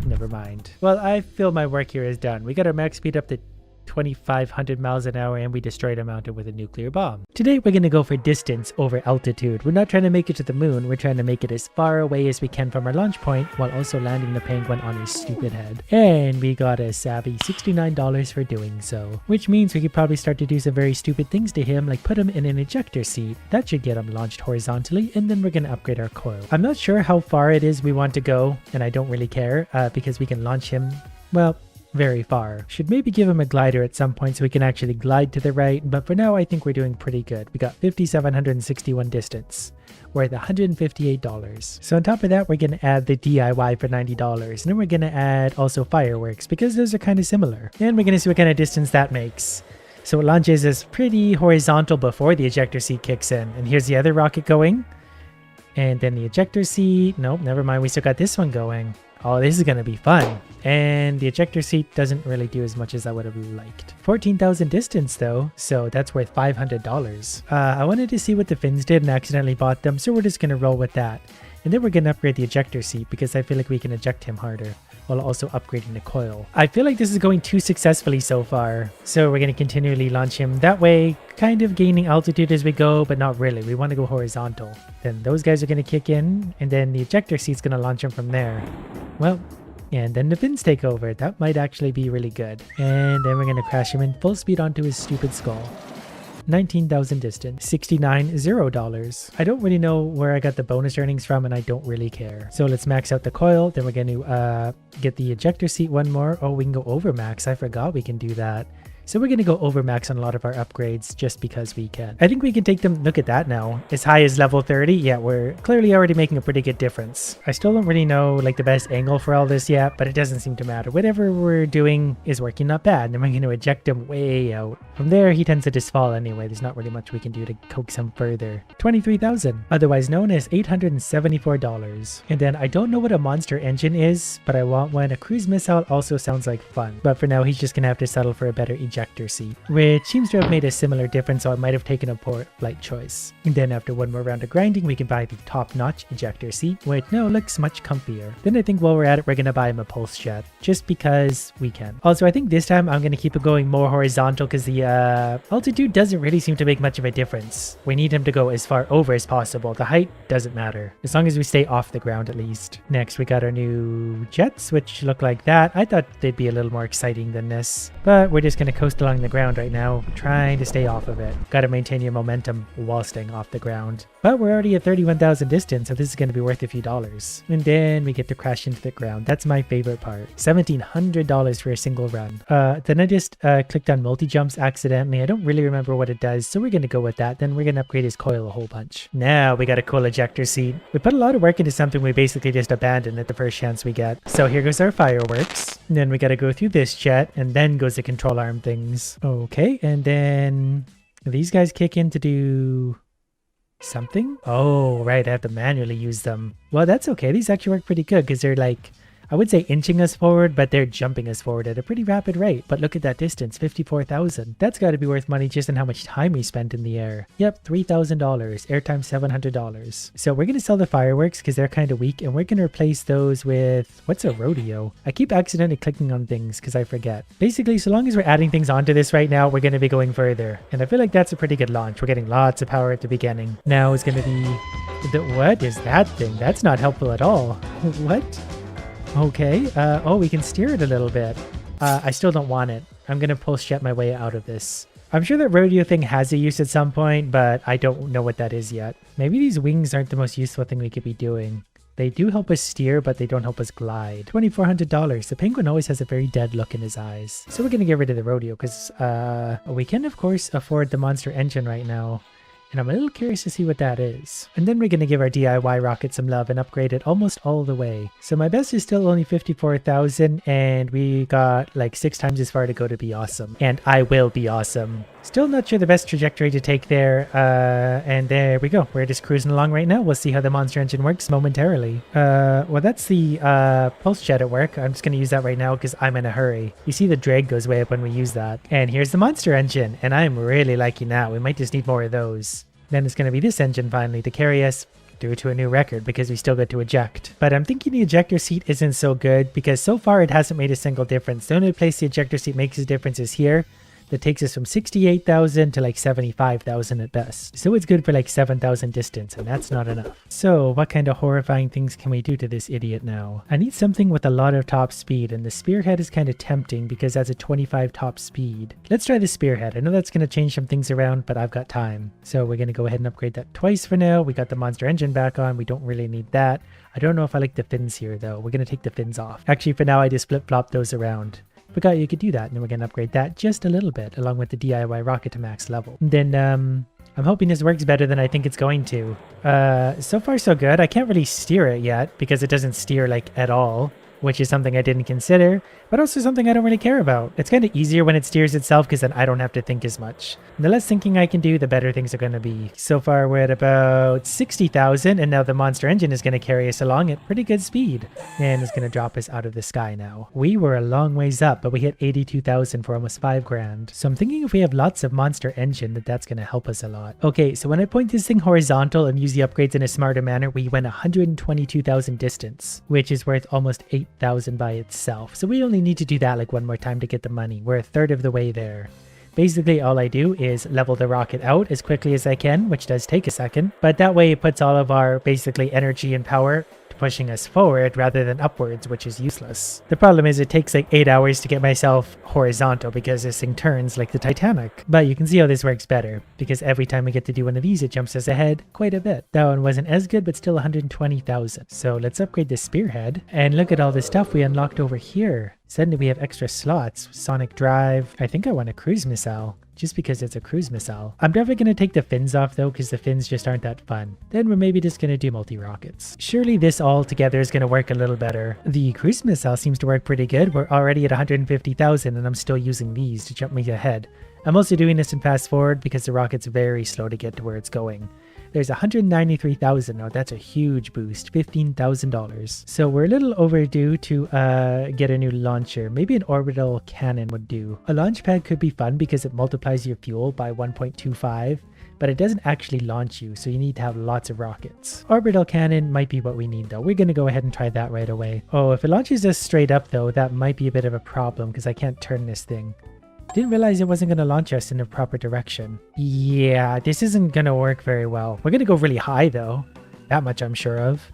Never mind. Well, I feel my work here is done. We got our max speed up to 2,500 miles an hour and we destroyed a mountain with a nuclear bomb. Today we're going to go for distance over altitude. We're not trying to make it to the moon, we're trying to make it as far away as we can from our launch point while also landing the penguin on his stupid head. And we got a savvy $69 for doing so. Which means we could probably start to do some very stupid things to him, like put him in an ejector seat. That should get him launched horizontally, and then we're going to upgrade our coil. I'm not sure how far it is we want to go, and I don't really care because we can launch him, well, very far. Should maybe give him a glider at some point so we can actually glide to the right, but for now I think we're doing pretty good. We got 5,761 distance, worth $158. So on top of that, we're going to add the DIY for $90, and then we're going to add also fireworks because those are kind of similar. And we're going to see what kind of distance that makes. So it launches is pretty horizontal before the ejector seat kicks in, and here's the other rocket going. And then the ejector seat, nope, never mind, we still got this one going. Oh, this is going to be fun. And the ejector seat doesn't really do as much as I would have liked. 14,000 distance though, so that's worth $500. I wanted to see what the fins did and accidentally bought them, so we're just going to roll with that. And then we're going to upgrade the ejector seat because I feel like we can eject him harder while also upgrading the coil. I feel like this is going too successfully so far, so we're going to continually launch him that way, kind of gaining altitude as we go, but not really. We want to go horizontal. Then those guys are going to kick in, and then the ejector seat's going to launch him from there. Well, and then the fins take over. That might actually be really good. And then we're going to crash him in full speed onto his stupid skull. 19,000 distance, $69. I don't really know where I got the bonus earnings from, and I don't really care. So let's max out the coil. Then we're going to get the ejector seat one more. Oh, we can go over max. I forgot we can do that. So we're going to go over max on a lot of our upgrades just because we can. I think we can take them, look at that now, as high as level 30. Yeah, we're clearly already making a pretty good difference. I still don't really know like the best angle for all this yet, but it doesn't seem to matter. Whatever we're doing is working not bad. And then we're going to eject him way out. From there, he tends to just fall anyway. There's not really much we can do to coax him further. 23,000, otherwise known as $874. And then I don't know what a monster engine is, but I want one. A cruise missile also sounds like fun. But for now, he's just going to have to settle for a better ejector seat, which seems to have made a similar difference, so I might have taken a poor flight choice. And then after one more round of grinding, we can buy the top-notch ejector seat, which now looks much comfier. Then I think while we're at it, we're going to buy him a pulse jet, just because we can. Also, I think this time I'm going to keep it going more horizontal because the altitude doesn't really seem to make much of a difference. We need him to go as far over as possible. The height doesn't matter, as long as we stay off the ground at least. Next, we got our new jets, which look like that. I thought they'd be a little more exciting than this, but we're just going to coast along the ground right now, trying to stay off of it. Gotta maintain your momentum while staying off the ground. But we're already at 31,000 distance, so this is going to be worth a few dollars. And then we get to crash into the ground. That's my favorite part. $1,700 for a single run. Then I just clicked on multi-jumps accidentally. I don't really remember what it does, so we're going to go with that. Then we're going to upgrade his coil a whole bunch. Now we got a cool ejector seat. We put a lot of work into something we basically just abandoned at the first chance we get. So here goes our fireworks. And then we got to go through this jet, and then goes the control arm things. Okay, and then these guys kick in to do something. Oh, right, I have to manually use them. Well, that's okay. These actually work pretty good because they're like, I would say inching us forward, but they're jumping us forward at a pretty rapid rate. But look at that distance, 54,000. That's got to be worth money just in how much time we spent in the air. Yep, $3,000, airtime $700. So we're going to sell the fireworks because they're kind of weak, and we're going to replace those with, what's a rodeo? I keep accidentally clicking on things because I forget. Basically, so long as we're adding things onto this right now, we're going to be going further. And I feel like that's a pretty good launch. We're getting lots of power at the beginning. Now it's going to be, what is that thing? That's not helpful at all. What? Okay, oh, we can steer it a little bit. I still don't want it. I'm gonna pulse jet my way out of this. I'm sure that rodeo thing has a use at some point, but I don't know what that is yet. Maybe these wings aren't the most useful thing we could be doing. They do help us steer, but they don't help us glide. $2,400. The Penguin always has a very dead look in his eyes. So we're going to get rid of the Rodeo because we can, of course, afford the Monster Engine right now. And I'm a little curious to see what that is. And then we're going to give our DIY rocket some love and upgrade it almost all the way. So my best is still only 54,000 and we got like 6 times as far to go to be awesome. And I will be awesome. Still not sure the best trajectory to take there. And there we go. We're just cruising along right now. We'll see how the Monster Engine works momentarily. Well, that's the pulse jet at work. I'm just going to use that right now because I'm in a hurry. You see the drag goes way up when we use that. And here's the Monster Engine. And I'm really liking that. We might just need more of those. Then it's going to be this engine finally to carry us through to a new record because we still get to eject. But I'm thinking the ejector seat isn't so good because so far it hasn't made a single difference. The only place the ejector seat makes a difference is here. That takes us from 68,000 to like 75,000 at best. So it's good for like 7,000 distance, and that's not enough. So what kind of horrifying things can we do to this idiot now? I need something with a lot of top speed, and the spearhead is kind of tempting because that's a 25 top speed. Let's try the spearhead. I know that's going to change some things around, but I've got time. So we're going to go ahead and upgrade that twice for now. We got the Monster Engine back on. We don't really need that. I don't know if I like the fins here though. We're going to take the fins off. Actually, for now, I just flip-flop those around. Forgot you could do that, and then we're going to upgrade that just a little bit along with the DIY rocket to max level. And then I'm hoping this works better than I think it's going to. So far so good. I can't really steer it yet because it doesn't steer like at all, which is something I didn't consider, but also something I don't really care about. It's kind of easier when it steers itself because then I don't have to think as much. And the less thinking I can do, the better things are going to be. So far we're at about 60,000 and now the Monster Engine is going to carry us along at pretty good speed. And it's going to drop us out of the sky now. We were a long ways up, but we hit 82,000 for almost 5 grand. So I'm thinking if we have lots of Monster Engine that's going to help us a lot. Okay, so when I point this thing horizontal and use the upgrades in a smarter manner, we went 122,000 distance, which is worth almost 8,000 by itself. So we only need to do that like one more time to get the money. We're a third of the way there. Basically, all I do is level the rocket out as quickly as I can, which does take a second, but that way it puts all of our basically energy and power to pushing us forward rather than upwards, which is useless. The problem is it takes like 8 hours to get myself horizontal because this thing turns like the Titanic. But you can see how this works better because every time we get to do one of these, it jumps us ahead quite a bit. That one wasn't as good, but still 120,000. So let's upgrade the spearhead and look at all the stuff we unlocked over here. Suddenly we have extra slots, sonic drive. I think I want a cruise missile just because it's a cruise missile. I'm definitely going to take the fins off though because the fins just aren't that fun. Then we're maybe just going to do multi-rockets. Surely this all together is going to work a little better. The cruise missile seems to work pretty good. We're already at 150,000 and I'm still using these to jump me ahead. I'm also doing this in fast forward because the rocket's very slow to get to where it's going. There's 193,000. Oh, that's a huge boost. $15,000. So we're a little overdue to get a new launcher. Maybe an orbital cannon would do. A launch pad could be fun because it multiplies your fuel by 1.25, but it doesn't actually launch you, so you need to have lots of rockets. Orbital cannon might be what we need though. We're going to go ahead and try that right away. Oh, if it launches us straight up though, that might be a bit of a problem because I can't turn this thing. Didn't realize it wasn't going to launch us in the proper direction. Yeah, this isn't going to work very well. We're going to go really high though. That much I'm sure of.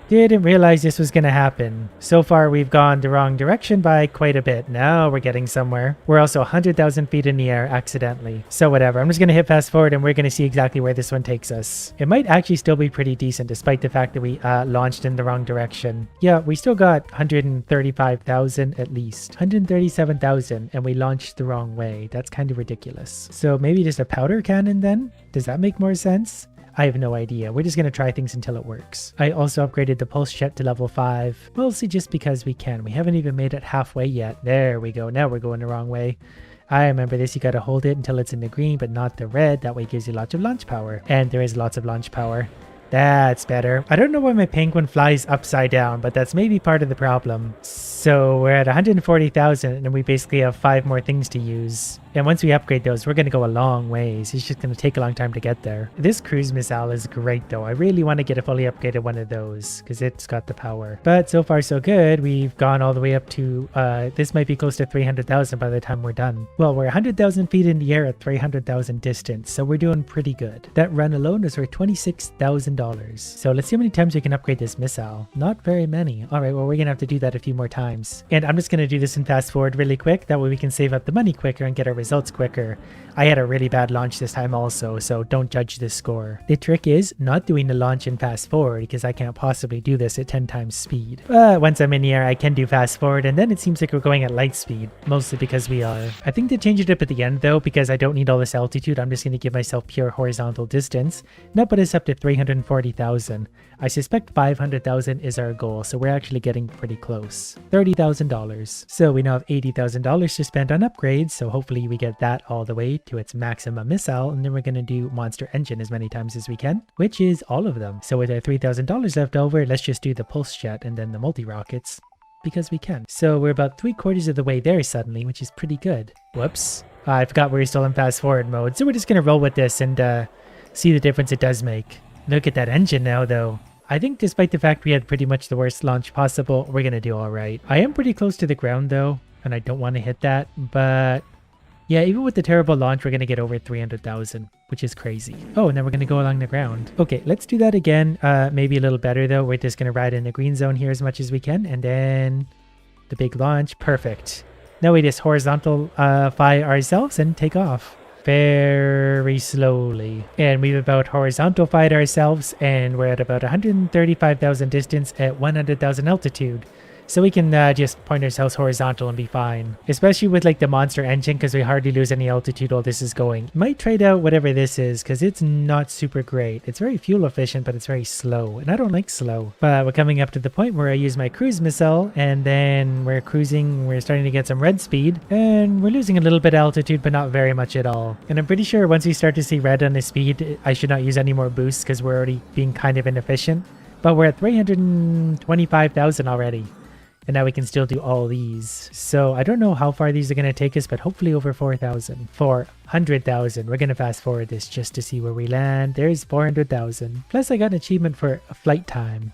Didn't realize this was going to happen. So far we've gone the wrong direction by quite a bit. Now we're getting somewhere. We're also 100,000 feet in the air accidentally. So whatever, I'm just going to hit fast forward and we're going to see exactly where this one takes us. It might actually still be pretty decent despite the fact that we launched in the wrong direction. Yeah, we still got 135,000 at least. 137,000 and we launched the wrong way. That's kind of ridiculous. So maybe just a powder cannon then? Does that make more sense? I have no idea. We're just going to try things until it works. I also upgraded the pulse jet to level 5, mostly just because we can. We haven't even made it halfway yet. There we go. Now we're going the wrong way. I remember this. You got to hold it until it's in the green, but not the red. That way it gives you lots of launch power. And there is lots of launch power. That's better. I don't know why my penguin flies upside down, but that's maybe part of the problem. So we're at 140,000 and we basically have 5 more things to use. And once we upgrade those, we're going to go a long ways. It's just going to take a long time to get there. This cruise missile is great though. I really want to get a fully upgraded one of those because it's got the power. But so far so good. We've gone all the way up to, this might be close to 300,000 by the time we're done. Well, we're 100,000 feet in the air at 300,000 distance. So we're doing pretty good. That run alone is worth $26,000. So let's see how many times we can upgrade this missile. Not very many. All right, well, we're going to have to do that a few more times. times. And I'm just going to do this in fast forward really quick. That way we can save up the money quicker and get our results quicker. I had a really bad launch this time also, so don't judge this score. The trick is not doing the launch in fast forward because I can't possibly do this at 10 times speed. But once I'm in the air, I can do fast forward, and then it seems like we're going at light speed, mostly because we are. I think they changed it up at the end though, because I don't need all this altitude. I'm just going to give myself pure horizontal distance. And that put us up to 340,000. I suspect 500,000 is our goal, so we're actually getting pretty close. $30,000. So we now have $80,000 to spend on upgrades, so hopefully we get that all the way to its maximum missile, and then we're going to do monster engine as many times as we can, which is all of them. So with our $3,000 left over, let's just do the pulse jet and then the multi-rockets, because we can. So we're about 3/4 of the way there suddenly, which is pretty good. Whoops. I forgot we're still in fast forward mode, so we're just going to roll with this and see the difference it does make. Look at that engine now though. I think despite the fact we had pretty much the worst launch possible, we're going to do alright. I am pretty close to the ground though, and I don't want to hit that, but yeah, even with the terrible launch, we're going to get over 300,000, which is crazy. Oh, and then we're going to go along the ground. Okay, let's do that again. Maybe a little better though. We're just going to ride in the green zone here as much as we can, and then the big launch. Perfect. Now we just horizontal fly ourselves and take off very slowly. And we've about horizontal fired ourselves, and we're at about 135,000 distance at 100,000 altitude. So we can just point ourselves horizontal and be fine. Especially with like the monster engine, because we hardly lose any altitude while this is going. Might trade out whatever this is, because it's not super great. It's very fuel efficient, but it's very slow. And I don't like slow. But we're coming up to the point where I use my cruise missile, and then we're cruising. We're starting to get some red speed. And we're losing a little bit of altitude, but not very much at all. And I'm pretty sure once we start to see red on the speed, I should not use any more boosts, because we're already being kind of inefficient. But we're at 325,000 already. And now we can still do all these. So I don't know how far these are going to take us, but hopefully over 4,000. 400,000. We're going to fast forward this just to see where we land. There's 400,000. Plus I got an achievement for flight time.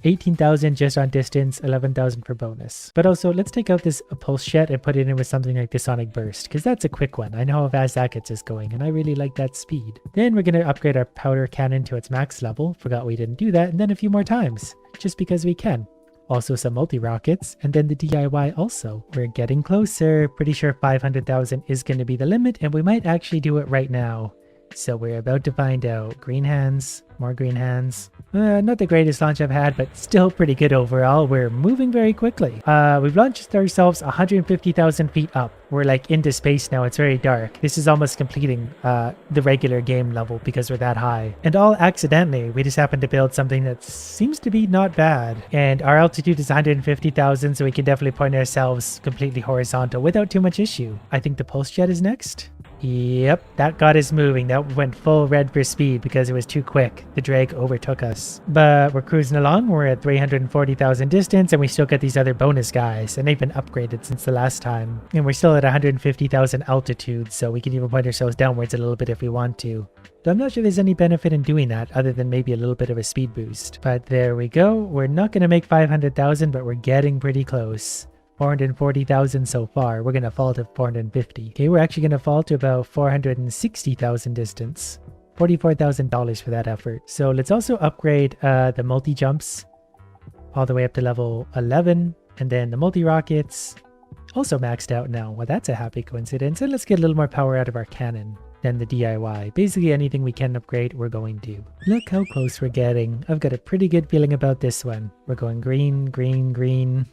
18,000 just on distance, 11,000 for bonus. But also, let's take out this pulse jet and put it in with something like the sonic burst, because that's a quick one. I know how fast that gets us going, and I really like that speed. Then we're going to upgrade our powder cannon to its max level. Forgot we didn't do that, and then a few more times, just because we can. Also some multi-rockets, and then the DIY also. We're getting closer. Pretty sure 500,000 is going to be the limit, and we might actually do it right now. So we're about to find out. Green hands, more green hands. Not the greatest launch I've had, but still pretty good overall. We're moving very quickly. We've launched ourselves 150,000 feet up. We're like into space now. It's very dark. This is almost completing the regular game level because we're that high. And all accidentally. We just happened to build something that seems to be not bad. And our altitude is 150,000, so we can definitely point ourselves completely horizontal without too much issue. I think the pulse jet is next. Yep, that got us moving. That went full red for speed because it was too quick. The drag overtook us. But we're cruising along. We're at 340,000 distance, and we still get these other bonus guys, and they've been upgraded since the last time. And we're still at 150,000 altitude, so we can even point ourselves downwards a little bit if we want to. Though I'm not sure there's any benefit in doing that other than maybe a little bit of a speed boost. But there we go. We're not going to make 500,000, but we're getting pretty close. 440,000 so far. We're going to fall to 450. Okay, we're actually going to fall to about 460,000 distance. $44,000 for that effort. So let's also upgrade the multi-jumps all the way up to level 11. And then the multi-rockets also maxed out now. Well, that's a happy coincidence. And let's get a little more power out of our cannon than the DIY. Basically anything we can upgrade, we're going to. Look how close we're getting. I've got a pretty good feeling about this one. We're going green, green, green.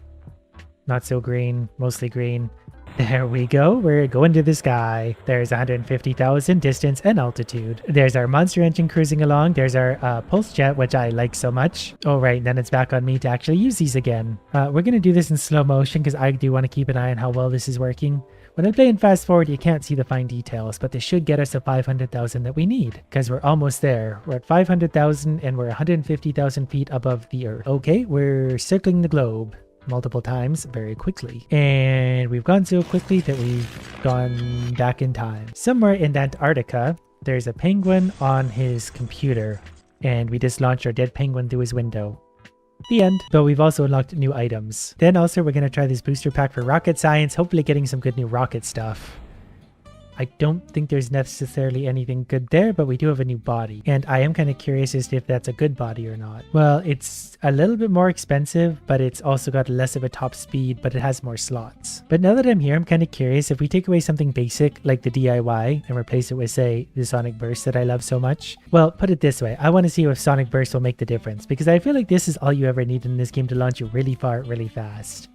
Not so green, mostly green. There we go. We're going to the sky. There's 150,000 distance and altitude. There's our monster engine cruising along. There's our pulse jet, which I like so much. Oh, right. Then it's back on me to actually use these again. We're going to do this in slow motion because I do want to keep an eye on how well this is working. When I play in fast forward, you can't see the fine details, but this should get us to 500,000 that we need because we're almost there. We're at 500,000 and we're 150,000 feet above the Earth. Okay, we're circling the globe multiple times very quickly, and we've gone so quickly that we've gone back in time. Somewhere in Antarctica there's a penguin on his computer, and we just launched our dead penguin through his window. The end. But we've also unlocked new items. Then also we're going to try this booster pack for rocket science, hopefully getting some good new rocket stuff. I don't think there's necessarily anything good there, but we do have a new body. And I am kind of curious as to if that's a good body or not. Well, it's a little bit more expensive, but it's also got less of a top speed, but it has more slots. But now that I'm here, I'm kind of curious if we take away something basic like the DIY and replace it with, say, the Sonic Burst that I love so much. Well, put it this way, I want to see if Sonic Burst will make the difference, because I feel like this is all you ever need in this game to launch you really far, really fast.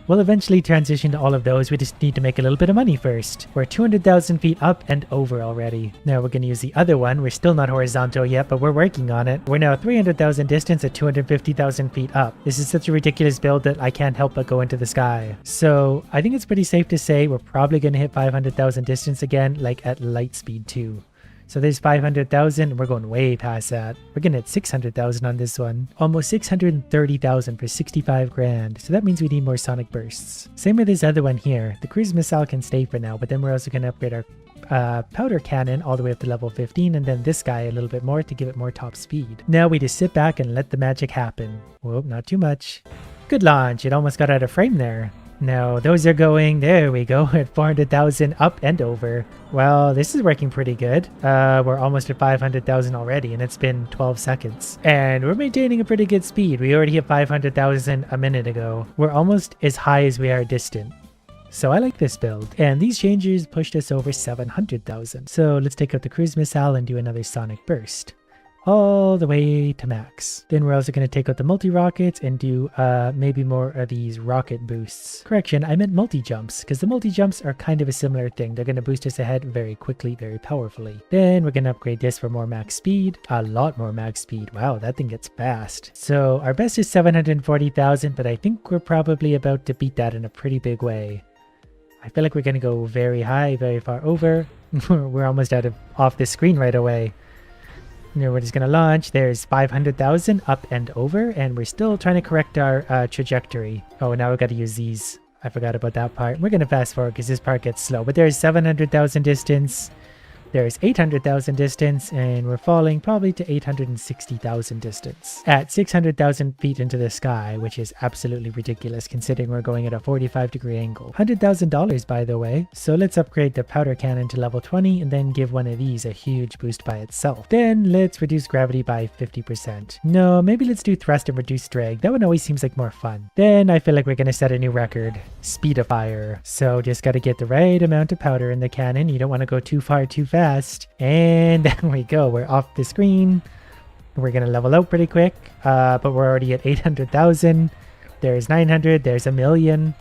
We'll eventually transition to all of those, we just need to make a little bit of money first. We're 200,000 feet up and over already. Now we're going to use the other one, we're still not horizontal yet, but we're working on it. We're now 300,000 distance at 250,000 feet up. This is such a ridiculous build that I can't help but go into the sky. So I think it's pretty safe to say we're probably going to hit 500,000 distance again, like at light speed too. So there's 500,000, we're going way past that. We're gonna hit 600,000 on this one. Almost 630,000 for 65 grand. So that means we need more Sonic Bursts. Same with this other one here. The cruise missile can stay for now, but then we're also gonna upgrade our powder cannon all the way up to level 15, and then this guy a little bit more to give it more top speed. Now we just sit back and let the magic happen. Whoa, not too much. Good launch, it almost got out of frame there. No, those are going, there we go, at 400,000 up and over. Well, this is working pretty good. We're almost at 500,000 already, and it's been 12 seconds. And we're maintaining a pretty good speed. We already hit 500,000 a minute ago. We're almost as high as we are distant. So I like this build. And these changes pushed us over 700,000. So let's take out the cruise missile and do another Sonic Burst. All the way to max. Then we're also going to take out the multi-rockets and do maybe more of these rocket boosts. Correction, I meant multi-jumps, because the multi-jumps are kind of a similar thing. They're going to boost us ahead very quickly, very powerfully. Then we're going to upgrade this for more max speed. A lot more max speed. Wow, that thing gets fast. So our best is 740,000, but I think we're probably about to beat that in a pretty big way. I feel like we're going to go very high, very far over. We're almost off the screen right away. Now we're just going to launch. There's 500,000 up and over, and we're still trying to correct our trajectory. Oh, now we've got to use these. I forgot about that part. We're going to fast forward because this part gets slow, but there's 700,000 distance. There's 800,000 distance, and we're falling probably to 860,000 distance at 600,000 feet into the sky, which is absolutely ridiculous considering we're going at a 45-degree angle. $100,000 by the way. So let's upgrade the powder cannon to level 20 and then give one of these a huge boost by itself. Then let's reduce gravity by 50%. No, maybe let's do thrust and reduce drag. That one always seems like more fun. Then I feel like we're going to set a new record. Speed of fire. So just got to get the right amount of powder in the cannon. You don't want to go too far too fast. And there we go, we're off the screen. We're gonna level out pretty quick, but we're already at 800,000. There's 900, there's a million,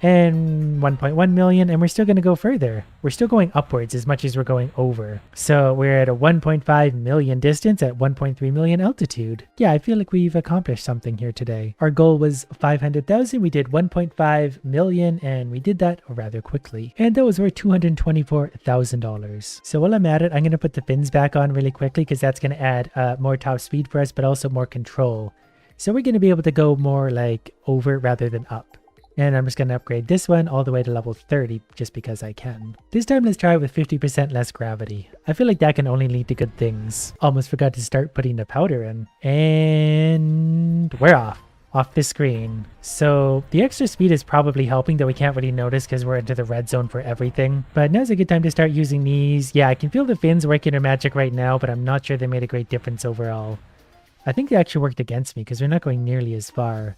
and 1.1 million, and we're still gonna go further. We're still going upwards as much as we're going over. So we're at a 1.5 million distance at 1.3 million altitude. Yeah, I feel like we've accomplished something here today. Our goal was 500,000, we did 1.5 million, and we did that rather quickly. And that was worth $224,000. So while I'm at it, I'm gonna put the fins back on really quickly because that's gonna add more top speed for us, but also more control. So we're gonna be able to go more like over rather than up. And I'm just going to upgrade this one all the way to level 30 just because I can. This time let's try with 50% less gravity. I feel like that can only lead to good things. Almost forgot to start putting the powder in. And we're off the screen. So the extra speed is probably helping, though we can't really notice because we're into the red zone for everything. But now's a good time to start using these. Yeah, I can feel the fins working their magic right now, but I'm not sure they made a great difference overall. I think they actually worked against me because we're not going nearly as far.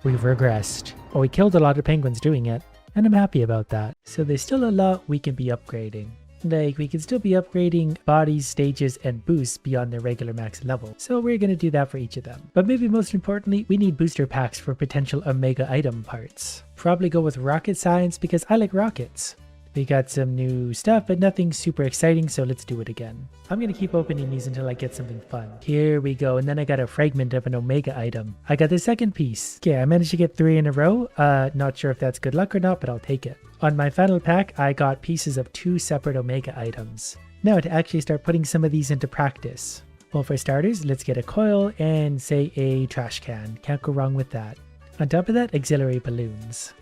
We've regressed. Well, we killed a lot of penguins doing it, and I'm happy about that. So there's still a lot we can be upgrading. Like, we can still be upgrading bodies, stages, and boosts beyond their regular max level. So we're going to do that for each of them. But maybe most importantly, we need booster packs for potential Omega item parts. Probably go with rocket science because I like rockets. We got some new stuff, but nothing super exciting, so let's do it again. I'm going to keep opening these until I get something fun. Here we go, and then I got a fragment of an Omega item. I got the second piece. Okay, I managed to get 3 in a row. Not sure if that's good luck or not, but I'll take it. On my final pack, I got pieces of 2 separate Omega items. Now to actually start putting some of these into practice. Well, for starters, let's get a coil and say a trash can. Can't go wrong with that. On top of that, auxiliary balloons.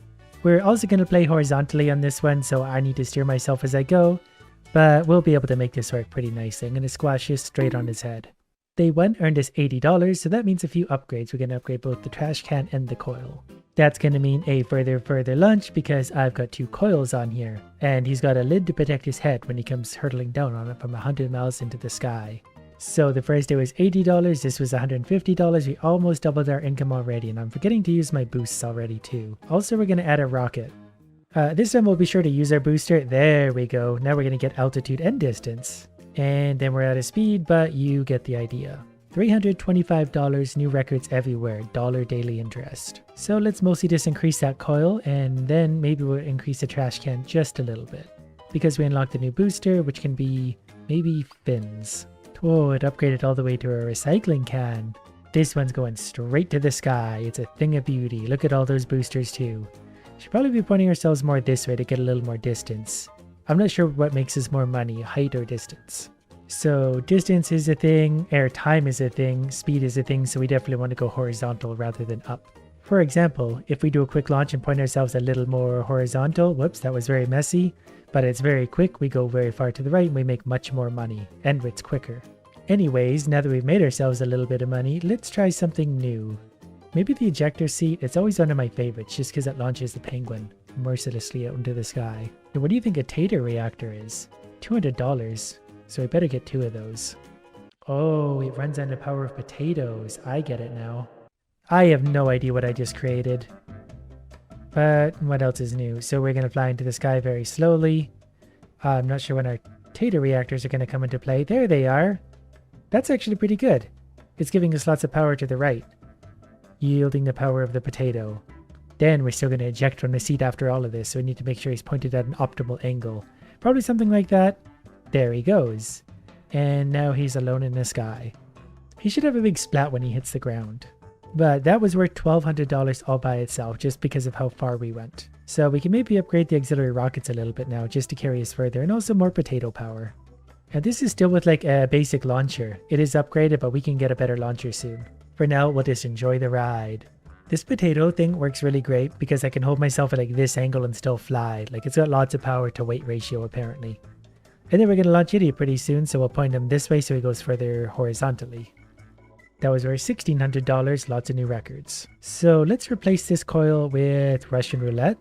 We're also going to play horizontally on this one, so I need to steer myself as I go, but we'll be able to make this work pretty nicely. I'm going to squash this straight on his head. Day 1 earned us $80, so that means a few upgrades. We're going to upgrade both the trash can and the coil. That's going to mean a further launch because I've got 2 coils on here. And he's got a lid to protect his head when he comes hurtling down on it from 100 miles into the sky. So the first day was $80, this was $150, we almost doubled our income already, and I'm forgetting to use my boosts already too. Also, we're going to add a rocket. This time we'll be sure to use our booster. There we go. Now we're going to get altitude and distance. And then we're out of speed, but you get the idea. $325, new records everywhere, dollar daily interest. So let's mostly just increase that coil, and then maybe we'll increase the trash can just a little bit. Because we unlocked the new booster, which can be maybe fins. Whoa, it upgraded all the way to a recycling can. This one's going straight to the sky. It's a thing of beauty. Look at all those boosters too. Should probably be pointing ourselves more this way to get a little more distance. I'm not sure what makes us more money, height or distance. So distance is a thing, air time is a thing, speed is a thing, so we definitely want to go horizontal rather than up. For example, if we do a quick launch and point ourselves a little more horizontal, whoops, that was very messy, but it's very quick, we go very far to the right and we make much more money, and it's quicker. Anyways, now that we've made ourselves a little bit of money, let's try something new. Maybe the ejector seat, it's always one of my favorites just because it launches the penguin mercilessly out into the sky. Now, what do you think a tater reactor is? $200, so we better get 2 of those. Oh, it runs on the power of potatoes, I get it now. I have no idea what I just created. But what else is new? So we're going to fly into the sky very slowly. I'm not sure when our tater reactors are going to come into play. There they are. That's actually pretty good. It's giving us lots of power to the right, yielding the power of the potato. Then we're still going to eject from the seat after all of this, so we need to make sure he's pointed at an optimal angle. Probably something like that. There he goes. And now he's alone in the sky. He should have a big splat when he hits the ground. But that was worth $1,200 all by itself just because of how far we went. So we can maybe upgrade the auxiliary rockets a little bit now just to carry us further, and also more potato power. And this is still with like a basic launcher. It is upgraded, but we can get a better launcher soon. For now, we'll just enjoy the ride. This potato thing works really great because I can hold myself at like this angle and still fly. Like it's got lots of power to weight ratio apparently. And then we're going to launch Idiot pretty soon, so we'll point him this way so he goes further horizontally. That was worth $1,600, lots of new records. So let's replace this coil with Russian roulette.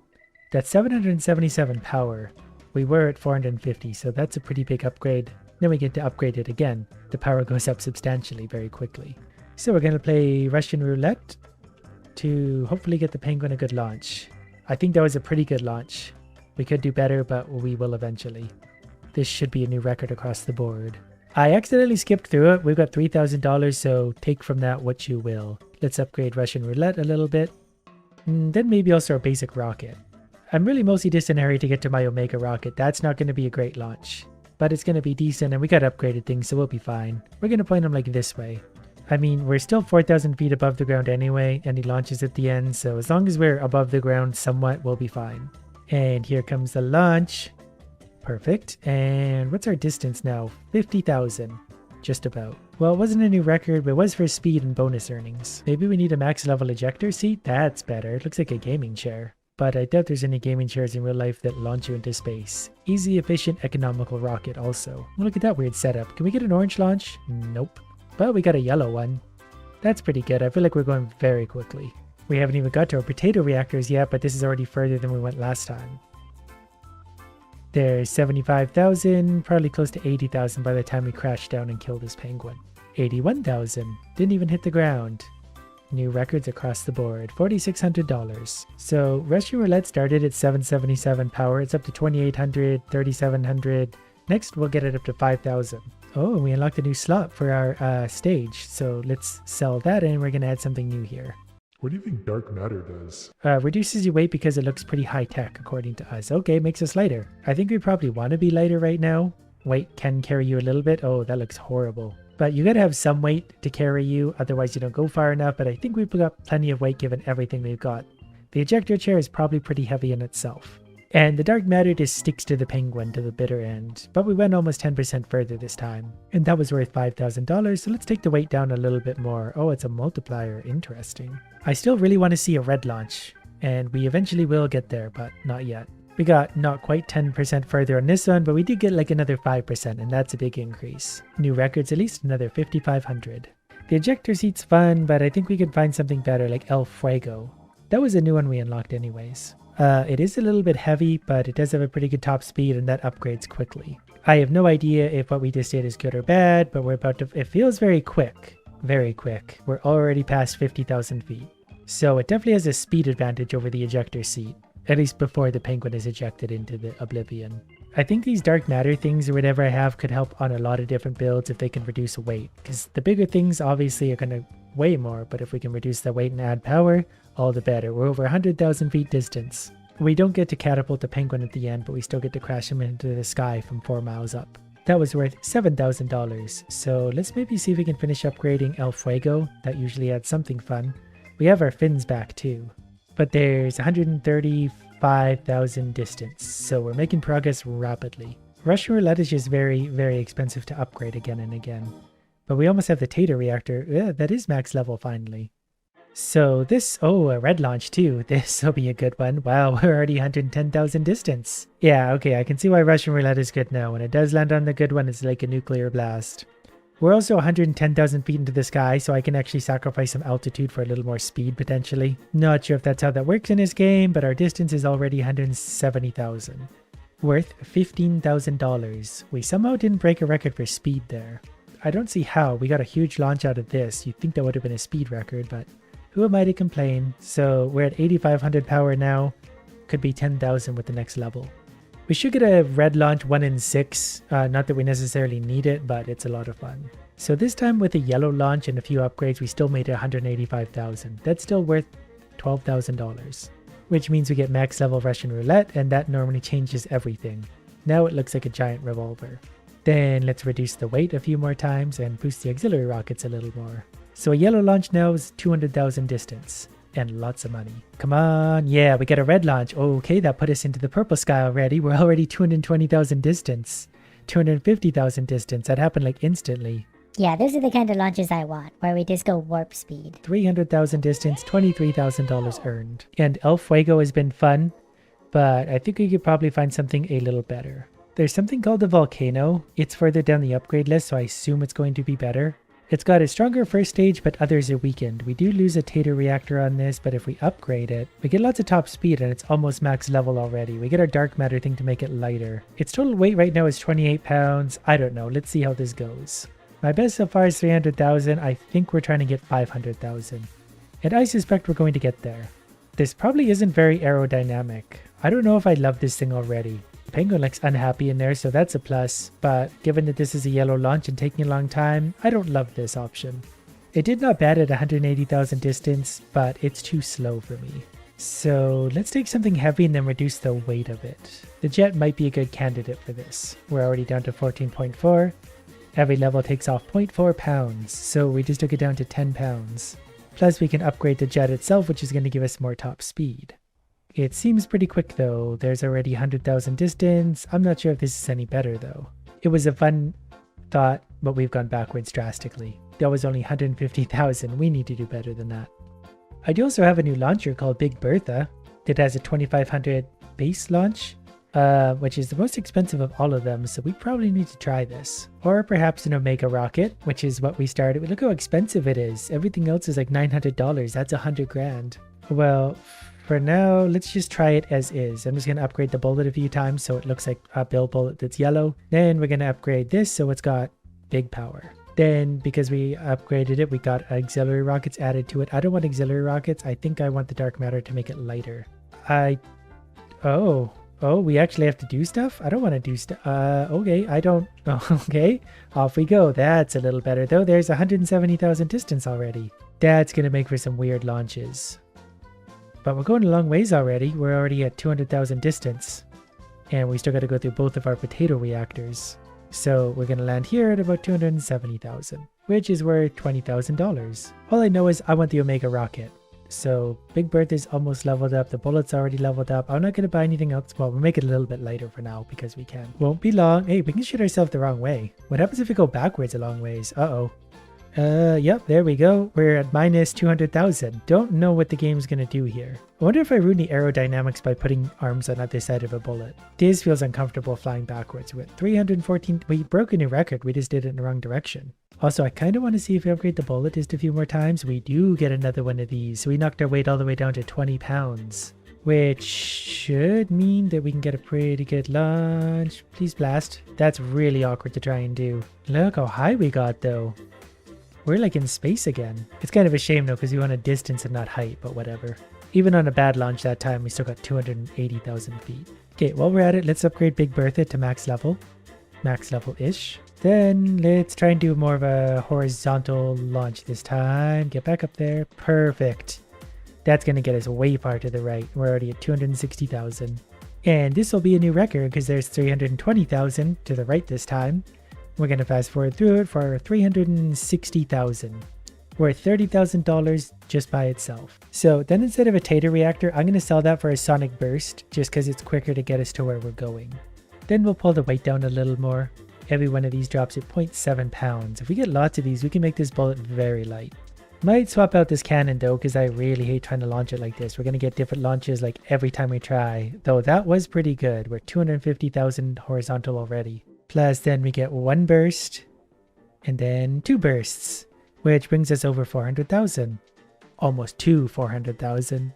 That's 777 power. We were at 450, so that's a pretty big upgrade. Then we get to upgrade it again. The power goes up substantially very quickly. So we're going to play Russian roulette to hopefully get the penguin a good launch. I think that was a pretty good launch. We could do better, but we will eventually. This should be a new record across the board. I accidentally skipped through it. We've got $3,000, so take from that what you will. Let's upgrade Russian roulette a little bit. Then maybe also a basic rocket. I'm really mostly just in a hurry to get to my Omega rocket. That's not going to be a great launch, but it's going to be decent, and we got upgraded things, so we'll be fine. We're going to point them like this way. I mean, we're still 4,000 feet above the ground anyway, and he launches at the end, so as long as we're above the ground somewhat, we'll be fine. And here comes the launch. Perfect. And what's our distance now? 50,000. Just about. Well, it wasn't a new record, but it was for speed and bonus earnings. Maybe we need a max level ejector seat? That's better. It looks like a gaming chair. But I doubt there's any gaming chairs in real life that launch you into space. Easy, efficient, economical rocket also. Look at that weird setup. Can we get an orange launch? Nope. But we got a yellow one. That's pretty good. I feel like we're going very quickly. We haven't even got to our potato reactors yet, but this is already further than we went last time. There's 75,000, probably close to 80,000 by the time we crashed down and killed this penguin. 81,000, didn't even hit the ground. New records across the board, $4,600. So Russian roulette started at 777 power, it's up to 2,800, 3,700. Next we'll get it up to 5,000. Oh, we unlocked a new slot for our stage, so let's sell that and we're going to add something new here.
What do you think dark matter does?
Reduces your weight because it looks pretty high tech according to us. Okay, makes us lighter. I think we probably want to be lighter right now. Weight can carry you a little bit. Oh, that looks horrible. But you gotta have some weight to carry you, otherwise you don't go far enough, but I think we've got plenty of weight given everything we've got. The ejector chair is probably pretty heavy in itself. And the dark matter just sticks to the penguin to the bitter end, but we went almost 10% further this time. And that was worth $5,000, so let's take the weight down a little bit more. Oh, it's a multiplier, interesting. I still really want to see a red launch, and we eventually will get there, but not yet. We got not quite 10% further on this one, but we did get like another 5%, and that's a big increase. New records, at least another 5,500. The ejector seat's fun, but I think we could find something better like El Fuego. That was a new one we unlocked anyways. It is a little bit heavy, but it does have a pretty good top speed and that upgrades quickly. I have no idea if what we just did is good or bad, but we're about to, it feels very quick. Very quick. We're already past 50,000 feet. So it definitely has a speed advantage over the ejector seat, at least before the penguin is ejected into the oblivion. I think these dark matter things or whatever I have could help on a lot of different builds if they can reduce weight, because the bigger things obviously are going to weigh more, but if we can reduce the weight and add power, all the better. We're over 100,000 feet distance. We don't get to catapult the penguin at the end, but we still get to crash him into the sky from 4 miles up. That was worth $7,000, so let's maybe see if we can finish upgrading El Fuego. That usually adds something fun. We have our fins back too, but there's 135,000 distance, so we're making progress rapidly. Russian roulette is just very, very expensive to upgrade again and again. But we almost have the Tater reactor. Yeah, that is max level finally. So this, oh, a red launch too. This will be a good one. Wow, we're already 110,000 distance. Yeah, okay, I can see why Russian roulette is good now. When it does land on the good one, it's like a nuclear blast. We're also 110,000 feet into the sky, so I can actually sacrifice some altitude for a little more speed potentially. Not sure if that's how that works in this game, but our distance is already 170,000. Worth $15,000. We somehow didn't break a record for speed there. I don't see how. We got a huge launch out of this. You'd think that would have been a speed record, but who am I to complain? So we're at 8,500 power now. Could be 10,000 with the next level. We should get a red launch 1 in 6. Not that we necessarily need it, but it's a lot of fun. So this time with a yellow launch and a few upgrades, we still made it 185,000. That's still worth $12,000. Which means we get max level Russian roulette, and that normally changes everything. Now it looks like a giant revolver. Then let's reduce the weight a few more times and boost the auxiliary rockets a little more. So a yellow launch now is 200,000 distance and lots of money. Come on. Yeah, we got a red launch. Okay, that put us into the purple sky already. We're already 220,000 distance, 250,000 distance. That happened like instantly.
Yeah, those are the kind of launches I want, where we just go warp speed.
300,000 distance, $23,000 earned. And El Fuego has been fun, but I think we could probably find something a little better. There's something called the Volcano. It's further down the upgrade list, so I assume it's going to be better. It's got a stronger first stage, but others are weakened. We do lose a Tater reactor on this, but if we upgrade it, we get lots of top speed and it's almost max level already. We get our dark matter thing to make it lighter. Its total weight right now is 28 pounds. I don't know. Let's see how this goes. My best so far is 300,000. I think we're trying to get 500,000. And I suspect we're going to get there. This probably isn't very aerodynamic. I don't know if I love this thing already. The penguin looks unhappy in there, so that's a plus, but given that this is a yellow launch and taking a long time, I don't love this option. It did not bad at 180,000 distance, but it's too slow for me. So let's take something heavy and then reduce the weight of it. The jet might be a good candidate for this. We're already down to 14.4. Every level takes off 0.4 pounds, so we just took it down to 10 pounds. Plus we can upgrade the jet itself, which is going to give us more top speed. It seems pretty quick though. There's already 100,000 distance. I'm not sure if this is any better though. It was a fun thought, but we've gone backwards drastically. That was only 150,000. We need to do better than that. I do also have a new launcher called Big Bertha that has a 2,500 base launch, which is the most expensive of all of them, so we probably need to try this. Or perhaps an Omega rocket, which is what we started with. Look how expensive it is. Everything else is like $900. That's 100 grand. Well, for now, let's just try it as is. I'm just going to upgrade the bullet a few times so it looks like a Bill bullet that's yellow. Then we're going to upgrade this so it's got big power. Then, because we upgraded it, we got auxiliary rockets added to it. I don't want auxiliary rockets. I think I want the dark matter to make it lighter. Oh, we actually have to do stuff? I don't want to do stuff. Okay, I don't. Oh, okay, off we go. That's a little better though. There's 170,000 distance already. That's going to make for some weird launches. But we're going a long ways already. We're already at 200,000 distance. And we still got to go through both of our potato reactors. So we're going to land here at about 270,000, which is worth $20,000. All I know is I want the Omega rocket. So Big Bertha is almost leveled up. The bullet's already leveled up. I'm not going to buy anything else. Well, we'll make it a little bit lighter for now because we can. Won't be long. Hey, we can shoot ourselves the wrong way. What happens if we go backwards a long ways? Uh-oh. Yep, there we go. We're at minus 200,000. Don't know what the game's gonna do here. I wonder if I ruin the aerodynamics by putting arms on either side of a bullet. This feels uncomfortable flying backwards. With 314, we broke a new record. We just did it in the wrong direction. Also, I kind of want to see if we upgrade the bullet just a few more times. We do get another one of these. So we knocked our weight all the way down to 20 pounds. Which should mean that we can get a pretty good launch. Please blast. That's really awkward to try and do. Look how high we got though. We're like in space again. It's kind of a shame though because we want a distance and not height, but whatever. Even on a bad launch that time, we still got 280,000 feet. Okay, while we're at it, let's upgrade Big Bertha to max level. Max level-ish. Then let's try and do more of a horizontal launch this time. Get back up there. Perfect. That's going to get us way far to the right. We're already at 260,000. And this will be a new record because there's 320,000 to the right this time. We're going to fast forward through it for 360,000. We're at $30,000 just by itself. So then instead of a tater reactor, I'm going to sell that for a sonic burst just because it's quicker to get us to where we're going. Then we'll pull the weight down a little more. Every one of these drops at 0.7 pounds. If we get lots of these, we can make this bullet very light. Might swap out this cannon though because I really hate trying to launch it like this. We're going to get different launches like every time we try. Though that was pretty good. We're 250,000 horizontal already. Plus then we get one burst and then two bursts. Which brings us over 400,000. Almost to 400,000.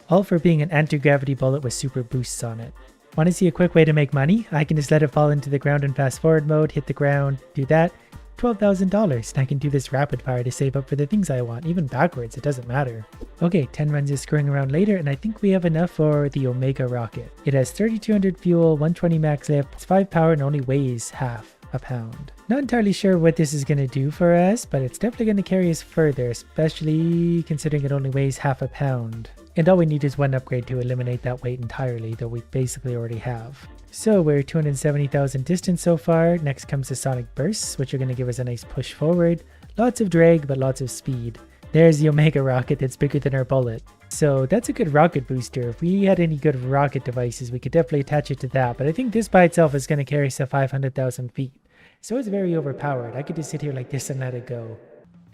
All for being an anti-gravity bullet with super boosts on it. Want to see a quick way to make money? I can just let it fall into the ground in fast forward mode, hit the ground, do that. $12,000 and I can do this rapid fire to save up for the things I want, even backwards, it doesn't matter. Okay, 10 runs is screwing around later and I think we have enough for the Omega rocket. It has 3,200 fuel, 120 max lift, it's 5 power and only weighs half a pound. Not entirely sure what this is going to do for us, but it's definitely going to carry us further, especially considering it only weighs half a pound. And all we need is one upgrade to eliminate that weight entirely, though we basically already have. So we're 270,000 distance so far. Next comes the sonic bursts, which are going to give us a nice push forward. Lots of drag, but lots of speed. There's the Omega rocket that's bigger than our bullet. So that's a good rocket booster. If we had any good rocket devices, we could definitely attach it to that. But I think this by itself is going to carry us to 500,000 feet. So it's very overpowered. I could just sit here like this and let it go.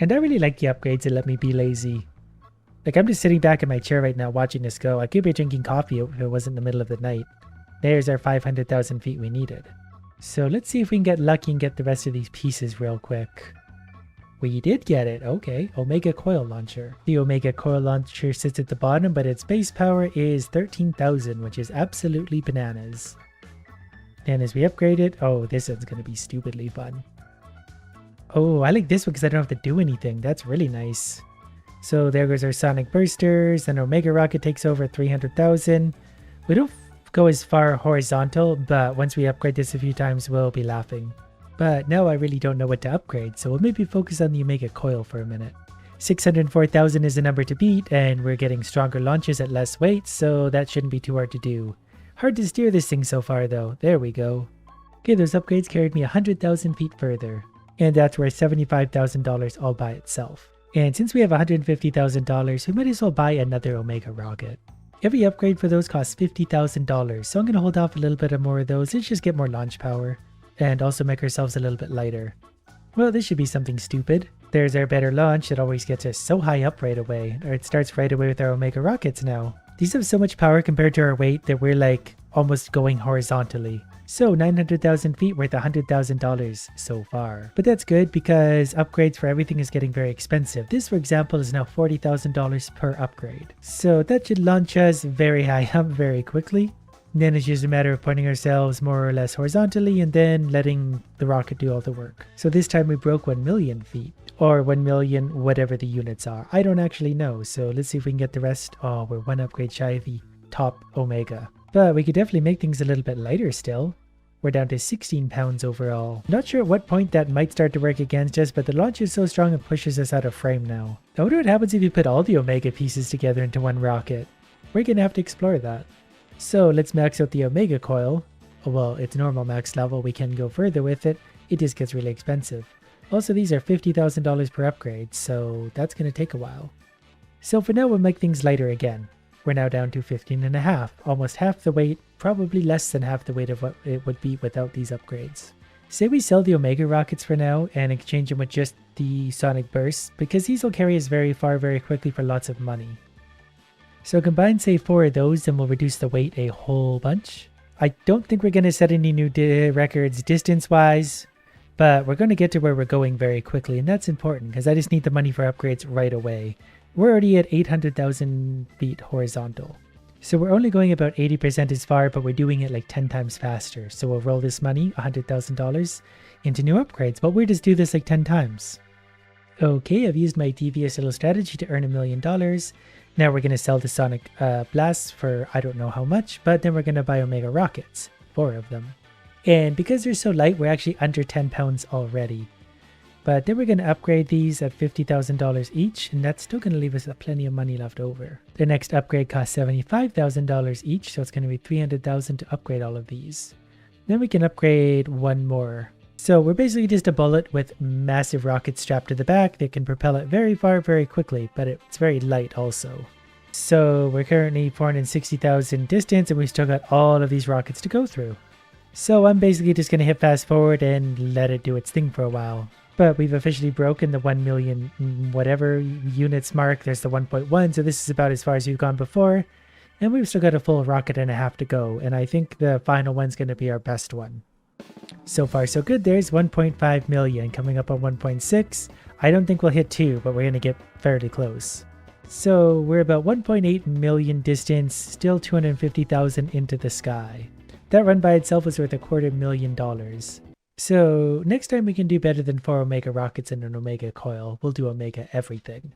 And I really like the upgrades that let me be lazy. Like I'm just sitting back in my chair right now watching this go. I could be drinking coffee if it wasn't the middle of the night. There's our 500,000 feet we needed. So let's see if we can get lucky and get the rest of these pieces real quick. We did get it. Okay. Omega coil launcher. The Omega coil launcher sits at the bottom, but its base power is 13,000, which is absolutely bananas. And as we upgrade it, oh, this one's going to be stupidly fun. Oh, I like this one because I don't have to do anything. That's really nice. So there goes our sonic bursters, and Omega rocket takes over 300,000. We don't go as far horizontal, but once we upgrade this a few times, we'll be laughing. But now I really don't know what to upgrade, so we'll maybe focus on the Omega coil for a minute. 604,000 is the number to beat, and we're getting stronger launches at less weight, so that shouldn't be too hard to do. Hard to steer this thing so far though. There we go. Okay, those upgrades carried me 100,000 feet further. And that's worth $75,000 all by itself. And since we have $150,000, we might as well buy another Omega rocket. Every upgrade for those costs $50,000, so I'm going to hold off a little bit more of those. Let's just get more launch power. And also make ourselves a little bit lighter. Well, this should be something stupid. There's our better launch that always gets us so high up right away. Or it starts right away with our Omega rockets now. These have so much power compared to our weight that we're like almost going horizontally. So 900,000 feet worth $100,000 so far. But that's good because upgrades for everything is getting very expensive. This, for example, is now $40,000 per upgrade. So that should launch us very high up very quickly. Then it's just a matter of pointing ourselves more or less horizontally and then letting the rocket do all the work. So this time we broke 1 million feet. Or 1 million, whatever the units are. I don't actually know, so let's see if we can get the rest. Oh, we're one upgrade shy of the top Omega. But we could definitely make things a little bit lighter still. We're down to 16 pounds overall. Not sure at what point that might start to work against us, but the launch is so strong it pushes us out of frame now. I wonder what happens if you put all the Omega pieces together into one rocket. We're gonna have to explore that. So let's max out the Omega coil. Oh, well, it's normal max level, we can go further with it. It just gets really expensive. Also, these are $50,000 per upgrade, so that's going to take a while. So for now, we'll make things lighter again. We're now down to 15.5, almost half the weight, probably less than half the weight of what it would be without these upgrades. Say we sell the Omega rockets for now and exchange them with just the sonic bursts, because these will carry us very far very quickly for lots of money. So combine say 4 of those and we'll reduce the weight a whole bunch. I don't think we're going to set any new records distance wise, but we're going to get to where we're going very quickly, and that's important because I just need the money for upgrades right away. We're already at 800,000 feet horizontal. So we're only going about 80% as far, but we're doing it like 10 times faster. So we'll roll this money, $100,000, into new upgrades, but we'll just do this like 10 times. Okay, I've used my devious little strategy to earn $1 million. Now we're going to sell the sonic blasts for I don't know how much, but then we're going to buy Omega rockets, 4 of them. And because they're so light, we're actually under 10 pounds already. But then we're going to upgrade these at $50,000 each, and that's still going to leave us plenty of money left over. The next upgrade costs $75,000 each, so it's going to be $300,000 to upgrade all of these. Then we can upgrade one more. So we're basically just a bullet with massive rockets strapped to the back that can propel it very far very quickly, but it's very light also. So we're currently 460,000 distance, and we still got all of these rockets to go through. So I'm basically just going to hit fast forward and let it do its thing for a while. But we've officially broken the 1 million whatever units mark. There's the 1.1, so this is about as far as we've gone before. And we've still got a full rocket and a half to go, and I think the final one's going to be our best one. So far so good. There's 1.5 million coming up on 1.6. I don't think we'll hit 2, but we're going to get fairly close. So we're about 1.8 million distance, still 250,000 into the sky. That run by itself was worth $250,000. So next time we can do better than 4 Omega rockets and an Omega coil. We'll do Omega everything.